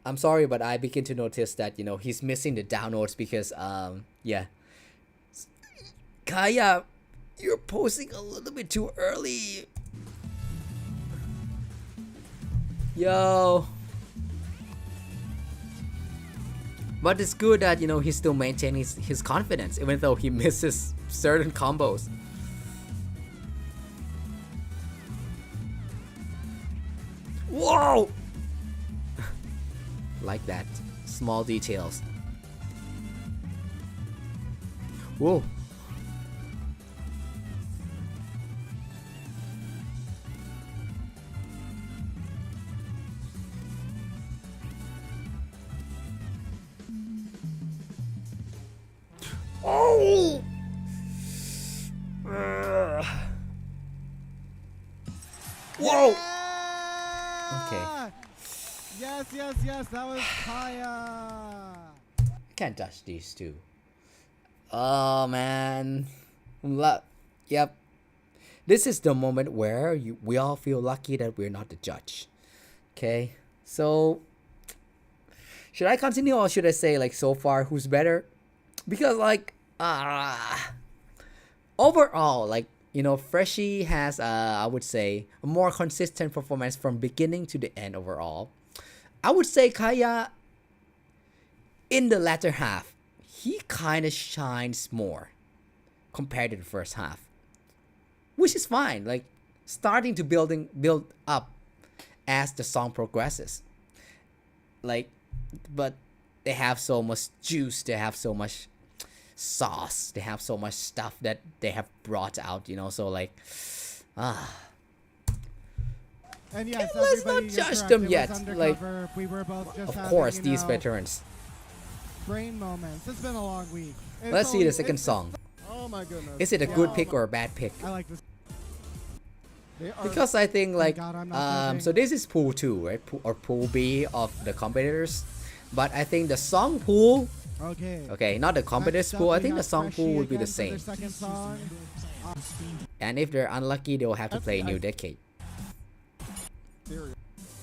Speaker 1: I'm sorry, but I begin to notice that, you know, he's missing the down notes because, yeah. Kaya, you're posing a little bit too early. Yo. But it's good that, you know, he's still maintaining his confidence, even though he misses certain combos. Whoa! Like that. Small details. Whoa. Oh! Whoa! Okay.
Speaker 2: Yes, that was Kaya.
Speaker 1: I can't touch these two. Oh man. Yep. This is the moment where we all feel lucky that we're not the judge. Okay? So, should I continue or should I say, like, so far who's better? Because, like, overall, like, you know, Freshie has, I would say, a more consistent performance from beginning to the end overall. I would say Kaya, in the latter half, he kind of shines more compared to the first half. Which is fine, like, starting to build up as the song progresses. Like, but they have so much juice, they have so much sauce, they have so much stuff that they have brought out, you know, so like,
Speaker 2: And yes,
Speaker 1: let's not judge them yet. Like,
Speaker 2: we were both just
Speaker 1: of course,
Speaker 2: having,
Speaker 1: these veterans.
Speaker 2: Brain moments. It's been a long week.
Speaker 1: Let's see the second song.
Speaker 2: Oh my goodness.
Speaker 1: Is it a good pick or a bad pick?
Speaker 2: I like this.
Speaker 1: Because I think, like,
Speaker 2: God, I'm not
Speaker 1: so this is pool 2, right? Or pool B of the competitors. But I think the song pool, okay, not the competitors pool, I think the song pool would be the same. And if they're unlucky, they'll have to play New Decade.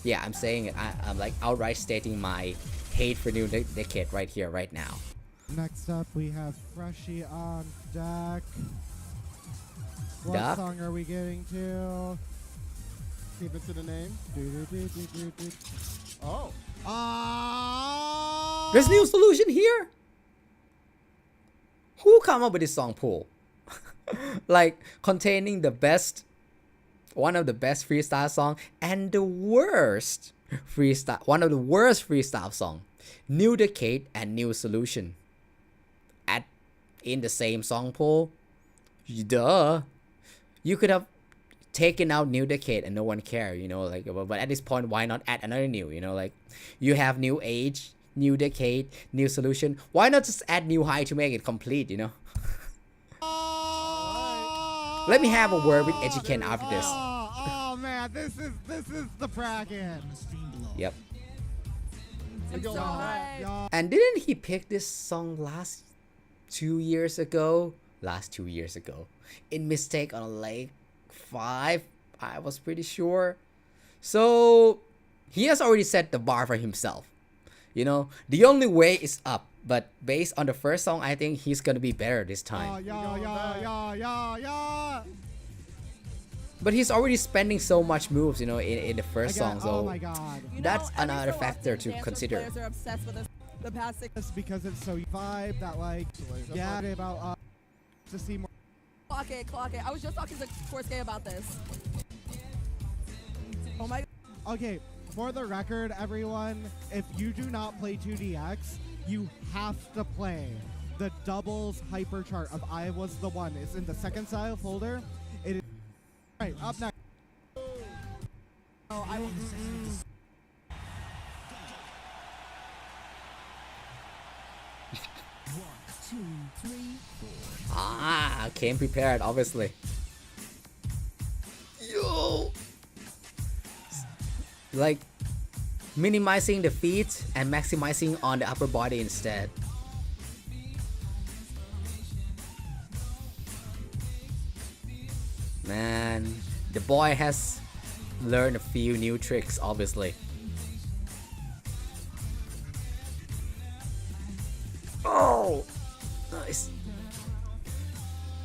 Speaker 1: Yeah, I'm saying it. I'm like outright stating my hate for New Decade right here, right now.
Speaker 2: Next up, we have Freshie on deck. What song are we getting to? Keep it to the name. Oh.
Speaker 1: There's new solution here. Who come up with this song pool? Like, containing the best, one of the best freestyle song and the worst freestyle, one of the worst freestyle song. New Decade and New Solution in the same song pool. Duh. You could have taken out New Decade and no one cared, you know, like, but at this point, why not add another new, you know, like, you have New Age, New Decade, New Solution. Why not just add New High to make it complete, you know? Let me have a word with Educan after this.
Speaker 2: Oh man, this is the bracket.
Speaker 1: Yep.
Speaker 3: Enjoy.
Speaker 1: And didn't he pick this song last 2 years ago? In Mistake on Lake 5, I was pretty sure. So he has already set the bar for himself. You know, the only way is up. But based on the first song, I think he's gonna be better this time. But he's already spending so much moves, you know, in the first song. So
Speaker 2: oh my God.
Speaker 1: that's
Speaker 3: every
Speaker 1: another
Speaker 3: so
Speaker 1: factor
Speaker 3: often,
Speaker 1: to
Speaker 3: Dancerush
Speaker 1: consider.
Speaker 3: players are obsessed with the past 6
Speaker 2: Just because it's so vibe that, like, yeah, about to see more.
Speaker 3: Clock it. I was just talking to Corske about this. Oh my.
Speaker 2: Okay, for the record, everyone, if you do not play 2DX, you have to play the doubles hyper chart of I Was the One. It's in the second style folder. It is right up next.
Speaker 3: Oh, I will.
Speaker 1: Came prepared, obviously. Yo! Like, minimizing the feet and maximizing on the upper body instead. Man, the boy has learned a few new tricks, obviously. Oh! Nice.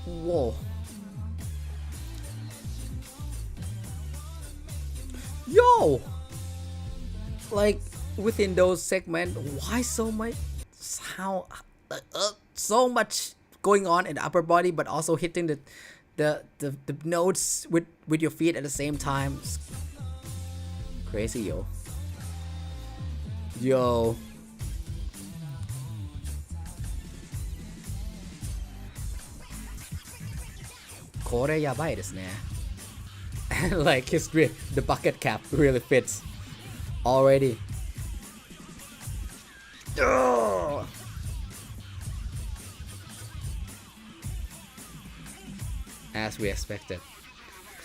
Speaker 1: Whoa. Yo! Like, within those segments, why so much sound, so much going on in the upper body, but also hitting the notes with your feet at the same time? It's crazy, yo. Yo. Kore yabai desu ne. Like his grip, the bucket cap really fits already. Ugh. As we expected.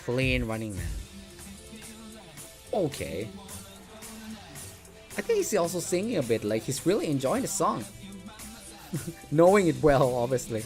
Speaker 1: Clean running man. Okay. I think he's also singing a bit, like he's really enjoying the song. Knowing it well, obviously.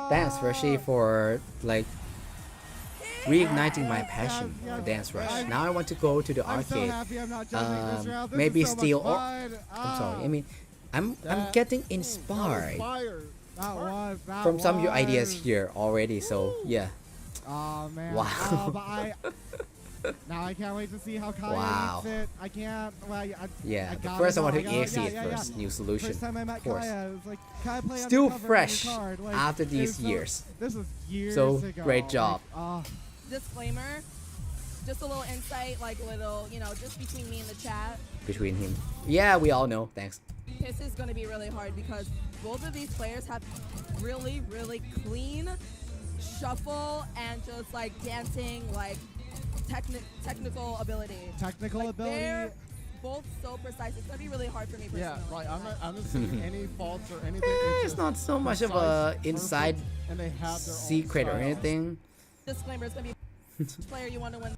Speaker 1: Thanks, Rashi, for like reigniting my passion for Dancerush. Now I want to go to the arcade. Maybe steal or I'm sorry. I mean, I'm getting inspired from some of your ideas here already. So yeah.
Speaker 2: Oh man.
Speaker 1: Wow.
Speaker 2: Now I can't wait to see how Kaya
Speaker 1: Wow.
Speaker 2: eats it. I can't. Well,
Speaker 1: Yeah,
Speaker 2: I
Speaker 1: but
Speaker 2: gotta
Speaker 1: first I want
Speaker 2: know,
Speaker 1: to
Speaker 2: gotta-
Speaker 1: EXE it first. New solution.
Speaker 2: First time I met
Speaker 1: Of course.
Speaker 2: Kaya, it was like, Kaya play
Speaker 1: Still
Speaker 2: undercover on your
Speaker 1: fresh
Speaker 2: card. Like,
Speaker 1: after
Speaker 2: it
Speaker 1: these
Speaker 2: was so-
Speaker 1: years.
Speaker 2: This was years
Speaker 1: So,
Speaker 2: ago.
Speaker 1: great job.
Speaker 2: Like,
Speaker 3: Disclaimer. Just a little insight, like little, just between me and the chat.
Speaker 1: Between him. Yeah, we all know. Thanks.
Speaker 3: This is going to be really hard because both of these players have really, really clean shuffle and just like dancing, like technical ability.
Speaker 2: technical
Speaker 3: Like,
Speaker 2: ability.
Speaker 3: they're both so precise. It's going to be really hard for me personally.
Speaker 5: Yeah, like I'm not seeing any faults or anything.
Speaker 1: It's not so much of a inside
Speaker 5: and they have their
Speaker 1: secret or
Speaker 5: own styles.
Speaker 3: Disclaimer,
Speaker 1: anything.
Speaker 3: it's going to be player you want to win.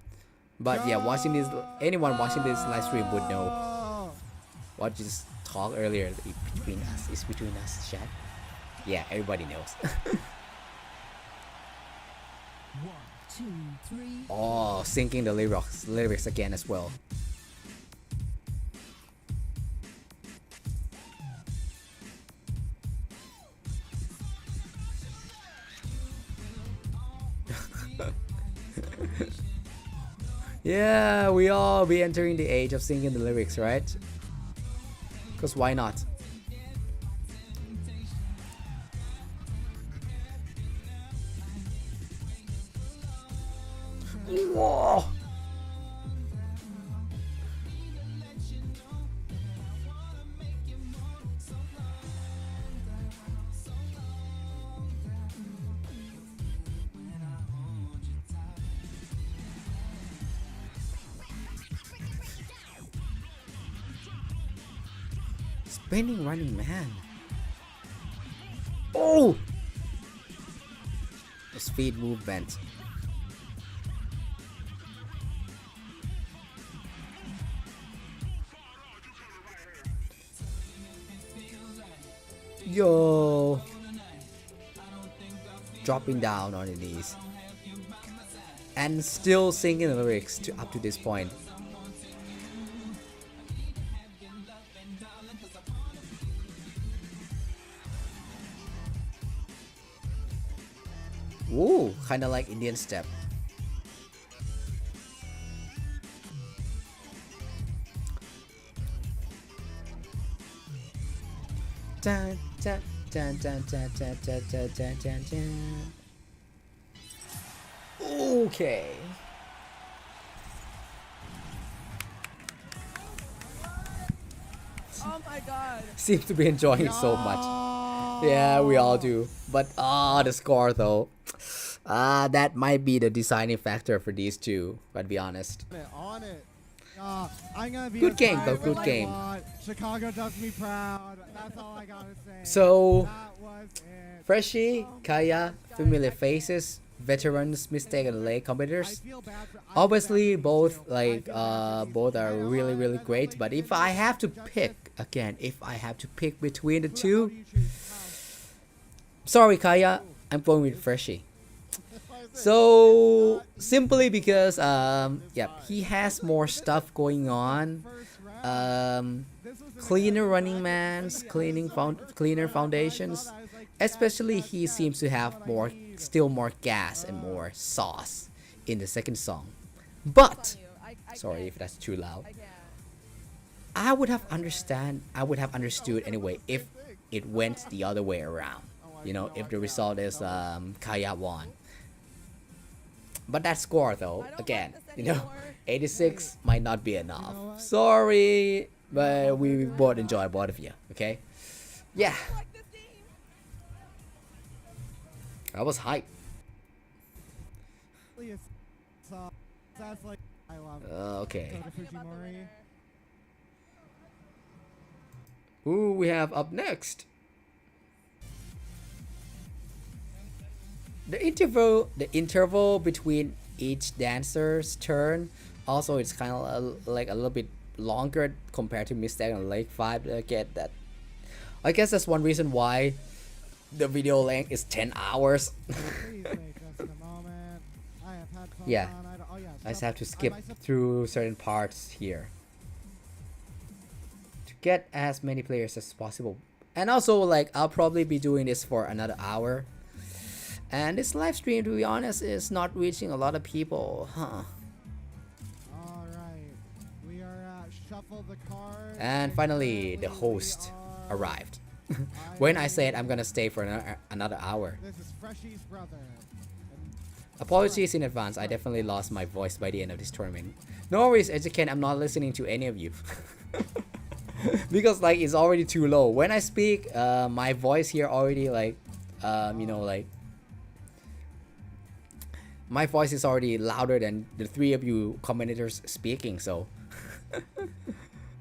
Speaker 1: But yeah, watching this, anyone watching this live stream would know
Speaker 2: Oh.
Speaker 1: what just talked earlier between us. Is between us, chat. Yeah, everybody knows. Oh, syncing the lyrics again as well. Yeah, we all be entering the age of singing the lyrics, right? Because why not? Whoa! Spinning running man. Oh! The speed movement. Yo! Dropping down on the knees. and still singing the lyrics to up to this point. Ooh, kind of like Indian step. Dun, dun, dun, dun, dun, dun, dun, dun, dun, dun, dun. Okay.
Speaker 3: Oh my god.
Speaker 1: Seems to be enjoying it so much. Yeah, we all do. But the score though. That might be the deciding factor for these two, gotta be honest.
Speaker 2: On it. I'm gonna be
Speaker 1: Good game,
Speaker 2: as
Speaker 1: though,
Speaker 2: biased
Speaker 1: good
Speaker 2: as I
Speaker 1: game.
Speaker 2: want. Chicago does me proud. That's all I gotta say.
Speaker 1: So,
Speaker 2: That was it.
Speaker 1: Freshie, Kaya, familiar faces, veterans, mistake and late
Speaker 2: I
Speaker 1: competitors.
Speaker 2: feel bad for
Speaker 1: Obviously, both
Speaker 2: I
Speaker 1: like
Speaker 2: feel bad.
Speaker 1: both are really great. But if I have to pick again, between the
Speaker 2: How
Speaker 1: two,
Speaker 2: do you choose?
Speaker 1: sorry Kaya, I'm going with Freshie. So simply because yeah, he has more stuff going on.
Speaker 2: First round.
Speaker 1: Um,
Speaker 2: This was an
Speaker 1: cleaner running mans, cleaner foundations. Especially he seems to have still more gas and more sauce in the second song. But
Speaker 3: I
Speaker 1: sorry
Speaker 3: can't.
Speaker 1: if that's too loud.
Speaker 3: I can't.
Speaker 1: I would have understood anyway if it went the other way around. You know, if the result is Kaya won. But that score though,
Speaker 3: I don't
Speaker 1: again,
Speaker 3: like this
Speaker 1: you know,
Speaker 3: anymore.
Speaker 1: 86 might not be enough.
Speaker 2: what?
Speaker 1: Sorry, but we both enjoy both of you. Okay, yeah,
Speaker 3: I like this game.
Speaker 1: I was hyped.
Speaker 2: So that's like I love
Speaker 1: Okay,
Speaker 2: Kota Fujimori.
Speaker 1: who we have up next? The interval between each dancer's turn, also it's kind of like a little bit longer compared to Mistake and Lake 5. I get that. I guess that's one reason why the video length is 10 hours.
Speaker 2: Please wait just a moment. I have had fun.
Speaker 1: Yeah.
Speaker 2: Oh yeah.
Speaker 1: I just
Speaker 2: so
Speaker 1: have to
Speaker 2: I
Speaker 1: skip
Speaker 2: myself-
Speaker 1: through certain parts here to get as many players as possible. And also, like, I'll probably be doing this for another hour. And this live stream, to be honest, is not reaching a lot of people, huh?
Speaker 2: All right. We are at Shuffle the Cards.
Speaker 1: And finally, the
Speaker 2: currently we
Speaker 1: host
Speaker 2: are-
Speaker 1: arrived. When I said I'm gonna stay for another hour.
Speaker 2: This is Freshie's brother. And
Speaker 1: Apologies in advance, I definitely lost my voice by the end of this tournament. No worries, Educan, I'm not listening to any of you. Because like it's already too low. When I speak, my voice here already like, you know, like my voice is already louder than the three of you commentators speaking. So,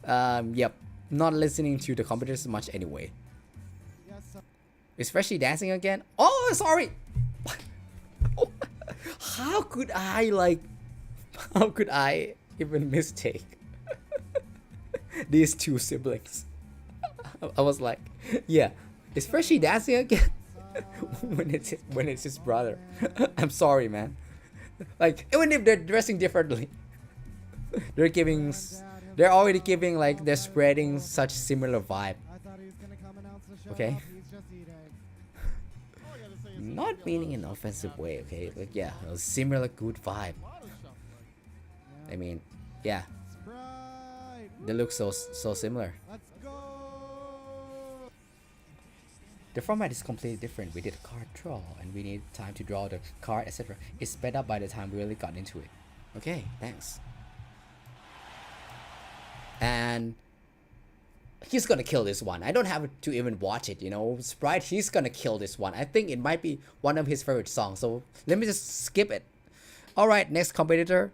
Speaker 1: yep, not listening to the competitors much anyway.
Speaker 2: yes, so
Speaker 1: Especially dancing again. Oh, sorry. How could I even mistake these two siblings? I was like, yeah, is Freshie dancing again? when it's his brother. I'm sorry, man. Like, even if they're dressing differently, they're already giving like they're spreading such similar vibe.
Speaker 2: I thought he was gonna come announce the show.
Speaker 1: Okay.
Speaker 2: He's just eating.
Speaker 1: Not meaning in an offensive way, okay? Like, yeah, a similar good vibe. I mean, yeah,
Speaker 2: Sprite.
Speaker 1: they look so similar.
Speaker 2: Let's go.
Speaker 1: The format is completely different. We did a card draw, and we need time to draw the card, etc. It's sped up by the time we really got into it. Okay, thanks. And he's gonna kill this one. I don't have to even watch it, you know. Sprite, he's gonna kill this one. I think it might be one of his favorite songs. So let me just skip it. All right, next competitor.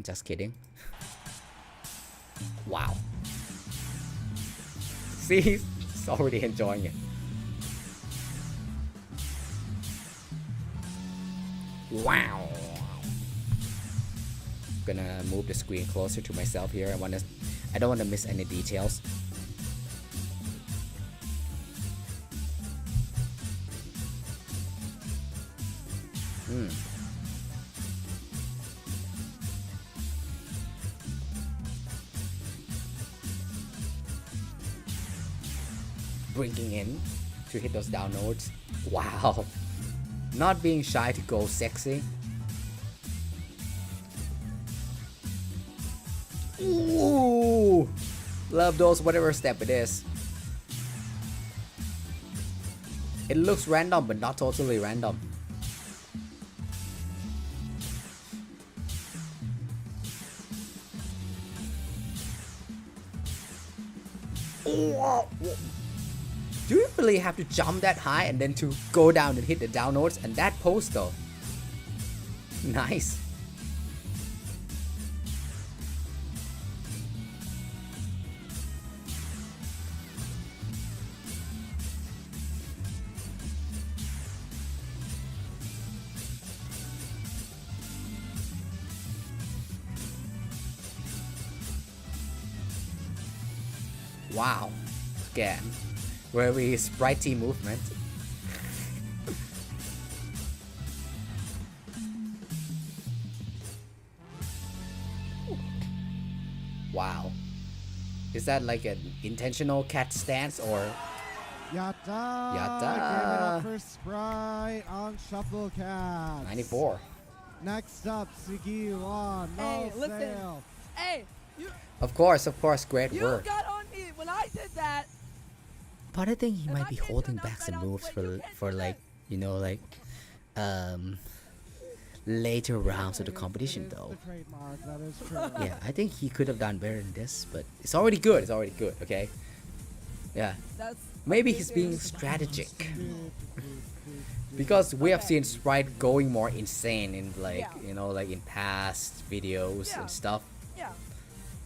Speaker 1: Just kidding. Wow. See, he's already enjoying it. Wow. Gonna move the screen closer to myself here. I don't want to miss any details. bringing in to hit those down notes. Wow. Not being shy to go sexy. Ooh. Love those whatever step it is. It looks random but not totally random. Do you really have to jump that high and then to go down and hit the down notes and that pose though? Nice. Wow. Again. Very sprightly movement. Wow. Is that like an intentional cat stance or?
Speaker 2: Yatta!
Speaker 1: Yatta!
Speaker 2: Give it up for Sprite on Shuffle Cats.
Speaker 1: 94.
Speaker 2: Next up, Sugiwa,
Speaker 3: Hey,
Speaker 2: no
Speaker 3: listen.
Speaker 2: sale.
Speaker 3: Hey, you
Speaker 1: Of course, great
Speaker 3: you
Speaker 1: work.
Speaker 3: got on me when I did that.
Speaker 1: But I think he
Speaker 3: If
Speaker 1: might
Speaker 3: I
Speaker 1: be
Speaker 3: can't do
Speaker 1: holding
Speaker 3: an
Speaker 1: back some
Speaker 3: upside down
Speaker 1: moves
Speaker 3: split, you
Speaker 1: for
Speaker 3: can't
Speaker 1: for
Speaker 3: do
Speaker 1: like,
Speaker 3: that.
Speaker 1: you know, like later rounds of the
Speaker 2: It is-
Speaker 1: competition
Speaker 2: it is
Speaker 1: though.
Speaker 2: the trademark, that is true.
Speaker 1: Yeah, I think he could have done better than this, but it's already good. It's already good, okay? Yeah.
Speaker 3: That's
Speaker 1: Maybe he's being strategic. Because we have
Speaker 3: Okay.
Speaker 1: seen Sprite going more insane in like,
Speaker 3: Yeah.
Speaker 1: you know, like in past videos
Speaker 3: Yeah.
Speaker 1: and stuff.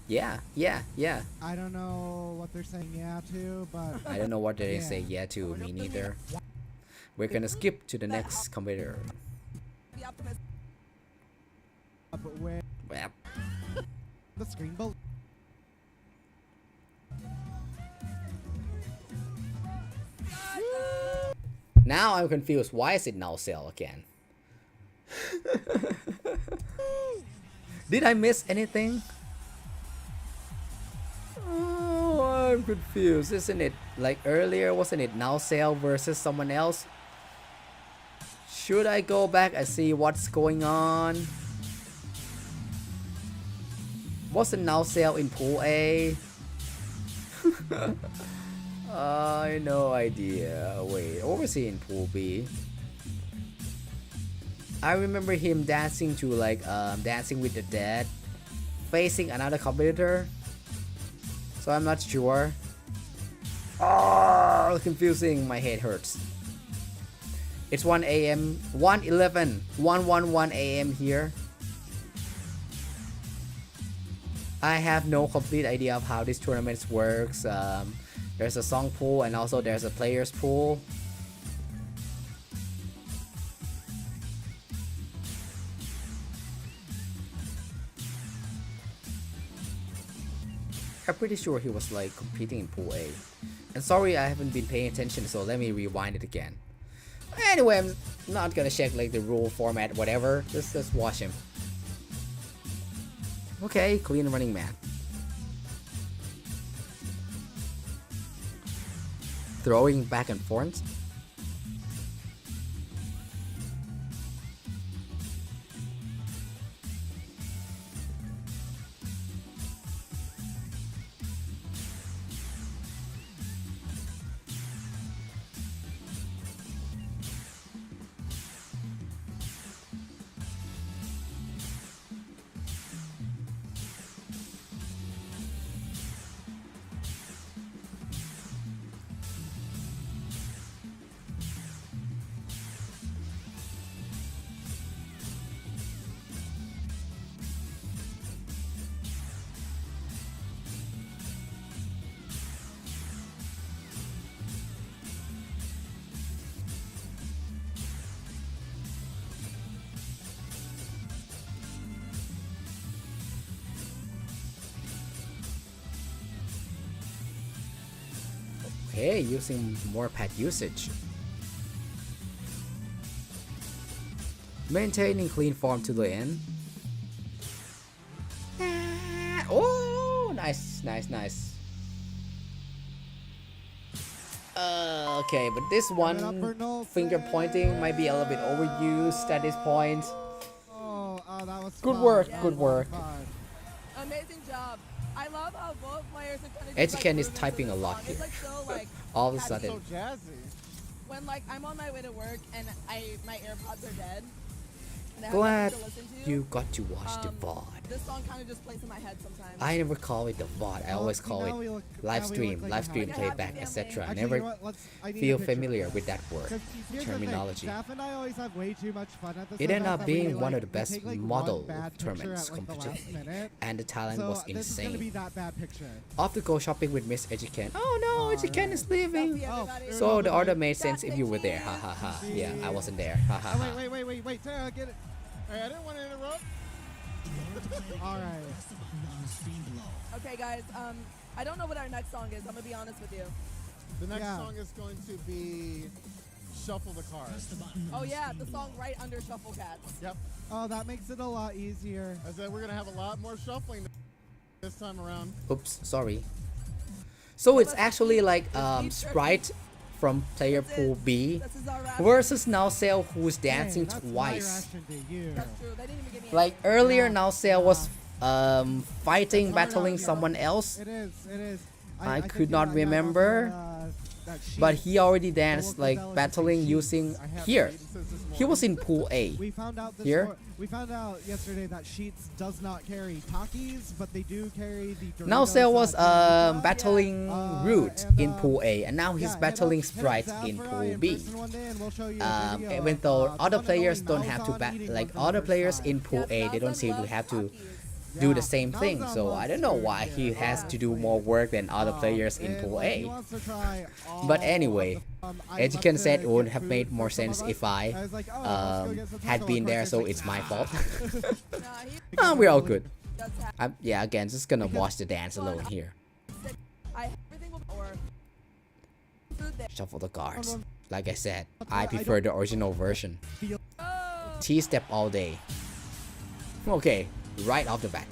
Speaker 3: yeah.
Speaker 1: Yeah.
Speaker 2: I don't know what they're saying yeah to, but
Speaker 1: I don't know what they
Speaker 2: Yeah.
Speaker 1: say yeah to, me neither. We're gonna skip to the next competitor.
Speaker 3: The optimist.
Speaker 2: but where
Speaker 1: Well,
Speaker 2: the screen below.
Speaker 1: now I'm confused. Why is it now sale again? Did I miss anything? Oh, I'm confused. Isn't it like earlier? Wasn't it now sale versus someone else? Should I go back and see what's going on? Wasn't now sale in pool A? I no idea. Wait, or was he in pool B? I remember him dancing to like Dancing with the Dead, facing another competitor. So I'm not sure. Oh, confusing. My head hurts. It's 1 a.m. 1:11, 1:11 a.m. here. I have no complete idea of how this tournament works. There's a song pool and also there's a players pool. I'm pretty sure he was like competing in pool A. And sorry I haven't been paying attention, so let me rewind it again. Anyway, I'm not gonna check like the rule format, whatever. Just watch him. Okay, clean running man. Throwing back and forth. Okay, using more pad usage. Maintaining clean form to the end. Oh, nice. Okay, but this one finger pointing might be a little bit overused at this point.
Speaker 2: That was
Speaker 1: Good
Speaker 2: fun.
Speaker 1: work,
Speaker 2: That
Speaker 1: good
Speaker 2: was
Speaker 1: work.
Speaker 2: fun.
Speaker 3: Amazing job. I love how both players are kind of
Speaker 1: Etiquette is typing a lot
Speaker 3: It's
Speaker 1: here.
Speaker 3: like so like
Speaker 1: All of a
Speaker 3: catchy.
Speaker 1: sudden.
Speaker 5: So jazzy.
Speaker 3: When like I'm on my way to work and my AirPods are dead. And I have
Speaker 1: Glad
Speaker 3: nothing to listen to,
Speaker 1: you got to watch the VOD.
Speaker 3: This song kind of just plays in my head sometimes.
Speaker 1: I never call it the VOD. I always
Speaker 2: See,
Speaker 1: call
Speaker 2: now
Speaker 1: it
Speaker 2: we look-
Speaker 1: live
Speaker 2: now we
Speaker 1: stream,
Speaker 2: look like
Speaker 1: live
Speaker 2: a
Speaker 1: stream
Speaker 2: happy
Speaker 1: playback,
Speaker 3: family.
Speaker 1: etc. I
Speaker 2: Actually,
Speaker 1: never
Speaker 2: you know what? I need a
Speaker 1: feel
Speaker 2: picture
Speaker 1: familiar
Speaker 2: of
Speaker 1: with that word
Speaker 2: 'Cause here's the thing,
Speaker 1: terminology.
Speaker 2: Zaf and I always have way too much fun at this
Speaker 1: It ended
Speaker 2: event
Speaker 1: up
Speaker 2: that we,
Speaker 1: being one
Speaker 2: like,
Speaker 1: of the
Speaker 2: we
Speaker 1: best
Speaker 2: take, like,
Speaker 1: model
Speaker 2: one bad picture
Speaker 1: tournaments
Speaker 2: at, like, the
Speaker 1: competition.
Speaker 2: last minute.
Speaker 1: And the talent
Speaker 2: So
Speaker 1: was
Speaker 2: this is gonna be
Speaker 1: insane.
Speaker 2: that bad picture.
Speaker 1: Off to go shopping with Miss Educan. Oh no,
Speaker 2: Oh,
Speaker 1: Educan
Speaker 2: right.
Speaker 1: is leaving.
Speaker 3: Selfie,
Speaker 2: Oh,
Speaker 3: everybody.
Speaker 1: So the order made
Speaker 3: That's
Speaker 1: sense if you were there.
Speaker 3: it.
Speaker 1: Ha ha ha.
Speaker 2: See.
Speaker 1: Yeah, I wasn't there. Ha ha
Speaker 2: Oh,
Speaker 1: ha.
Speaker 2: wait, Tara, get it.
Speaker 5: Hey, I didn't want to interrupt.
Speaker 2: All right.
Speaker 3: Okay, guys. I don't know what our next song is. I'm gonna be honest with you.
Speaker 5: The next
Speaker 2: Yeah.
Speaker 5: song is going to be Shuffle the Cards.
Speaker 3: Oh yeah, the song right under Shuffle Cats.
Speaker 5: Yep.
Speaker 2: Oh, that makes it a lot easier.
Speaker 5: I said we're going to have a lot more shuffling this time around.
Speaker 1: Oops, sorry. So it's
Speaker 3: let's
Speaker 1: actually
Speaker 3: keep-
Speaker 1: like
Speaker 3: let's keep
Speaker 1: Sprite from player
Speaker 3: This is-
Speaker 1: pool B
Speaker 3: This is our rap.
Speaker 1: versus Nowsale who's dancing
Speaker 2: Hey, that's my
Speaker 1: twice.
Speaker 2: reaction to you.
Speaker 3: That's true. They didn't even give me
Speaker 1: Like
Speaker 3: any.
Speaker 1: earlier,
Speaker 2: Yeah.
Speaker 1: Nowsale was fighting,
Speaker 2: That's
Speaker 1: battling
Speaker 2: alright.
Speaker 1: someone else,
Speaker 2: It is.
Speaker 1: I
Speaker 2: think
Speaker 1: could
Speaker 2: you
Speaker 1: not
Speaker 2: got
Speaker 1: remember,
Speaker 2: that sheet.
Speaker 1: but he already danced
Speaker 2: local
Speaker 1: like
Speaker 2: delicacy
Speaker 1: battling
Speaker 2: sheets.
Speaker 1: using
Speaker 5: I have
Speaker 1: here.
Speaker 5: acquaintances this
Speaker 1: He was
Speaker 5: morning.
Speaker 1: in pool A.
Speaker 2: We found out this
Speaker 1: Here?
Speaker 2: We found out yesterday that Sheets does not carry Takis, but they do carry the Doritos,
Speaker 1: Nowsale was
Speaker 2: Doritos.
Speaker 1: battling Root
Speaker 2: and,
Speaker 1: in pool A, and now he's
Speaker 2: Yeah,
Speaker 1: battling
Speaker 2: hit up
Speaker 1: Sprite in
Speaker 2: Zafra
Speaker 1: pool
Speaker 2: in
Speaker 1: B.
Speaker 2: person one day and we'll show you a video
Speaker 1: Even
Speaker 2: of,
Speaker 1: though
Speaker 2: the
Speaker 1: other
Speaker 2: one and
Speaker 1: players
Speaker 2: only
Speaker 1: don't have to
Speaker 2: Malzahn eating
Speaker 1: like
Speaker 2: one for the
Speaker 1: other
Speaker 2: first
Speaker 1: players
Speaker 2: time.
Speaker 1: in pool A, they don't seem to have to do
Speaker 2: Yeah,
Speaker 1: the same thing.
Speaker 2: Malzahn
Speaker 1: So I
Speaker 2: wants
Speaker 1: don't know
Speaker 2: to,
Speaker 1: why he
Speaker 2: yeah,
Speaker 1: has to do
Speaker 2: honestly.
Speaker 1: more work than other players in
Speaker 2: And,
Speaker 1: pool
Speaker 2: like, he
Speaker 1: A.
Speaker 2: wants to try
Speaker 1: But
Speaker 2: all
Speaker 1: anyway,
Speaker 2: of the-
Speaker 1: as
Speaker 2: I'd
Speaker 1: you
Speaker 2: love
Speaker 1: can
Speaker 2: to
Speaker 1: said, it would
Speaker 2: get
Speaker 1: have
Speaker 2: food
Speaker 1: made more
Speaker 2: for some
Speaker 1: sense
Speaker 2: of us.
Speaker 1: if I
Speaker 2: was like, oh, let's go get some
Speaker 1: had
Speaker 2: taco.
Speaker 1: been
Speaker 2: Of
Speaker 1: there,
Speaker 2: course,
Speaker 1: so
Speaker 2: like,
Speaker 1: it's my
Speaker 2: nah.
Speaker 1: fault.
Speaker 3: Nah, he
Speaker 1: Oh, we're all good.
Speaker 3: does have.
Speaker 1: Yeah, again, just gonna watch the dance alone here.
Speaker 3: Everything will or food there.
Speaker 1: Shuffle the cards.
Speaker 2: Um,
Speaker 1: Like I said,
Speaker 2: I
Speaker 1: I prefer the original version.
Speaker 3: Oh,
Speaker 1: T-step all day. Okay, right off the bat.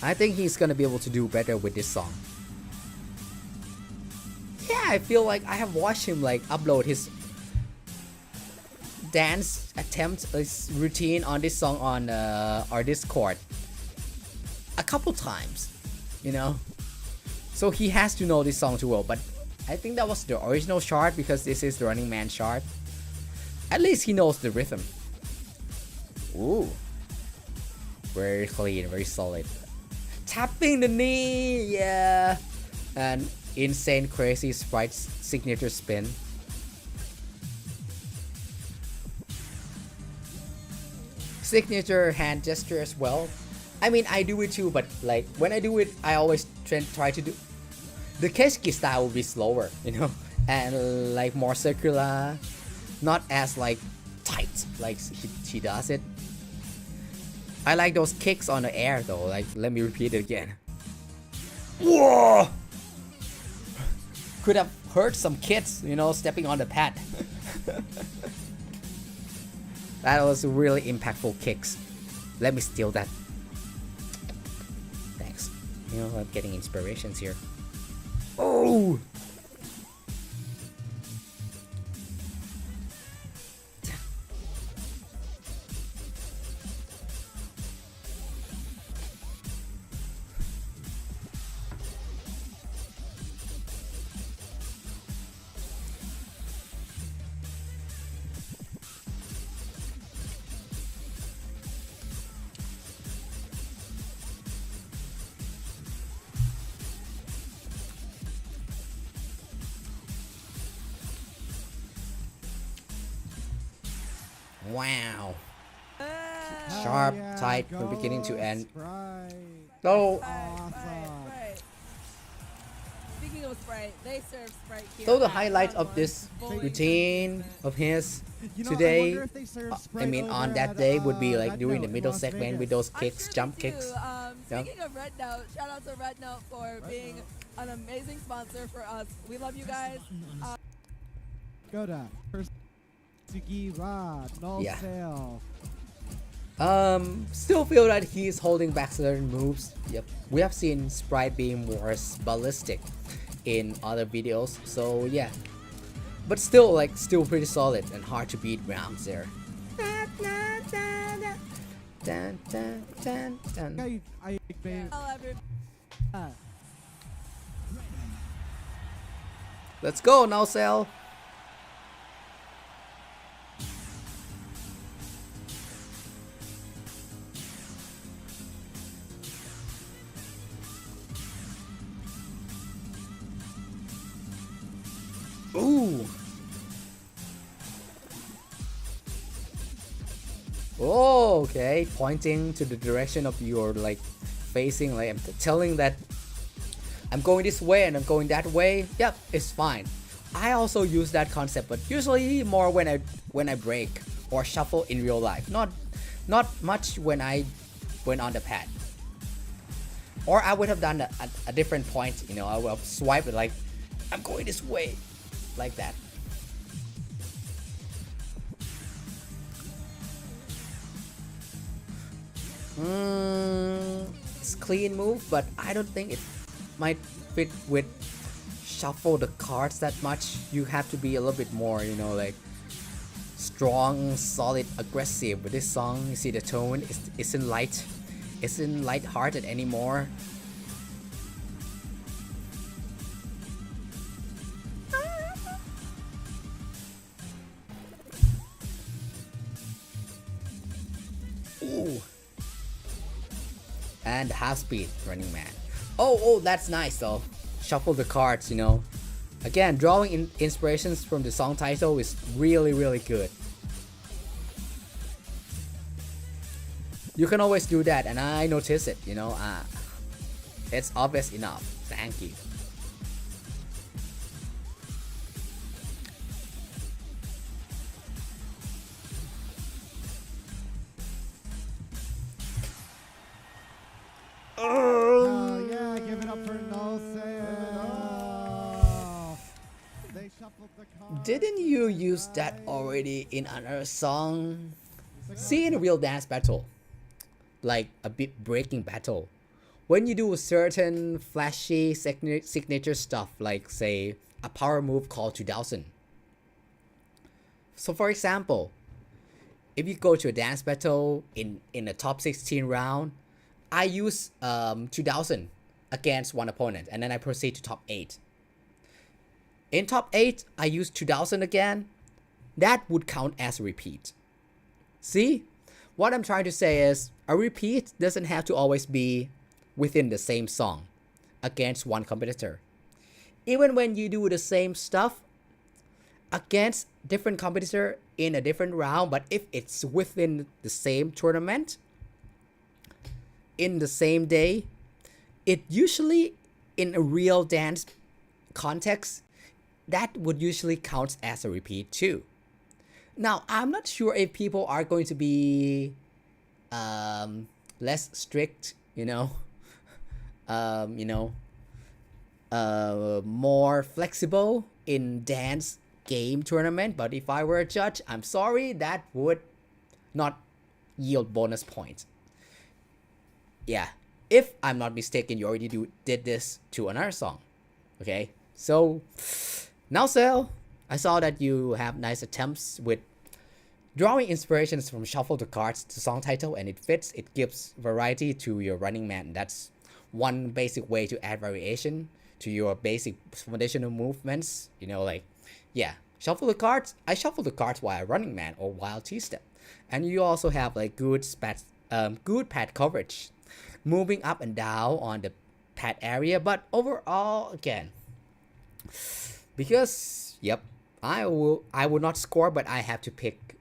Speaker 1: I think he's gonna be able to do better with this song. Yeah, I feel like I have watched him like upload his dance attempt, his routine on this song on our Discord a couple times, you know. So he has to know this song too well. But I think that was the original chart because this is the Running Man chart. At least he knows the rhythm. Ooh, very clean, very solid. Tapping the knee, yeah, and insane, crazy Sprite's signature spin. Signature hand gesture as well. I mean, I do it too, but like when I do it, I always try to do the Kesh style will be slower, you know, and like more circular, not as like tight like she does it. I like those kicks on the air though. Like, let me repeat it again. Whoa! Could have hurt some kids, you know, stepping on the pad. That was really impactful kicks. Let me steal that. Thanks. You know, I'm getting inspirations here. Oh! Wow.
Speaker 3: Ah,
Speaker 1: Sharp,
Speaker 2: yeah,
Speaker 1: tight from
Speaker 2: go
Speaker 1: beginning to end.
Speaker 2: Sprite.
Speaker 1: So,
Speaker 3: Sprite. Speaking of Sprite, they serve Sprite here.
Speaker 1: so the
Speaker 3: at
Speaker 1: highlight of
Speaker 3: Runway.
Speaker 1: this
Speaker 3: Fully
Speaker 1: routine of his
Speaker 2: You know,
Speaker 1: today,
Speaker 2: I wonder if they serve
Speaker 1: I
Speaker 2: Sprite
Speaker 1: mean on
Speaker 2: over
Speaker 1: that
Speaker 2: at,
Speaker 1: day would be like
Speaker 2: Red
Speaker 1: doing
Speaker 2: Note
Speaker 1: the
Speaker 2: in
Speaker 1: middle
Speaker 2: Las
Speaker 1: segment with
Speaker 2: Vegas.
Speaker 1: those
Speaker 3: I'm
Speaker 1: kicks,
Speaker 3: sure
Speaker 1: jump
Speaker 3: they do.
Speaker 1: kicks. Yeah.
Speaker 3: Speaking of Red Note, shout out to Red Note for being an amazing sponsor for us. We love you guys.
Speaker 2: Go to Sugiwa, no
Speaker 1: Yeah.
Speaker 2: sale.
Speaker 1: Still feel that he's holding back certain moves. Yep, we have seen Sprite being more ballistic in other videos. So yeah, but still still pretty solid and hard to beat rounds there. Dun, dun, dun, dun. Let's go now, Zpell. Ooh. Oh, okay. Pointing to the direction of your facing, I'm telling that I'm going this way and I'm going that way. Yep, it's fine. I also use that concept, but usually more when I break or shuffle in real life. Not much when I went on the pad. Or I would have done a different point. You know, I would have swiped it I'm going this way, like that. It's clean move, but I don't think it might fit with shuffle the cards that much. You have to be a little bit more, strong, solid, aggressive. With this song, you see the tone isn't light-hearted anymore. Ooh. And half speed Running Man. Oh, that's nice though. Shuffle the cards, Again, drawing inspirations from the song title is really, really good. You can always do that, and I notice it, it's obvious enough. Thank you.
Speaker 2: Oh yeah, give it up for No Sale. Oh, they shuffled the cards.
Speaker 1: Didn't you use that already in another song? See, in a real dance battle, like a bit breaking battle, when you do a certain flashy signature stuff, like say a power move called 2000. So for example, if you go to a dance battle in a top 16 round, I use 2000 against one opponent, and then I proceed to top 8. In top 8, I use 2000 again. That would count as a repeat. See? What I'm trying to say is, a repeat doesn't have to always be within the same song against one competitor. Even when you do the same stuff against different competitor in a different round, but if it's within the same tournament, in the same day, it usually, in a real dance context, that would usually count as a repeat too. Now, I'm not sure if people are going to be less strict, more flexible in dance game tournament, but if I were a judge, I'm sorry, that would not yield bonus points. Yeah, if I'm not mistaken, you already did this to another song. Okay, so now Zpell, I saw that you have nice attempts with drawing inspirations from shuffle the cards to song title, and it fits. It gives variety to your Running Man. That's one basic way to add variation to your basic foundational movements. Shuffle the cards. I shuffle the cards while Running Man or while T-step, and you also have good pad coverage, moving up and down on the pad area. But overall, again, because I will not score, but I have to pick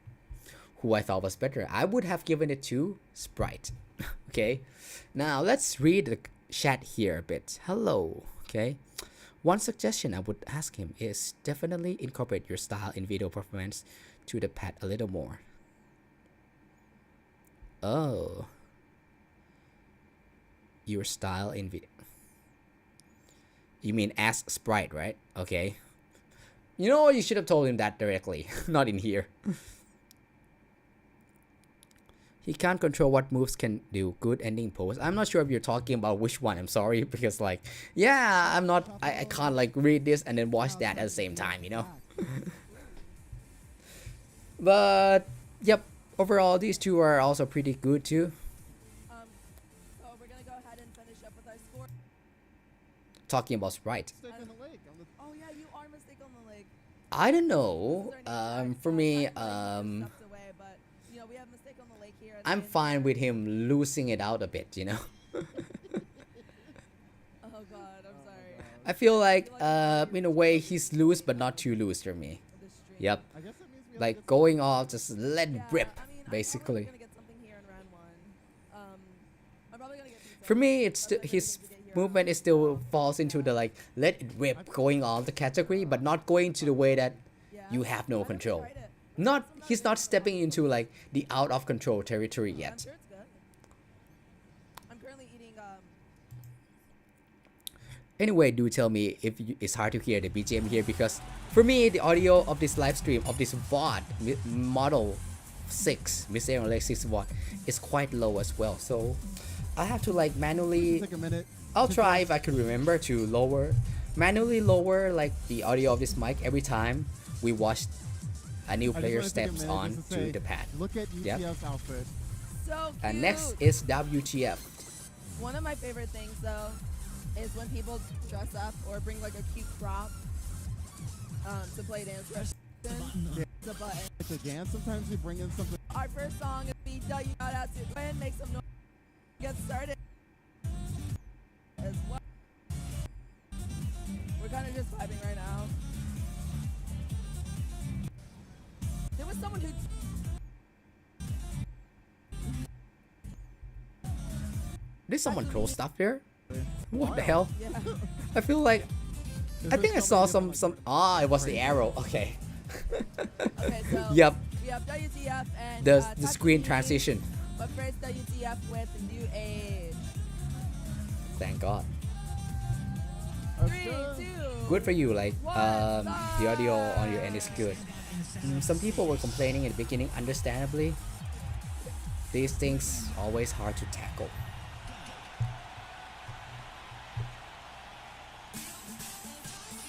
Speaker 1: who I thought was better. I would have given it to Sprite. Okay, now let's read the chat here a bit. Hello. Okay, one suggestion I would ask him is definitely incorporate your style in video performance to the pad a little more. Oh, your style in video. You mean as Sprite, right? Okay. You should have told him that directly, not in here. He can't control what moves can do good ending pose. I'm not sure if you're talking about which one. I'm sorry because like yeah, I can't like read this and then watch that at the same time, you know. But yep, overall these two are also pretty good too.
Speaker 3: So we're gonna go ahead and finish up with our score.
Speaker 1: Talking about Sprite.
Speaker 5: Stick in the lake.
Speaker 3: Oh yeah, you are mistaken on the leg.
Speaker 1: I don't know. For me,
Speaker 3: Stepped away, but, you know, we have mistake on the leg here. at the
Speaker 1: I'm
Speaker 3: end.
Speaker 1: fine with him losing it out a bit, you know.
Speaker 3: Oh god, I'm sorry.
Speaker 1: I feel like in a way he's loose but not too loose for me.
Speaker 3: This stream.
Speaker 1: Yep.
Speaker 5: I guess that means we have
Speaker 1: Like
Speaker 5: to
Speaker 1: going off, just let it
Speaker 3: Yeah,
Speaker 1: rip,
Speaker 3: I mean,
Speaker 1: basically.
Speaker 3: I'm probably gonna get something here in round one. I'm probably gonna get
Speaker 1: For me,
Speaker 3: I'm
Speaker 1: it's still
Speaker 3: probably
Speaker 1: his
Speaker 3: gonna get here
Speaker 1: movement
Speaker 3: around
Speaker 1: is still falls into the like let it rip going on the category, but not going to the way that
Speaker 3: yeah.
Speaker 1: you have no
Speaker 3: I haven't
Speaker 1: control.
Speaker 3: tried it.
Speaker 1: Not he's not stepping into like the out of control territory
Speaker 3: I'm
Speaker 1: yet.
Speaker 3: sure it's good. I'm currently eating
Speaker 1: Anyway, do tell me if it's hard to hear the BGM here because for me the audio of this live stream of this VOD model 6 MOTL6 VOD is quite low as well. So I have to like manually.
Speaker 5: take a minute.
Speaker 1: I'll try if I can remember to manually lower like the audio of this mic every time we watch a new
Speaker 5: I just
Speaker 1: player
Speaker 5: wanna take a
Speaker 1: steps
Speaker 5: minute
Speaker 1: on
Speaker 5: just to
Speaker 1: to
Speaker 5: say,
Speaker 1: the pad.
Speaker 5: Look at
Speaker 1: Yep.
Speaker 5: UTF's outfit.
Speaker 3: so cute.
Speaker 1: And next is WTF.
Speaker 3: One of my favorite things though is when people dress up or bring like a cute prop to play Dancerush. The button.
Speaker 5: Like the dance, sometimes we bring in something.
Speaker 3: Our first song is BW. Shout out to Gwen. Make some noise. Get started. As well. We're kind of just vibing right now. There was someone who.
Speaker 1: Did someone throw stuff there? What the hell?
Speaker 3: Yeah.
Speaker 1: I feel like I think I saw some it was the arrow. Okay.
Speaker 3: Okay, so
Speaker 1: Yep.
Speaker 3: we have WTF and
Speaker 1: The screen
Speaker 3: Takumi,
Speaker 1: transition.
Speaker 3: But first, WTF with New Age.
Speaker 1: Thank God.
Speaker 3: Three, two.
Speaker 1: Good for you. Like
Speaker 3: One,
Speaker 1: the audio on your end is good. Some people were complaining at the beginning, understandably. These things always hard to tackle.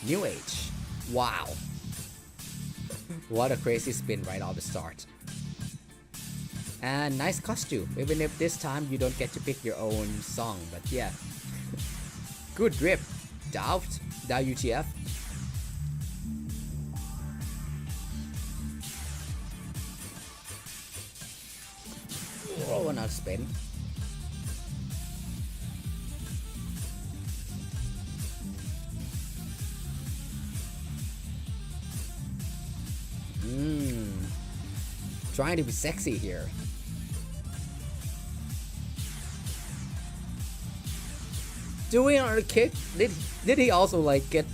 Speaker 1: New Age. Wow. What a crazy spin right off the start. And nice costume, even if this time you don't get to pick your own song, but yeah. Good drip. Doubt. WTF. Oh, another spin. Trying to be sexy here. Doing on a kick? Did he also like get?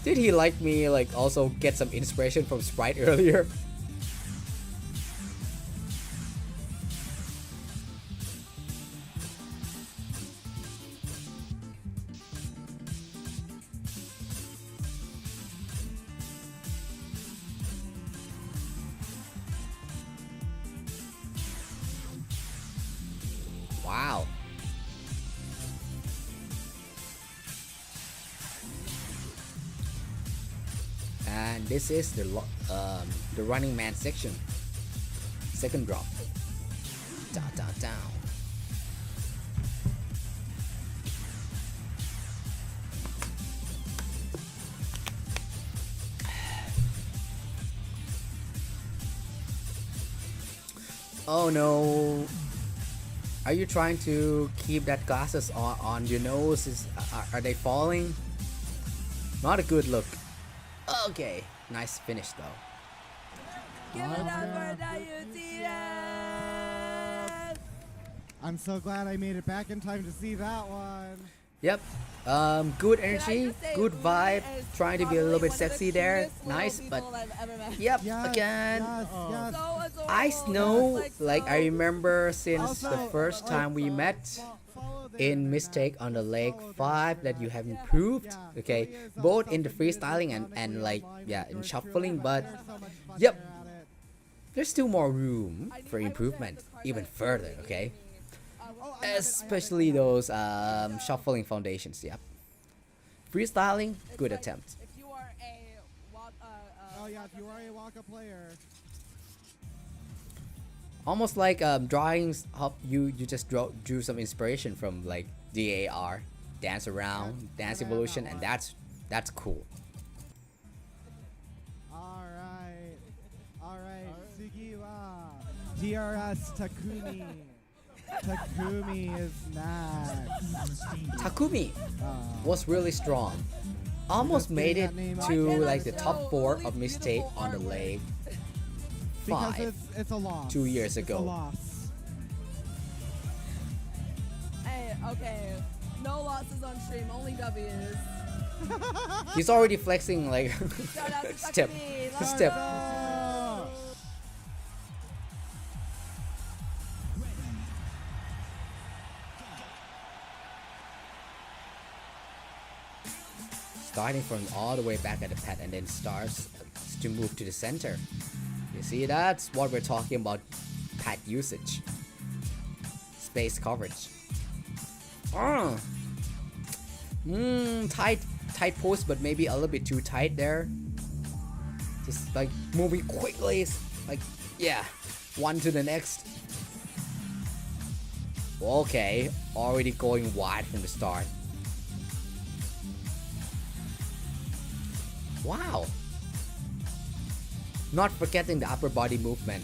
Speaker 1: Did he like me like also get some inspiration from Sprite earlier? Wow. And this is the running man section. Second drop. Down, down, down. Oh no. Are you trying to keep that glasses on your nose? Are they falling? Not a good look. Okay, nice finish though.
Speaker 3: Give it up for WTF.
Speaker 2: I'm so glad I made it back in time to see that one.
Speaker 1: Yep. Good
Speaker 3: Can I
Speaker 1: energy,
Speaker 3: just say,
Speaker 1: good
Speaker 3: Lee
Speaker 1: vibe.
Speaker 3: is
Speaker 1: Trying to be a little bit
Speaker 3: probably one of the
Speaker 1: sexy there.
Speaker 3: cutest little
Speaker 1: Nice, but
Speaker 3: people I've ever met.
Speaker 1: yep.
Speaker 2: Yes,
Speaker 1: Again,
Speaker 2: yes, yes.
Speaker 3: So adorable.
Speaker 1: I know.
Speaker 3: Just,
Speaker 1: Like
Speaker 3: so
Speaker 1: I remember since
Speaker 2: Also,
Speaker 1: the first time we met
Speaker 2: Follow there,
Speaker 1: in
Speaker 2: Matt.
Speaker 1: Mistake on the Lake
Speaker 2: Follow there,
Speaker 1: 5 that
Speaker 2: Matt.
Speaker 1: you have improved.
Speaker 2: Yeah,
Speaker 1: Okay,
Speaker 2: so he is
Speaker 1: both in the
Speaker 2: self-admitted
Speaker 1: freestyling and
Speaker 2: ironically
Speaker 1: like
Speaker 2: online
Speaker 1: yeah
Speaker 2: with
Speaker 1: in
Speaker 2: yours
Speaker 1: shuffling,
Speaker 2: truly,
Speaker 1: but
Speaker 2: there's so much fun
Speaker 1: yep.
Speaker 2: there at it.
Speaker 1: there's still more room
Speaker 3: I need-
Speaker 1: for
Speaker 3: I wish I had
Speaker 1: improvement,
Speaker 3: the card
Speaker 1: even
Speaker 3: that
Speaker 1: further,
Speaker 3: really
Speaker 1: okay?
Speaker 3: gave me.
Speaker 2: Oh, I have it,
Speaker 1: Especially those shuffling foundations, yep. Freestyling,
Speaker 3: It's
Speaker 1: good
Speaker 3: like
Speaker 1: attempt.
Speaker 3: If you are a
Speaker 2: Oh yeah, if you are a Waka player.
Speaker 1: Almost like drawings, you just drew some inspiration from like DAR, Dance Around, Dance
Speaker 2: Yeah,
Speaker 1: Evolution,
Speaker 2: that
Speaker 1: and
Speaker 2: one.
Speaker 1: that's cool.
Speaker 2: Alright. Alright. Sugiwa. DRS Takumi. Takumi is next.
Speaker 1: Takumi
Speaker 2: Uh,
Speaker 1: was really strong. Almost
Speaker 2: Just
Speaker 1: made
Speaker 2: getting
Speaker 1: it
Speaker 2: that name out
Speaker 1: to
Speaker 2: there.
Speaker 1: like the
Speaker 3: So
Speaker 1: top 4
Speaker 3: really
Speaker 1: of mistake
Speaker 3: beautiful
Speaker 1: on the
Speaker 3: artwork.
Speaker 1: leg
Speaker 2: because
Speaker 1: 5.
Speaker 2: it's a loss.
Speaker 1: 2 years
Speaker 2: It's
Speaker 1: ago.
Speaker 2: a loss.
Speaker 3: Hey, okay. No losses on stream, only W's.
Speaker 1: He's already flexing like
Speaker 3: Shout out to
Speaker 1: step.
Speaker 3: Takumi. Let's
Speaker 1: Step.
Speaker 3: go.
Speaker 2: Oh.
Speaker 1: Starting from all the way back at the pad and then starts to move to the center. You see, that's what we're talking about, pad usage, space coverage. Tight post, but maybe a little bit too tight there. Just like moving quickly, like yeah, one to the next. Okay, already going wide from the start. Wow. Not forgetting the upper body movement.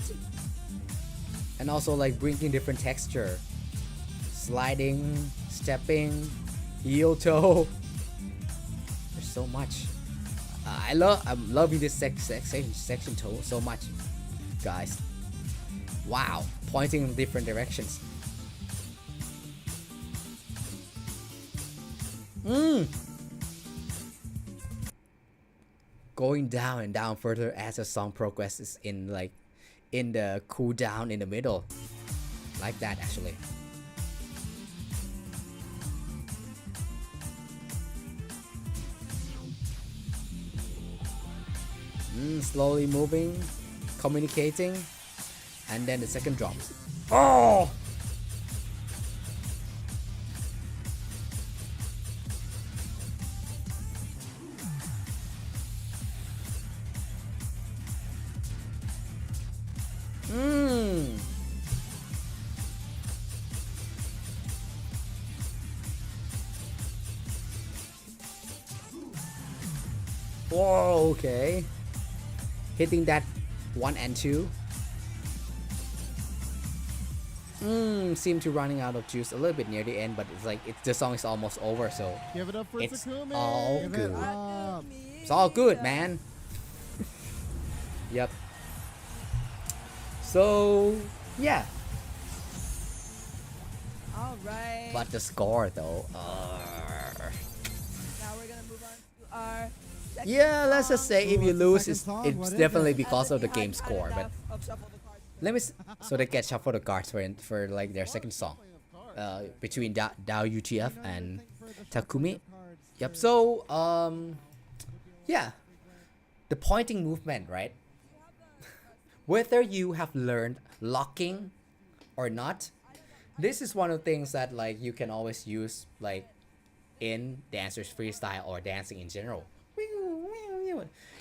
Speaker 1: And also like bringing different texture. Sliding, stepping, heel toe. There's so much. I'm loving this section so much, guys. Wow, pointing in different directions. Going down and down further as the song progresses in the cool down in the middle, like that actually. Slowly moving, communicating, and then the second drop. Oh! Whoa, okay. Hitting that 1 and 2. Seem to running out of juice a little bit near the end, but it's like the song is almost over, so
Speaker 5: Give it up for
Speaker 1: it's
Speaker 5: Takumi.
Speaker 1: all
Speaker 2: Give it
Speaker 1: good.
Speaker 2: up.
Speaker 1: It's all good, man. Yep. So yeah,
Speaker 3: All right.
Speaker 1: but the score though.
Speaker 3: Now we're gonna move on to our second
Speaker 1: Yeah, let's just say if
Speaker 2: Ooh,
Speaker 1: you
Speaker 2: what's the
Speaker 1: lose,
Speaker 2: second
Speaker 1: it's,
Speaker 2: song?
Speaker 1: it's
Speaker 2: What is
Speaker 1: definitely
Speaker 2: it?
Speaker 1: because of the
Speaker 3: And then
Speaker 1: game
Speaker 3: you had
Speaker 1: score. But
Speaker 3: enough of Shuffle the Cards.
Speaker 1: let me so they get shuffle the cards for like their second song, between Dao UTF and Takumi. Yep. So yeah, the pointing movement, right? Whether you have learned locking or not, this is one of the things that like you can always use like in dancers freestyle or dancing in general.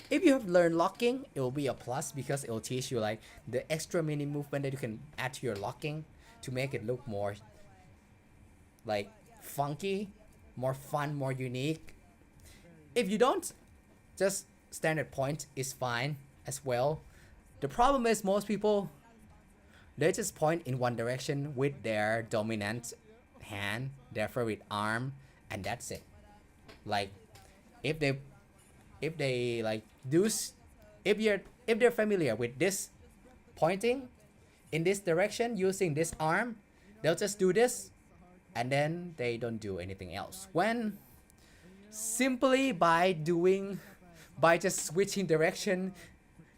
Speaker 1: If you have learned locking, it will be a plus because it will teach you like the extra mini movement that you can add to your locking to make it look more like funky, more fun, more unique. If you don't, just standard point is fine as well. The problem is most people, they just point in one direction with their dominant hand, their favorite arm, and that's it. Like if they like do if they're familiar with this pointing in this direction using this arm, they'll just do this and then they don't do anything else. When simply by just switching direction,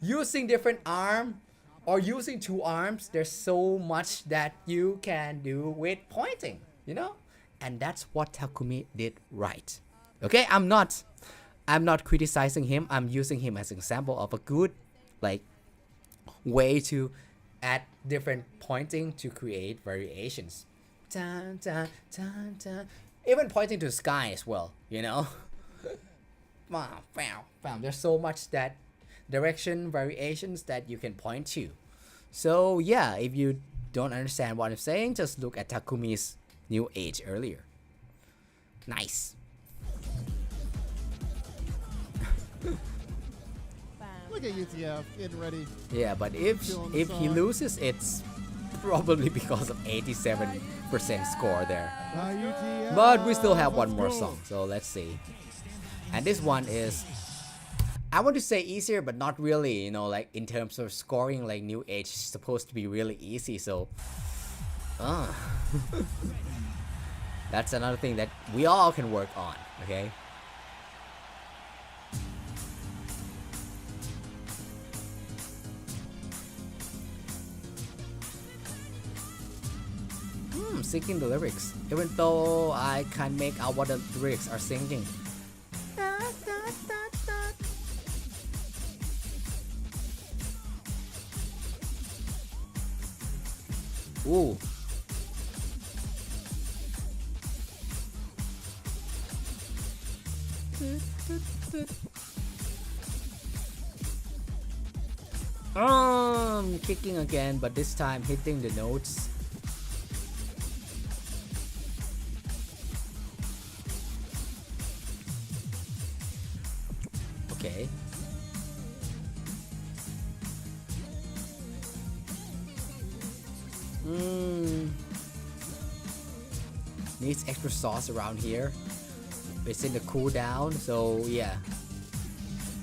Speaker 1: using different arm or using two arms, there's so much that you can do with pointing, you know? And that's what Takumi did right. Okay, I'm not criticizing him. I'm using him as an example of a good like way to add different pointing to create variations. Dun, dun, dun, dun. Even pointing to the sky as well, you know. Wow, there's so much that direction variations that you can point to. So yeah, if you don't understand what I'm saying, just look at Takumi's New Age earlier. Nice.
Speaker 5: Look at UTF getting ready.
Speaker 1: Yeah, but if he loses, it's probably because of 87% score there. But we still have one more song, so let's see. And this one is, I want to say easier, but not really, you know, like in terms of scoring, like New Age is supposed to be really easy, so that's another thing that we all can work on, okay? Singing the lyrics, even though I can't make out what the lyrics are singing. Ooh. Kicking again, but this time hitting the notes. Okay. Needs extra sauce around here. It's in the cooldown, so yeah.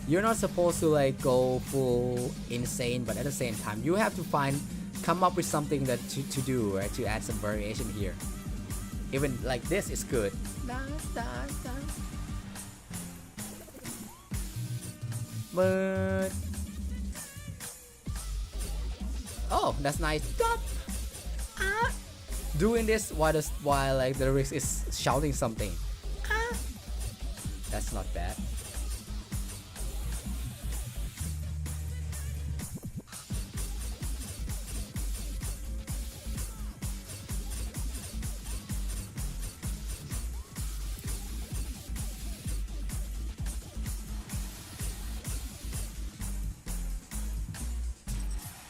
Speaker 1: You're not supposed to like go full insane, but at the same time, you have to come up with something that to do, right? To add some variation here. Even like this is good. But oh, that's nice. Doing this while like the lyrics is shouting something. That's not bad.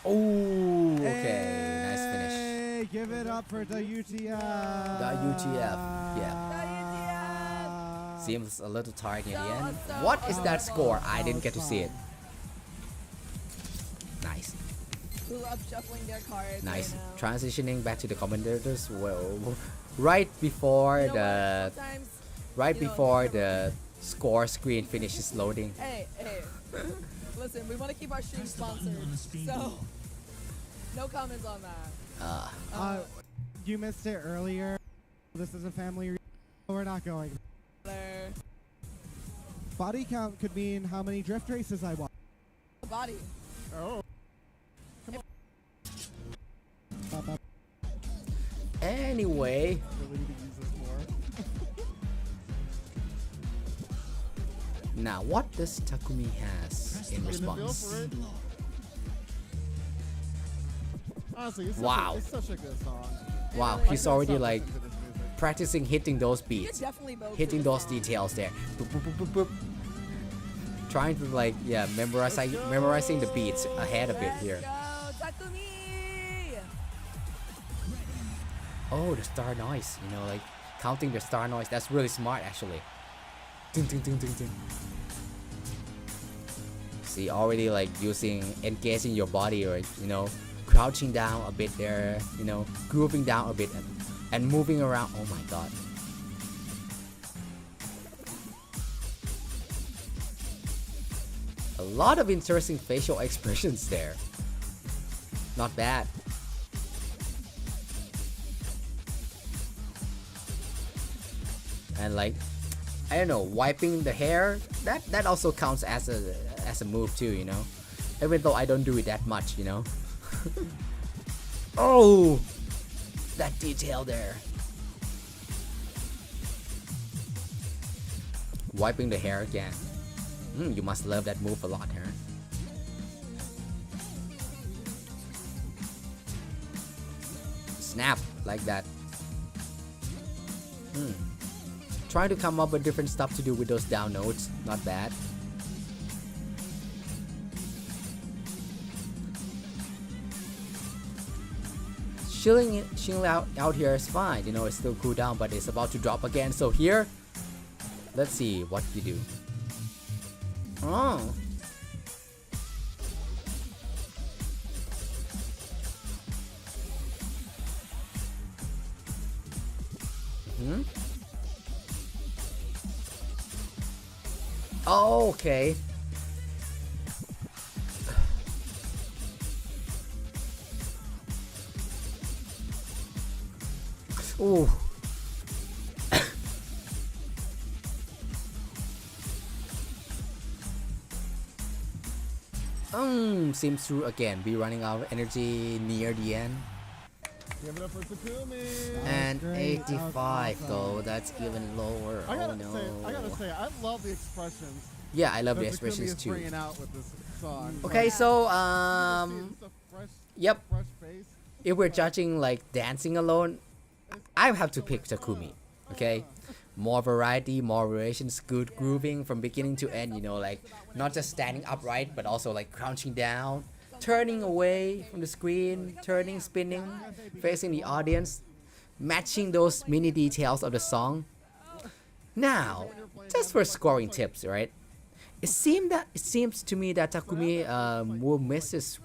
Speaker 1: Oh, okay. Nice finish.
Speaker 2: Give it up for the UTF.
Speaker 1: The UTF, yeah. Seems a little tired near the end. What is that score? I didn't get to see it. Nice.
Speaker 3: Who love shuffling their cards?
Speaker 1: Nice.
Speaker 3: Right now.
Speaker 1: Transitioning back to the commentators. Well, right before the score screen finishes loading.
Speaker 3: Hey. Listen, we want to keep our stream sponsored, so no comments on that.
Speaker 2: You missed it earlier. This is a family reunion. We're not going. Body count could mean how many drift races I won.
Speaker 3: Body.
Speaker 5: Oh.
Speaker 1: Anyway.
Speaker 5: Really need to use this more.
Speaker 1: Now, what does Takumi has in response?
Speaker 5: Honestly, it's
Speaker 1: Wow.
Speaker 5: It's such a good song.
Speaker 1: Wow, he's already like practicing hitting those beats, hitting those details there. Boop, boop, boop, boop, boop. Trying to like memorizing the beats ahead a bit here. Oh, the star noise, you know, like counting the star noise. That's really smart actually. Ding, ding, ding, ding, ding. See, already like engaging your body, or you know, crouching down a bit there, you know, grooving down a bit and moving around. Oh my god. A lot of interesting facial expressions there. Not bad. And like, I don't know, wiping the hair, that also counts as a move too, you know, even though I don't do it that much, you know. Oh, that detail there. Wiping the hair again. You must love that move a lot, huh? snap like that. Trying to come up with different stuff to do with those down notes. Not bad. Chilling out here is fine. You know, it's still cool down, but it's about to drop again. So here, let's see what you do. Oh. Oh, okay. Ooh. Seems to again be running out of energy near the end.
Speaker 5: Give it up for Takumi.
Speaker 1: And
Speaker 2: great.
Speaker 1: 85
Speaker 2: Awesome.
Speaker 1: though, that's even lower.
Speaker 5: I
Speaker 1: Oh
Speaker 5: gotta
Speaker 1: no.
Speaker 5: say, I love the expressions.
Speaker 1: Yeah, I love
Speaker 5: that
Speaker 1: the
Speaker 5: Takumi
Speaker 1: expressions
Speaker 5: is
Speaker 1: too.
Speaker 5: bringing out with this song.
Speaker 1: Okay, so
Speaker 5: It's a fresh,
Speaker 1: yep.
Speaker 5: fresh face.
Speaker 1: If we're judging like dancing alone, I have to pick Takumi. Okay, more variety, more variations, good grooving from beginning to end. You know, like not just standing upright, but also like crouching down, turning away from the screen, turning, spinning, facing the audience, matching those mini details of the song. Now, just for scoring tips, right? It seems to me that Takumi will misses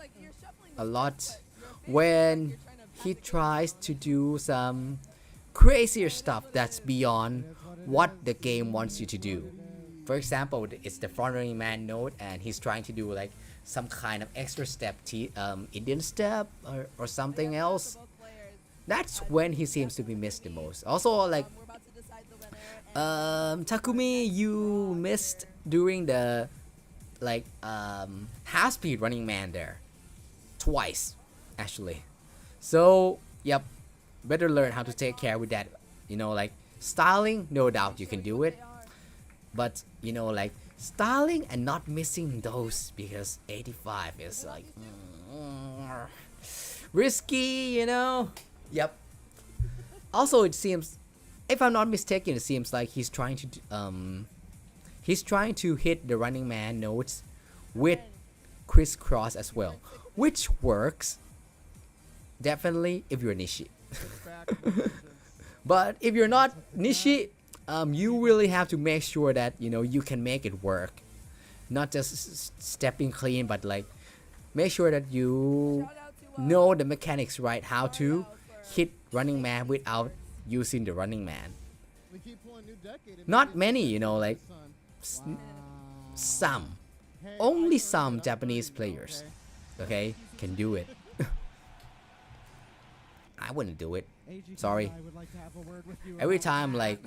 Speaker 1: a lot when he tries to do some crazier stuff that's beyond what the game wants you to do. For example, it's the front running man note and he's trying to do like some kind of extra step, Indian step or something else. That's when he seems to be missed the most. Also, like Takumi, you missed during the like half speed running man there twice actually. So yep, better learn how to take care with that. You know, like styling, no doubt you can do it, but you know, like styling and not missing those, because 85 is like risky, you know. Yep. Also, it seems, if I'm not mistaken, it seems like he's trying to hit the running man notes with crisscross as well, which works definitely if you're Nishi. But if you're not Nishi, you really have to make sure that you know you can make it work, not just stepping clean, but like make sure that you know the mechanics right, how to hit running man without using the running man.
Speaker 5: We keep pulling new decade.
Speaker 1: Not many, you know, like
Speaker 5: Son.
Speaker 1: some,
Speaker 5: Hey,
Speaker 1: only
Speaker 5: I
Speaker 1: some
Speaker 5: heard it.
Speaker 1: Japanese players, okay, can do it. I wouldn't do it.
Speaker 2: AG
Speaker 1: Sorry.
Speaker 2: I would like to have a word with you
Speaker 1: Every
Speaker 2: about
Speaker 1: time,
Speaker 2: that.
Speaker 1: like,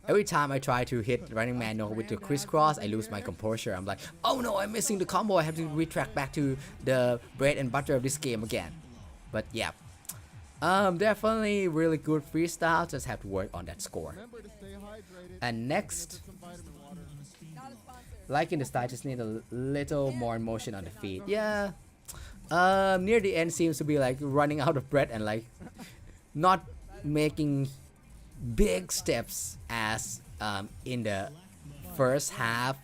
Speaker 1: every time I try to hit running man note with the crisscross, I lose my composure. I'm like, oh no, I'm missing the combo. I have to retract back to the bread and butter of this game again. But yeah, definitely really good freestyle. Just have to work on that score.
Speaker 5: Remember to stay hydrated.
Speaker 1: And next,
Speaker 5: Get some vitamin water.
Speaker 1: like in the style, just need a little more motion on the feet. Yeah. Near the end seems to be like running out of breath and like not making big steps as in the first half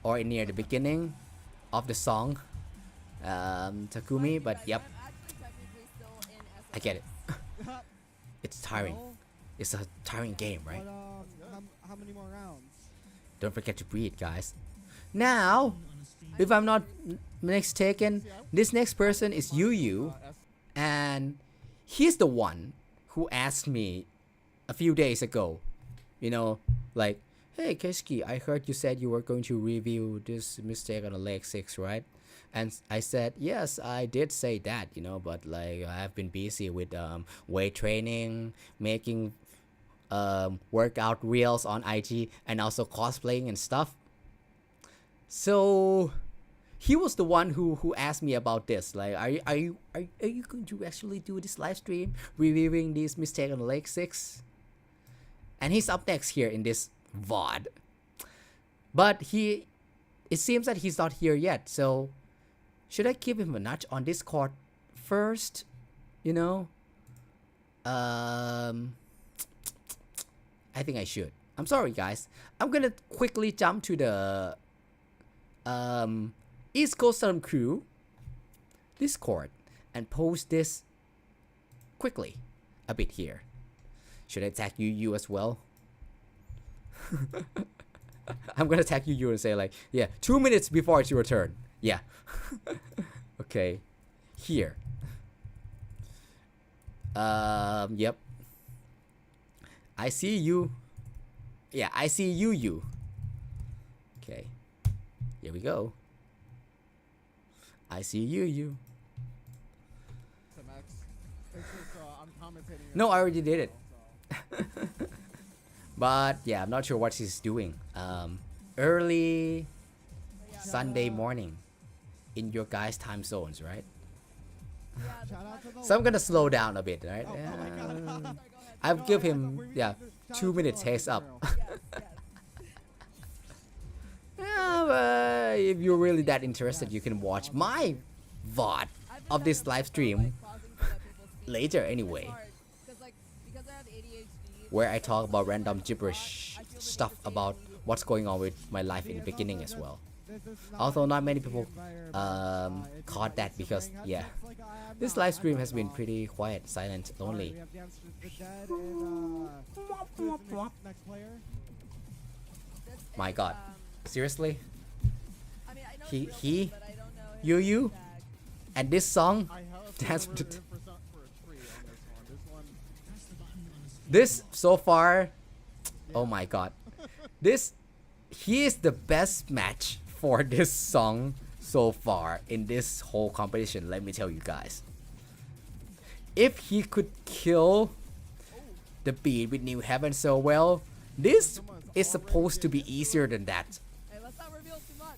Speaker 1: or near the beginning of the song, Takumi. But yep, I get it. It's tiring. It's a tiring game, right?
Speaker 2: But, how many more rounds?
Speaker 1: Don't forget to breathe, guys. Now, if I'm not mistaken, this next person is Yu, and he's the one who asked me a few days ago, you know, like, hey Keshi, I heard you said you were going to review this mistake on the leg 6, right? And I said, yes, I did say that, you know, but like I've been busy with weight training, making workout reels on IG, and also cosplaying and stuff. So he was the one who asked me about this. Like, are you going to actually do this live stream reviewing this mistake on leg 6? And he's up next here in this VOD. But it seems that he's not here yet. So should I give him a nudge on Discord first? You know, I think I should. I'm sorry, guys. I'm gonna quickly jump to the East Coast Stardom Crew Discord and post this quickly a bit here. Should I tag you as well? I'm gonna tag you and say like, yeah, 2 minutes before it's your turn. Yeah. Okay. Here. Yep. I see you. Yeah, I see you. Okay. Here we go. I see you.
Speaker 5: So Max, it's just, I'm commentating.
Speaker 1: No, I already did it. But yeah, I'm not sure what he's doing. Early Sunday morning in your guys' time zones, right?
Speaker 2: Shout out to the
Speaker 1: So I'm gonna slow down a bit, right?
Speaker 2: Oh, oh my God.
Speaker 1: I'll give him 2 minutes heads up. Yeah, but if you're really that interested, you can watch my VOD of this live stream later anyway, where I talk about random gibberish stuff about what's going on with my life in the beginning as well. Although not many people caught that because yeah, this live stream has been pretty quiet, silent, lonely. My God, seriously? He, you, and this song, Dance. This so far, oh my God, he is the best match for this song so far in this whole competition. Let me tell you guys, if he could kill the beat with New Heaven so well, this is supposed to be easier than that.
Speaker 3: Hey, let's not reveal too much.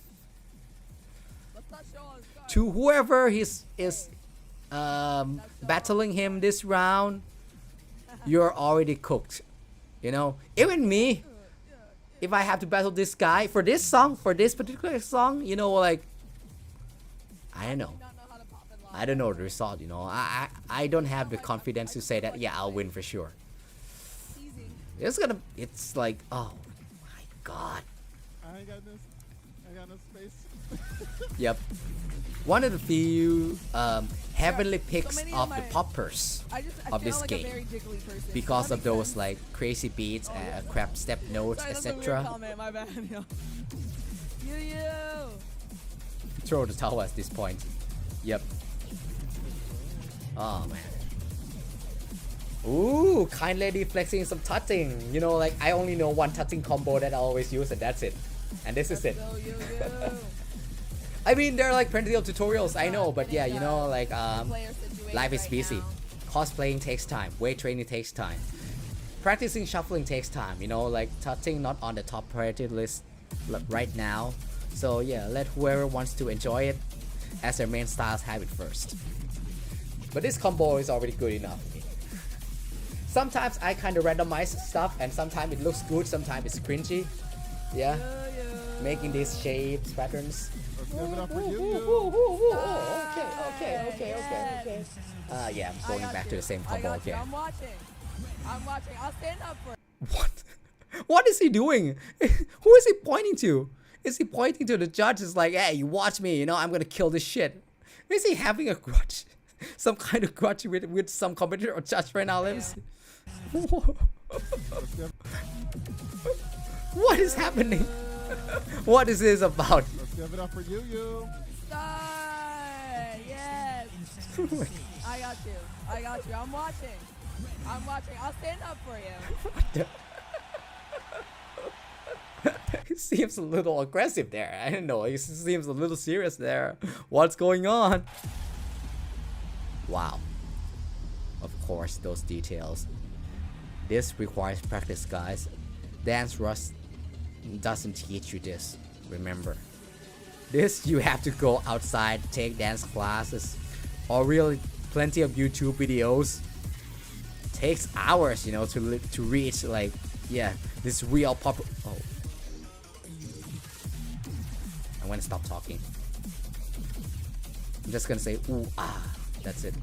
Speaker 3: Let's not show us.
Speaker 1: To whoever is battling him this round, you're already cooked. You know, even me, if I have to battle this guy for this song, for this particular song, you know, like, I don't know. I don't know the result, you know. I don't have the confidence to say that, yeah, I'll win for sure. It's like, oh my God.
Speaker 5: I got no space.
Speaker 1: Yep. One of the few heavenly picks of the poppers of this game, because of those like crazy beats, crap step notes, etc.
Speaker 3: My bad. You.
Speaker 1: Throw the towel at this point. Yep. Oh man. Ooh, kind lady flexing some touching. You know, like I only know one touching combo that I always use, and that's it. And this is it. I mean, there are like plenty of tutorials, I know, but yeah, you know, like life is busy. Cosplaying takes time. Weight training takes time. Practicing shuffling takes time. You know, like touching not on the top priority list right now. So yeah, let whoever wants to enjoy it as their main styles have it first. But this combo is already good enough. Sometimes I kind of randomize stuff, and sometimes it looks good, sometimes it's cringy. Yeah, making these shapes, patterns.
Speaker 5: Let's give it up for you.
Speaker 1: Okay. Yeah, I'm going back to the same combo again.
Speaker 3: I'm watching. I'll stand up for it.
Speaker 1: What? What is he doing? Who is he pointing to? Is he pointing to the judge? It's like, hey, you watch me, you know, I'm gonna kill this shit. Is he having a grudge? Some kind of grudge with some competitor or judge right now? Let me see. What is happening? What is this about?
Speaker 5: Let's give it up for you.
Speaker 3: Yes. I got you. I'm watching. I'll stand up for you.
Speaker 1: He seems a little aggressive there. I don't know. He seems a little serious there. What's going on? Wow. Of course, those details. This requires practice, guys. Dancerush doesn't teach you this. Remember. This you have to go outside, take dance classes, or really plenty of YouTube videos. It takes hours, you know, to reach like, yeah, this real pop. Oh. I'm gonna stop talking. I'm just gonna say ooh ah. That's it.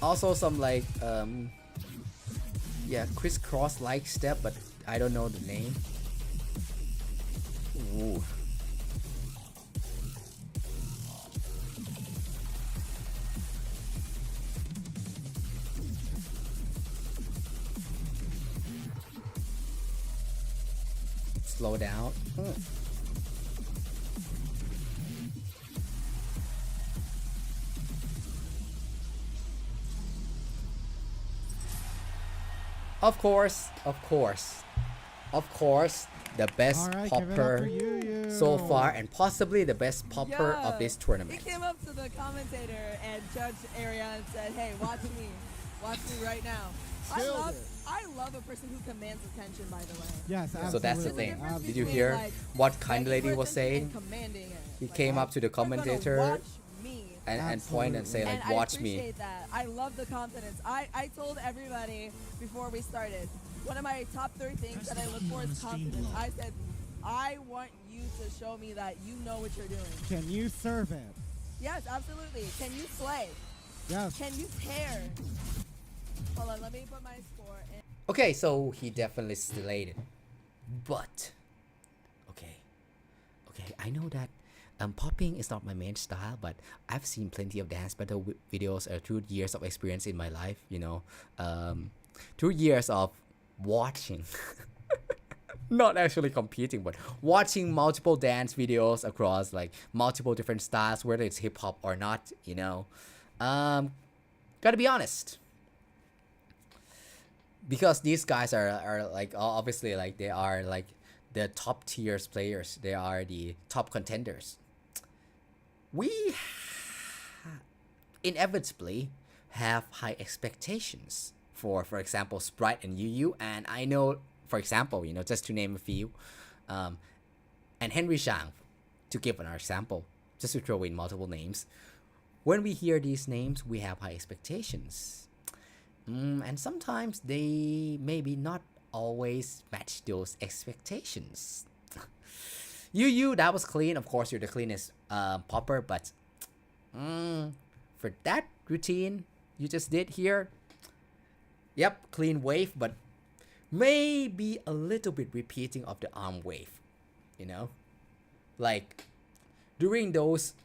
Speaker 1: also some like yeah, crisscross like step, but I don't know the name. Ooh. Slow down. Of course, the best
Speaker 2: All right, give it up
Speaker 1: popper
Speaker 2: for you.
Speaker 1: so far, and possibly the best popper of this tournament.
Speaker 3: He came up to the commentator and judge area and said, "Hey, watch me right now."
Speaker 5: Killed it.
Speaker 3: I love a person who commands attention. By the way.
Speaker 2: Yes, absolutely.
Speaker 1: So that's the thing.
Speaker 3: Difference
Speaker 1: Did you
Speaker 3: between,
Speaker 1: hear
Speaker 3: like,
Speaker 1: what kind
Speaker 3: begging
Speaker 1: lady
Speaker 3: for
Speaker 1: was
Speaker 3: attention
Speaker 1: saying?
Speaker 3: and commanding it.
Speaker 1: He
Speaker 3: Like,
Speaker 1: came up to the
Speaker 3: "You're gonna
Speaker 1: commentator
Speaker 3: watch me."
Speaker 1: and point and say like,
Speaker 3: And
Speaker 1: "Watch
Speaker 3: I
Speaker 1: me."
Speaker 3: appreciate that. I love the confidence. I told everybody before we started, one of my top 3 things that I look for is confidence. I said, I want you to show me that you know what you're doing.
Speaker 2: Can you serve it?
Speaker 3: Yes, absolutely. Can you slay?
Speaker 2: Yes.
Speaker 3: Can you tear? Hold on, let me put my score in.
Speaker 1: Okay, so he definitely slayed it, but okay, I know that popping is not my main style, but I've seen plenty of dance battle videos through years of experience in my life, you know, through years of watching not actually competing, but watching multiple dance videos across like multiple different styles, whether it's hip-hop or not, you know. Gotta be honest, because these guys are like obviously like they are like the top tiers players, they are the top contenders. We inevitably have high expectations for example Sprite and Yu, and I know, for example, you know, just to name a few, and Henry Shang, to give an example, just to throw in multiple names. When we hear these names, we have high expectations, and sometimes they maybe not always match those expectations. Yu, that was clean. Of course, you're the cleanest popper, but for that routine you just did here, yep, clean wave, but maybe a little bit repeating of the arm wave, you know, like during those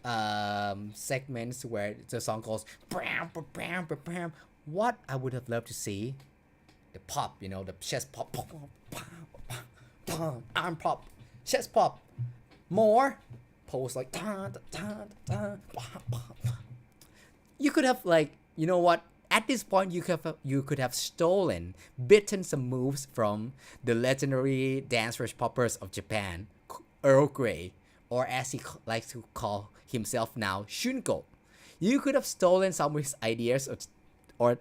Speaker 1: segments where the song goes bam, bam, bam, bam, bam, what I would have loved to see, the pop, you know, the chest pop, arm pop, chest pop, more pose like you could have, like, you know what, at this point you could have stolen, bitten some moves from the legendary Dancerush poppers of Japan, Earl Grey, or as he likes to call himself now, Shunko. You could have stolen some of his ideas or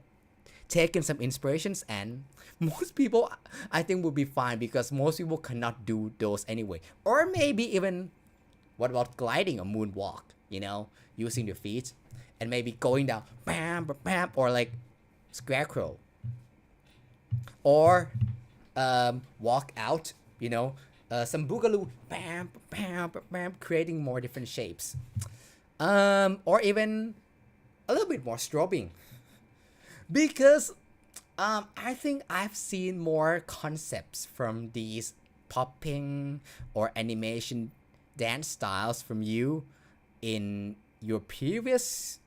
Speaker 1: taken some inspirations, and most people I think would be fine, because most people cannot do those anyway. Or maybe even, what about gliding a moonwalk, you know, using your feet and maybe going down bam, bam, bam, or like scarecrow, or walk out, you know, some boogaloo, bam, bam, bam, bam, creating more different shapes, or even a little bit more strobing, because I think I've seen more concepts from these popping or animation dance styles from you in your previous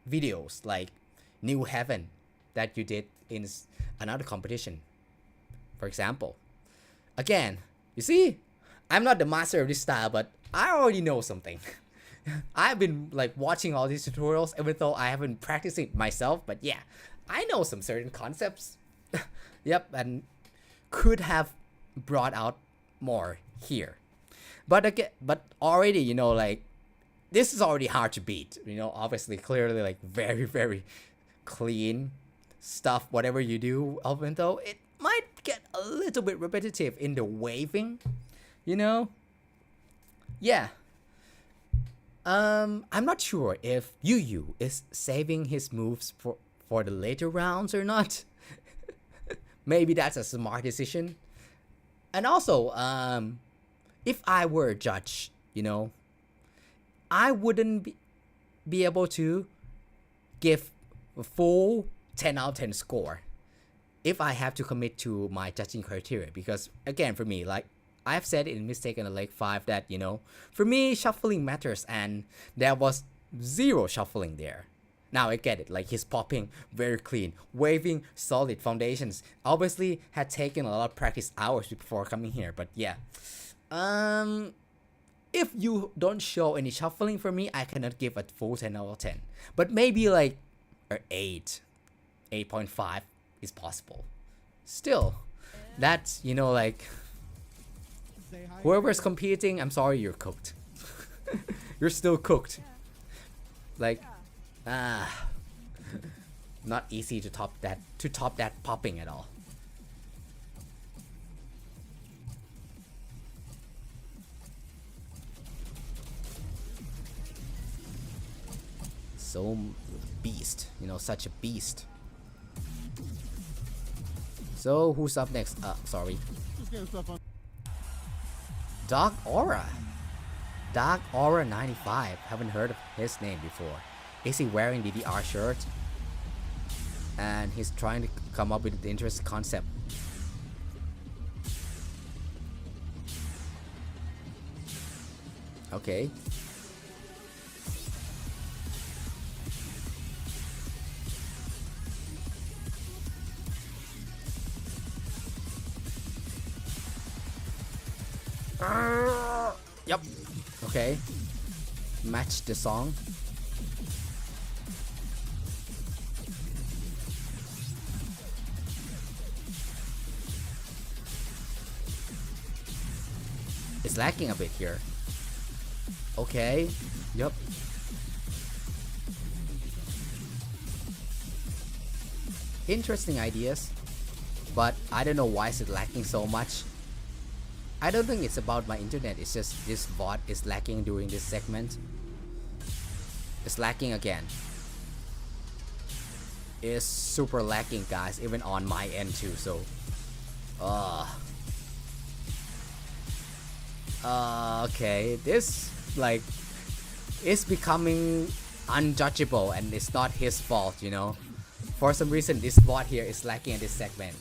Speaker 1: videos, like New Heaven that you did in another competition, for example. Again, you see, I'm not the master of this style, but I already know something. I've been like watching all these tutorials, even though I haven't practiced it myself, but yeah, I know some certain concepts. Yep, and could have brought out more here. But again, but already, you know, like, this is already hard to beat, you know, obviously, clearly, like, very, very clean stuff, whatever you do, even though it might get a little bit repetitive in the waving, you know? Yeah. I'm not sure if Yu is saving his moves for the later rounds or not. Maybe that's a smart decision. And also, if I were a judge, you know, I wouldn't be able to give full 10 out of 10 score if I have to commit to my judging criteria. Because again, for me, like I've said in Mistake on the Lake 5 that, you know, for me, shuffling matters, and there was zero shuffling there. Now I get it, like he's popping very clean, waving solid foundations. Obviously had taken a lot of practice hours before coming here, but yeah. If you don't show any shuffling for me, I cannot give a full 10 out of 10. But maybe like an 8, 8.5 is possible. Still, that's, you know, like whoever's competing, I'm sorry, you're cooked. You're still cooked. Like, not easy to top that popping at all. So beast, you know, such a beast. So who's up next? Sorry.
Speaker 5: Just getting stuff on.
Speaker 1: Dark Aura 95. Haven't heard of his name before. Is he wearing DDR shirt? And he's trying to come up with the interesting concept. Okay. Yep. Okay. Match the song. It's lacking a bit here. Okay. Yep. Interesting ideas, but I don't know why is it lacking so much. I don't think it's about my internet, it's just this bot is lacking during this segment. It's lacking again. It's super lacking, guys, even on my end too, so okay, this like is becoming unjudgeable, and it's not his fault, you know. For some reason this bot here is lacking in this segment.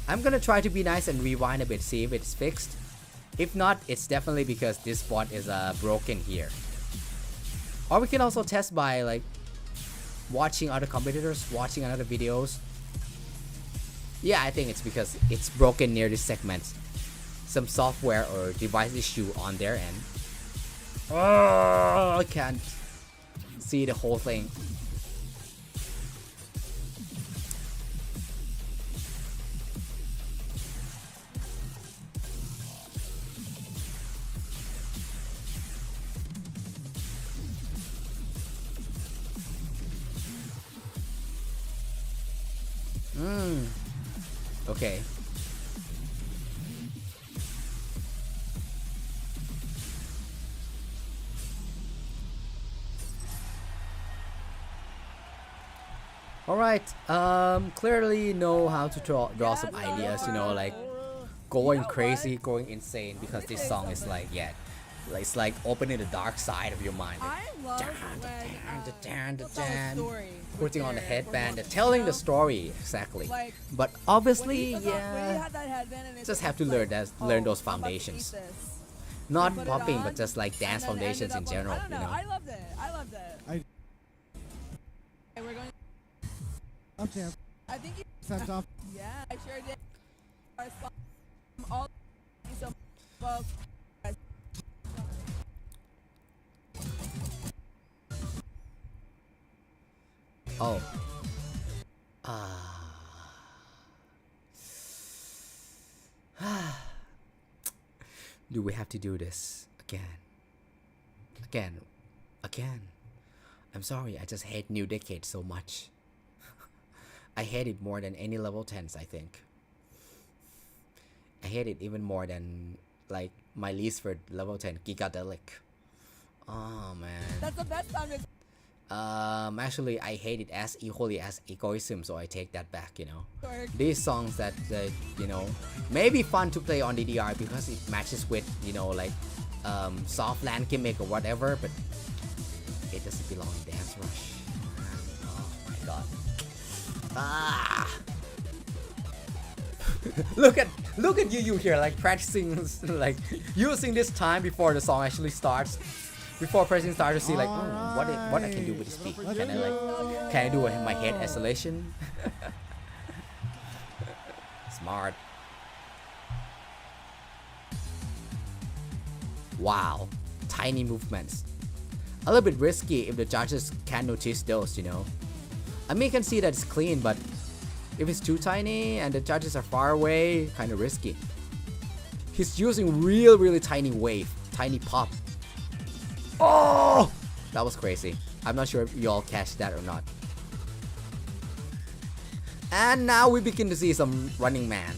Speaker 1: I'm gonna try to be nice and rewind a bit, see if it's fixed. If not, it's definitely because this bot is broken here. Or we can also test by like watching other competitors, watching other videos. Yeah, I think it's because it's broken near this segment. Some software or device issue on their end. Oh, I can't see the whole thing. Okay. Alright, clearly know how to draw some ideas, you know, like going crazy, going insane, because this song is like, yeah, like, it's like opening the dark side of your mind. Like,
Speaker 3: I love when
Speaker 1: putting on the headband, telling the story exactly.
Speaker 3: Like,
Speaker 1: but obviously,
Speaker 3: when you
Speaker 1: yeah,
Speaker 3: had that headband and it's
Speaker 1: just
Speaker 3: like,
Speaker 1: have to learn that, learn those foundations. Not
Speaker 3: Put it
Speaker 1: popping,
Speaker 3: on,
Speaker 1: but just like dance
Speaker 3: and then ended
Speaker 1: foundations in
Speaker 3: up on-
Speaker 1: general,
Speaker 3: I don't
Speaker 1: you know.
Speaker 3: I loved it. I loved it.
Speaker 2: I-
Speaker 3: Okay, we're going.
Speaker 2: Up there.
Speaker 3: I think you.
Speaker 2: Sent off.
Speaker 3: Yeah, I sure did. Our spot- all so well.
Speaker 1: Oh. Do we have to do this again? Again. I'm sorry, I just hate New Decade so much. I hate it more than any level 10s, I think. I hate it even more than like my least for level 10, Gigadelic. Oh man.
Speaker 3: That's the best time to.
Speaker 1: Actually I hate it as equally as Egoism, so I take that back, you know.
Speaker 3: Work.
Speaker 1: These songs that, you know, may be fun to play on DDR because it matches with, you know, like soft land gimmick or whatever, but it doesn't belong in Dancerush. Ah. look at you here, like practicing, like using this time before the song actually starts, before pressing start to see like what I can do with this beat. Can I do my head isolation? Smart. Wow, tiny movements. A little bit risky if the judges can't notice those, you know. I mean, you can see that it's clean, but if it's too tiny and the judges are far away, kind of risky. He's using really tiny wave, tiny pop. Oh, that was crazy. I'm not sure if you all catch that or not. And now we begin to see some Running Man.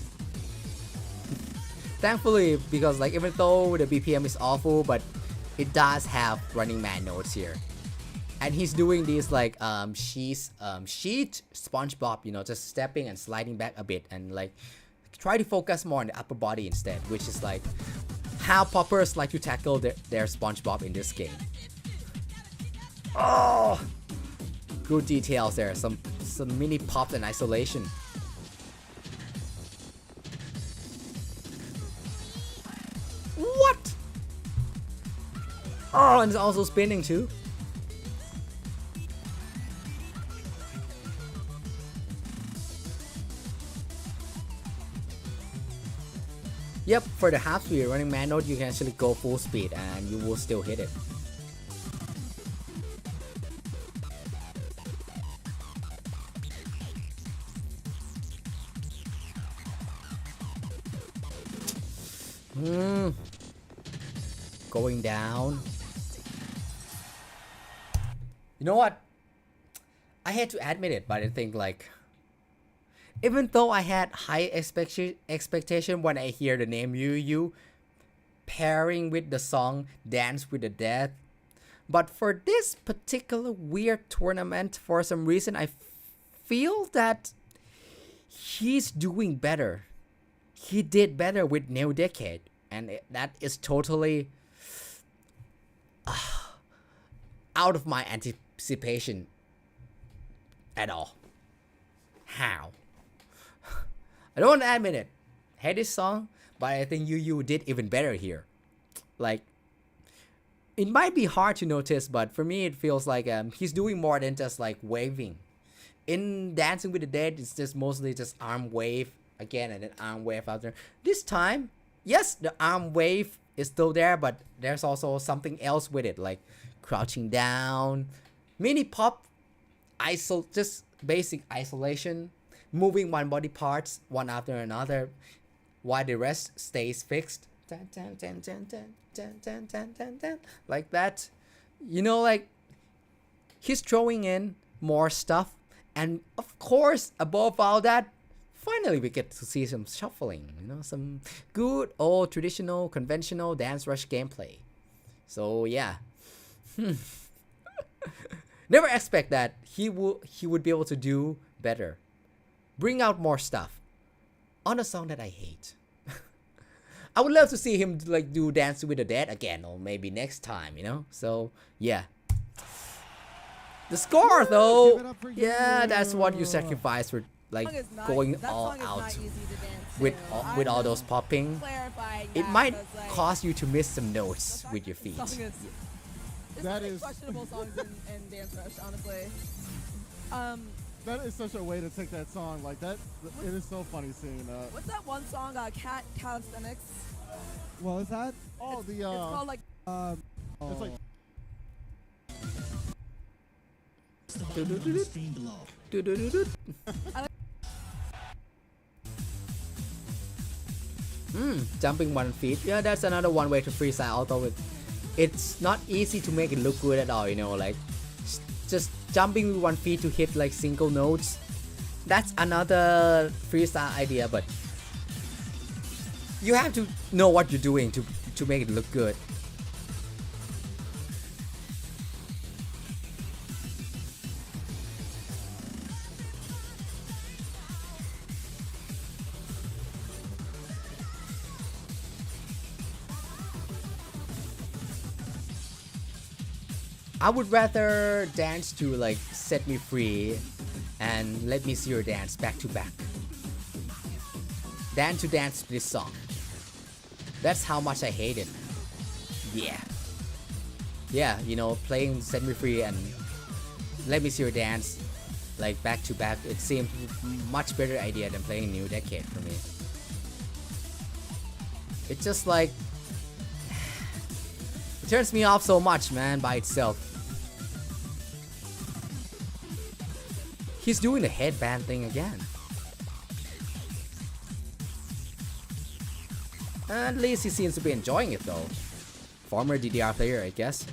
Speaker 1: Thankfully, because like even though the BPM is awful, but it does have Running Man notes here. And he's doing these like sheet SpongeBob, you know, just stepping and sliding back a bit and like try to focus more on the upper body instead, which is like how poppers like to tackle their SpongeBob in this game. Oh, good details there. Some mini pops and isolation. What? Oh, and it's also spinning too. Yep, for the half speed Running Man note, you can actually go full speed and you will still hit it. Going down. You know what? I hate to admit it, but I think like even though I had high expectation when I hear the name Yu pairing with the song Dance with the Dead, but for this particular weird tournament, for some reason I feel that he's doing better. He did better with New Decade, and that is totally out of my anticipation at all. How? I don't want to admit it. I hate this song, but I think Yu did even better here. Like, it might be hard to notice, but for me it feels like he's doing more than just like waving. In Dancing with the Dead, it's just mostly just arm wave again and then arm wave after. This time, yes, the arm wave is still there, but there's also something else with it, like crouching down, mini pop, just basic isolation, moving one body parts one after another while the rest stays fixed. Like that. You know, like he's throwing in more stuff, and of course above all that, finally we get to see some shuffling, you know, some good old traditional conventional Dancerush gameplay. So yeah. Never expect that he would be able to do better, bring out more stuff on a song that I hate. I would love to see him like do Dance with the Dead again, or maybe next time, you know. So yeah, the score though, yeah, that's what you sacrifice for like going all out with all those popping. It might cause you to miss some notes with your feet.
Speaker 5: That is
Speaker 3: questionable songs in Dancerush, honestly.
Speaker 5: That is such a way to take that song. Like that, it is so funny seeing.
Speaker 3: What's that one song? Cat Calisthenics.
Speaker 2: What was that?
Speaker 5: Oh,
Speaker 3: It's called like.
Speaker 5: It's like
Speaker 1: Jumping 1 feet. Yeah, that's another one way to freestyle, although it's not easy to make it look good at all, you know, like just jumping with 1 feet to hit like single notes. That's another freestyle idea, but you have to know what you're doing to make it look good. I would rather dance to like Set Me Free and let me see your dance back to back. Dance to dance this song. That's how much I hate it. Yeah. Yeah, you know, playing Set Me Free and Let Me See Your Dance like back to back, it seems much better idea than playing New Decade for me. It's just like it turns me off so much, man, by itself. He's doing the headband thing again. At least he seems to be enjoying it though. Former DDR player, I guess.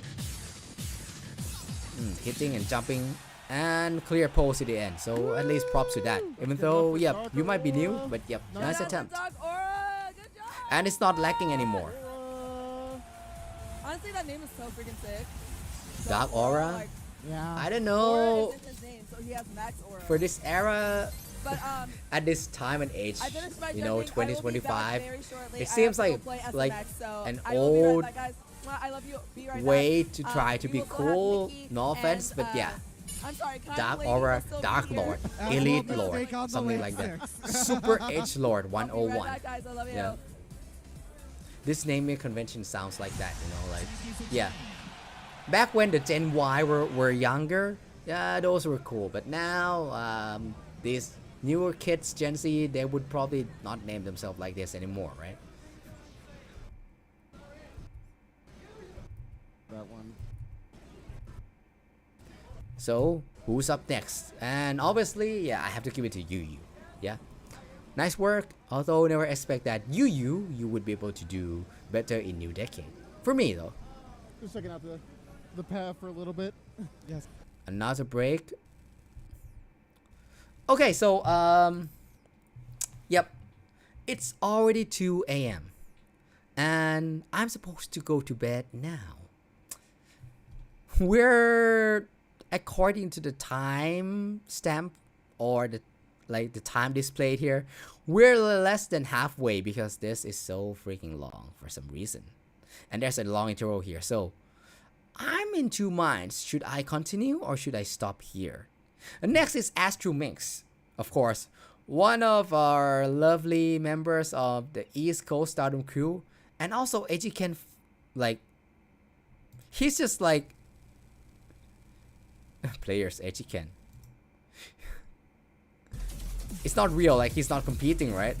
Speaker 1: Hitting and jumping and clear pose at the end. So at least props to that. Even though, yep, you might be new, but yep, nice attempt.
Speaker 3: Dog Aura, good job.
Speaker 1: And it's not lacking anymore.
Speaker 3: Honestly, that name is so freaking sick.
Speaker 1: Dark Aura?
Speaker 3: Like,
Speaker 2: Yeah.
Speaker 1: I don't
Speaker 3: Aura
Speaker 1: know.
Speaker 3: isn't his name, so he has Max Aura.
Speaker 1: For this era,
Speaker 3: But
Speaker 1: at this time and age,
Speaker 3: I finished my
Speaker 1: you know,
Speaker 3: jumping. I will be back
Speaker 1: 2025,
Speaker 3: very shortly.
Speaker 1: it
Speaker 3: I
Speaker 1: seems
Speaker 3: have to
Speaker 1: like
Speaker 3: go play
Speaker 1: like
Speaker 3: SMX, so
Speaker 1: an
Speaker 3: I will be right
Speaker 1: old
Speaker 3: back, guys. Well, I love you. Be right
Speaker 1: way
Speaker 3: back.
Speaker 1: to try to
Speaker 3: We
Speaker 1: be
Speaker 3: will still
Speaker 1: cool.
Speaker 3: have Nikki
Speaker 1: No offense,
Speaker 3: and,
Speaker 1: but yeah.
Speaker 3: I'm sorry, kind
Speaker 1: Dark
Speaker 3: lady
Speaker 1: Aura,
Speaker 3: will still be
Speaker 1: Dark
Speaker 3: here.
Speaker 1: Lord,
Speaker 2: And
Speaker 1: Elite
Speaker 2: we'll
Speaker 1: Lord,
Speaker 2: mistake on the
Speaker 1: something like that.
Speaker 2: lipsticks.
Speaker 1: Super Edge Lord
Speaker 3: I'll be right
Speaker 1: 101.
Speaker 3: back, guys. I love you.
Speaker 1: Yeah. This naming convention sounds like that, you know, like, yeah. Back when the Gen Y were younger, yeah, those were cool. But now, these newer kids, Gen Z, they would probably not name themselves like this anymore, right?
Speaker 5: That one.
Speaker 1: So, who's up next? And obviously, yeah, I have to give it to Yu. Yeah. Nice work, although never expect that you would be able to do better in New Decade. For me, though.
Speaker 5: Just checking out the path for a little bit.
Speaker 2: Yes.
Speaker 1: Another break. Okay, so, yep. It's already 2 a.m. And I'm supposed to go to bed now. We're, according to the time stamp or the time displayed here, we're less than halfway because this is so freaking long for some reason. And there's a long intro here. So, I'm in two minds. Should I continue or should I stop here? And next is Astro Minx. Of course, one of our lovely members of the East Coast Stardom crew. And also Ejiken, like, he's just like players Ejiken. It's not real, like he's not competing, right?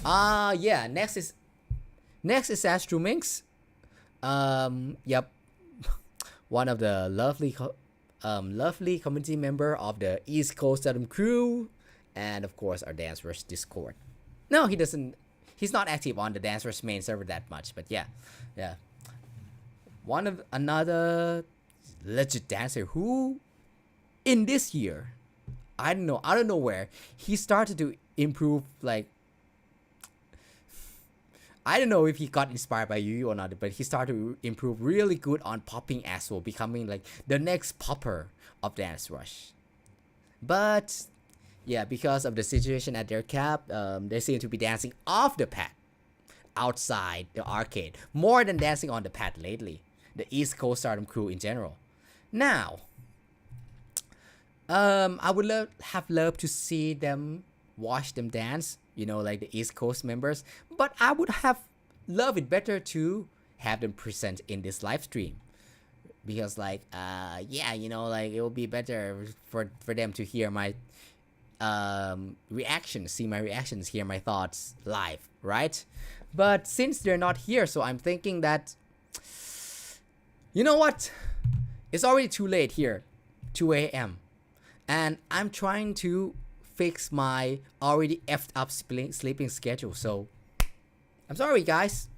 Speaker 1: Yeah, next is Astro Minx. Yep. One of the lovely community member of the East Coast Stardom crew, and of course our Dancerush Discord. No, he's not active on the Dancerush main server that much, but yeah. Another legit dancer who in this year, I don't know where, he started to improve, like, I don't know if he got inspired by Yu or not, but he started to improve really good on popping as well, becoming like the next popper of Dancerush. But yeah, because of the situation at their cap, they seem to be dancing off the pad, outside the arcade, more than dancing on the pad lately. The East Coast Stardom crew in general. Now, I would have loved to see them, watch them dance, you know, like the East Coast members, but I would have loved it better to have them present in this live stream, because like yeah, you know, like it will be better for them to hear my reactions, see my reactions, hear my thoughts live, right? But since they're not here, so I'm thinking that, you know what, it's already too late here, 2 a.m. and I'm trying to fix my already effed up sleeping schedule, so I'm sorry guys.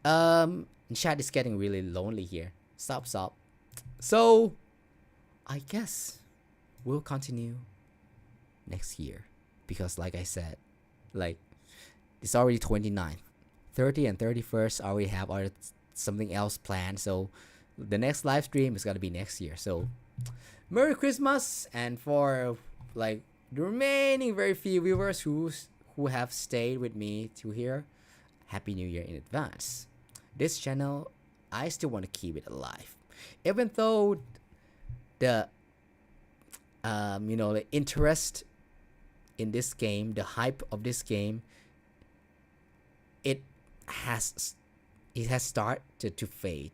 Speaker 1: Chat is getting really lonely here. Stop. So I guess we'll continue next year, because like I said, like, it's already 29th, 30 and 31st already have something else planned, so the next live stream is gonna be next year. So Merry Christmas, and for like the remaining very few viewers who have stayed with me to here, Happy New Year in advance. This channel, I still want to keep it alive, even though the the interest in this game, the hype of this game, it has started to fade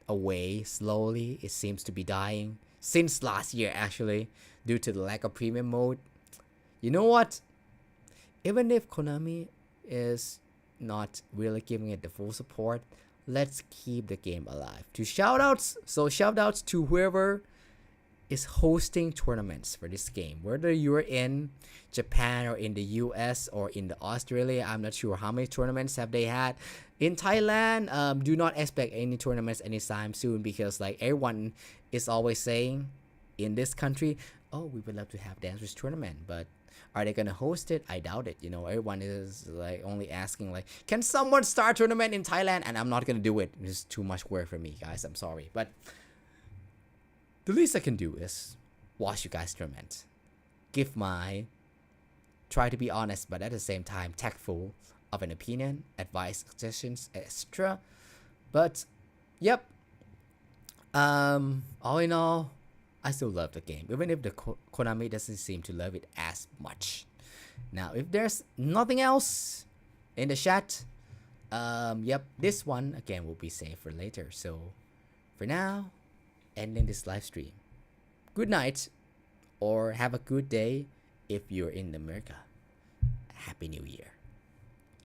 Speaker 1: away slowly. It seems to be dying since last year, actually, due to the lack of premium mode. You know what? Even if Konami is not really giving it the full support, let's keep the game alive. Shoutouts to whoever is hosting tournaments for this game, whether you're in Japan or in the US or in the Australia. I'm not sure how many tournaments have they had. In Thailand, do not expect any tournaments anytime soon, because like everyone is always saying in this country, oh, we would love to have Dancerush tournament, but are they gonna host it? I doubt it. Everyone is like only asking like, can someone start tournament in Thailand? And I'm not gonna do it. It's too much work for me, guys. I'm sorry, but the least I can do is watch you guys tournament, try to be honest, but at the same time tactful of an opinion, advice, suggestions, etc. But yep, all in all, I still love the game, even if the Konami doesn't seem to love it as much. Now, if there's nothing else in the chat, yep, this one again will be saved for later. So for now, ending this live stream. Good night, or have a good day if you're in America. Happy New Year.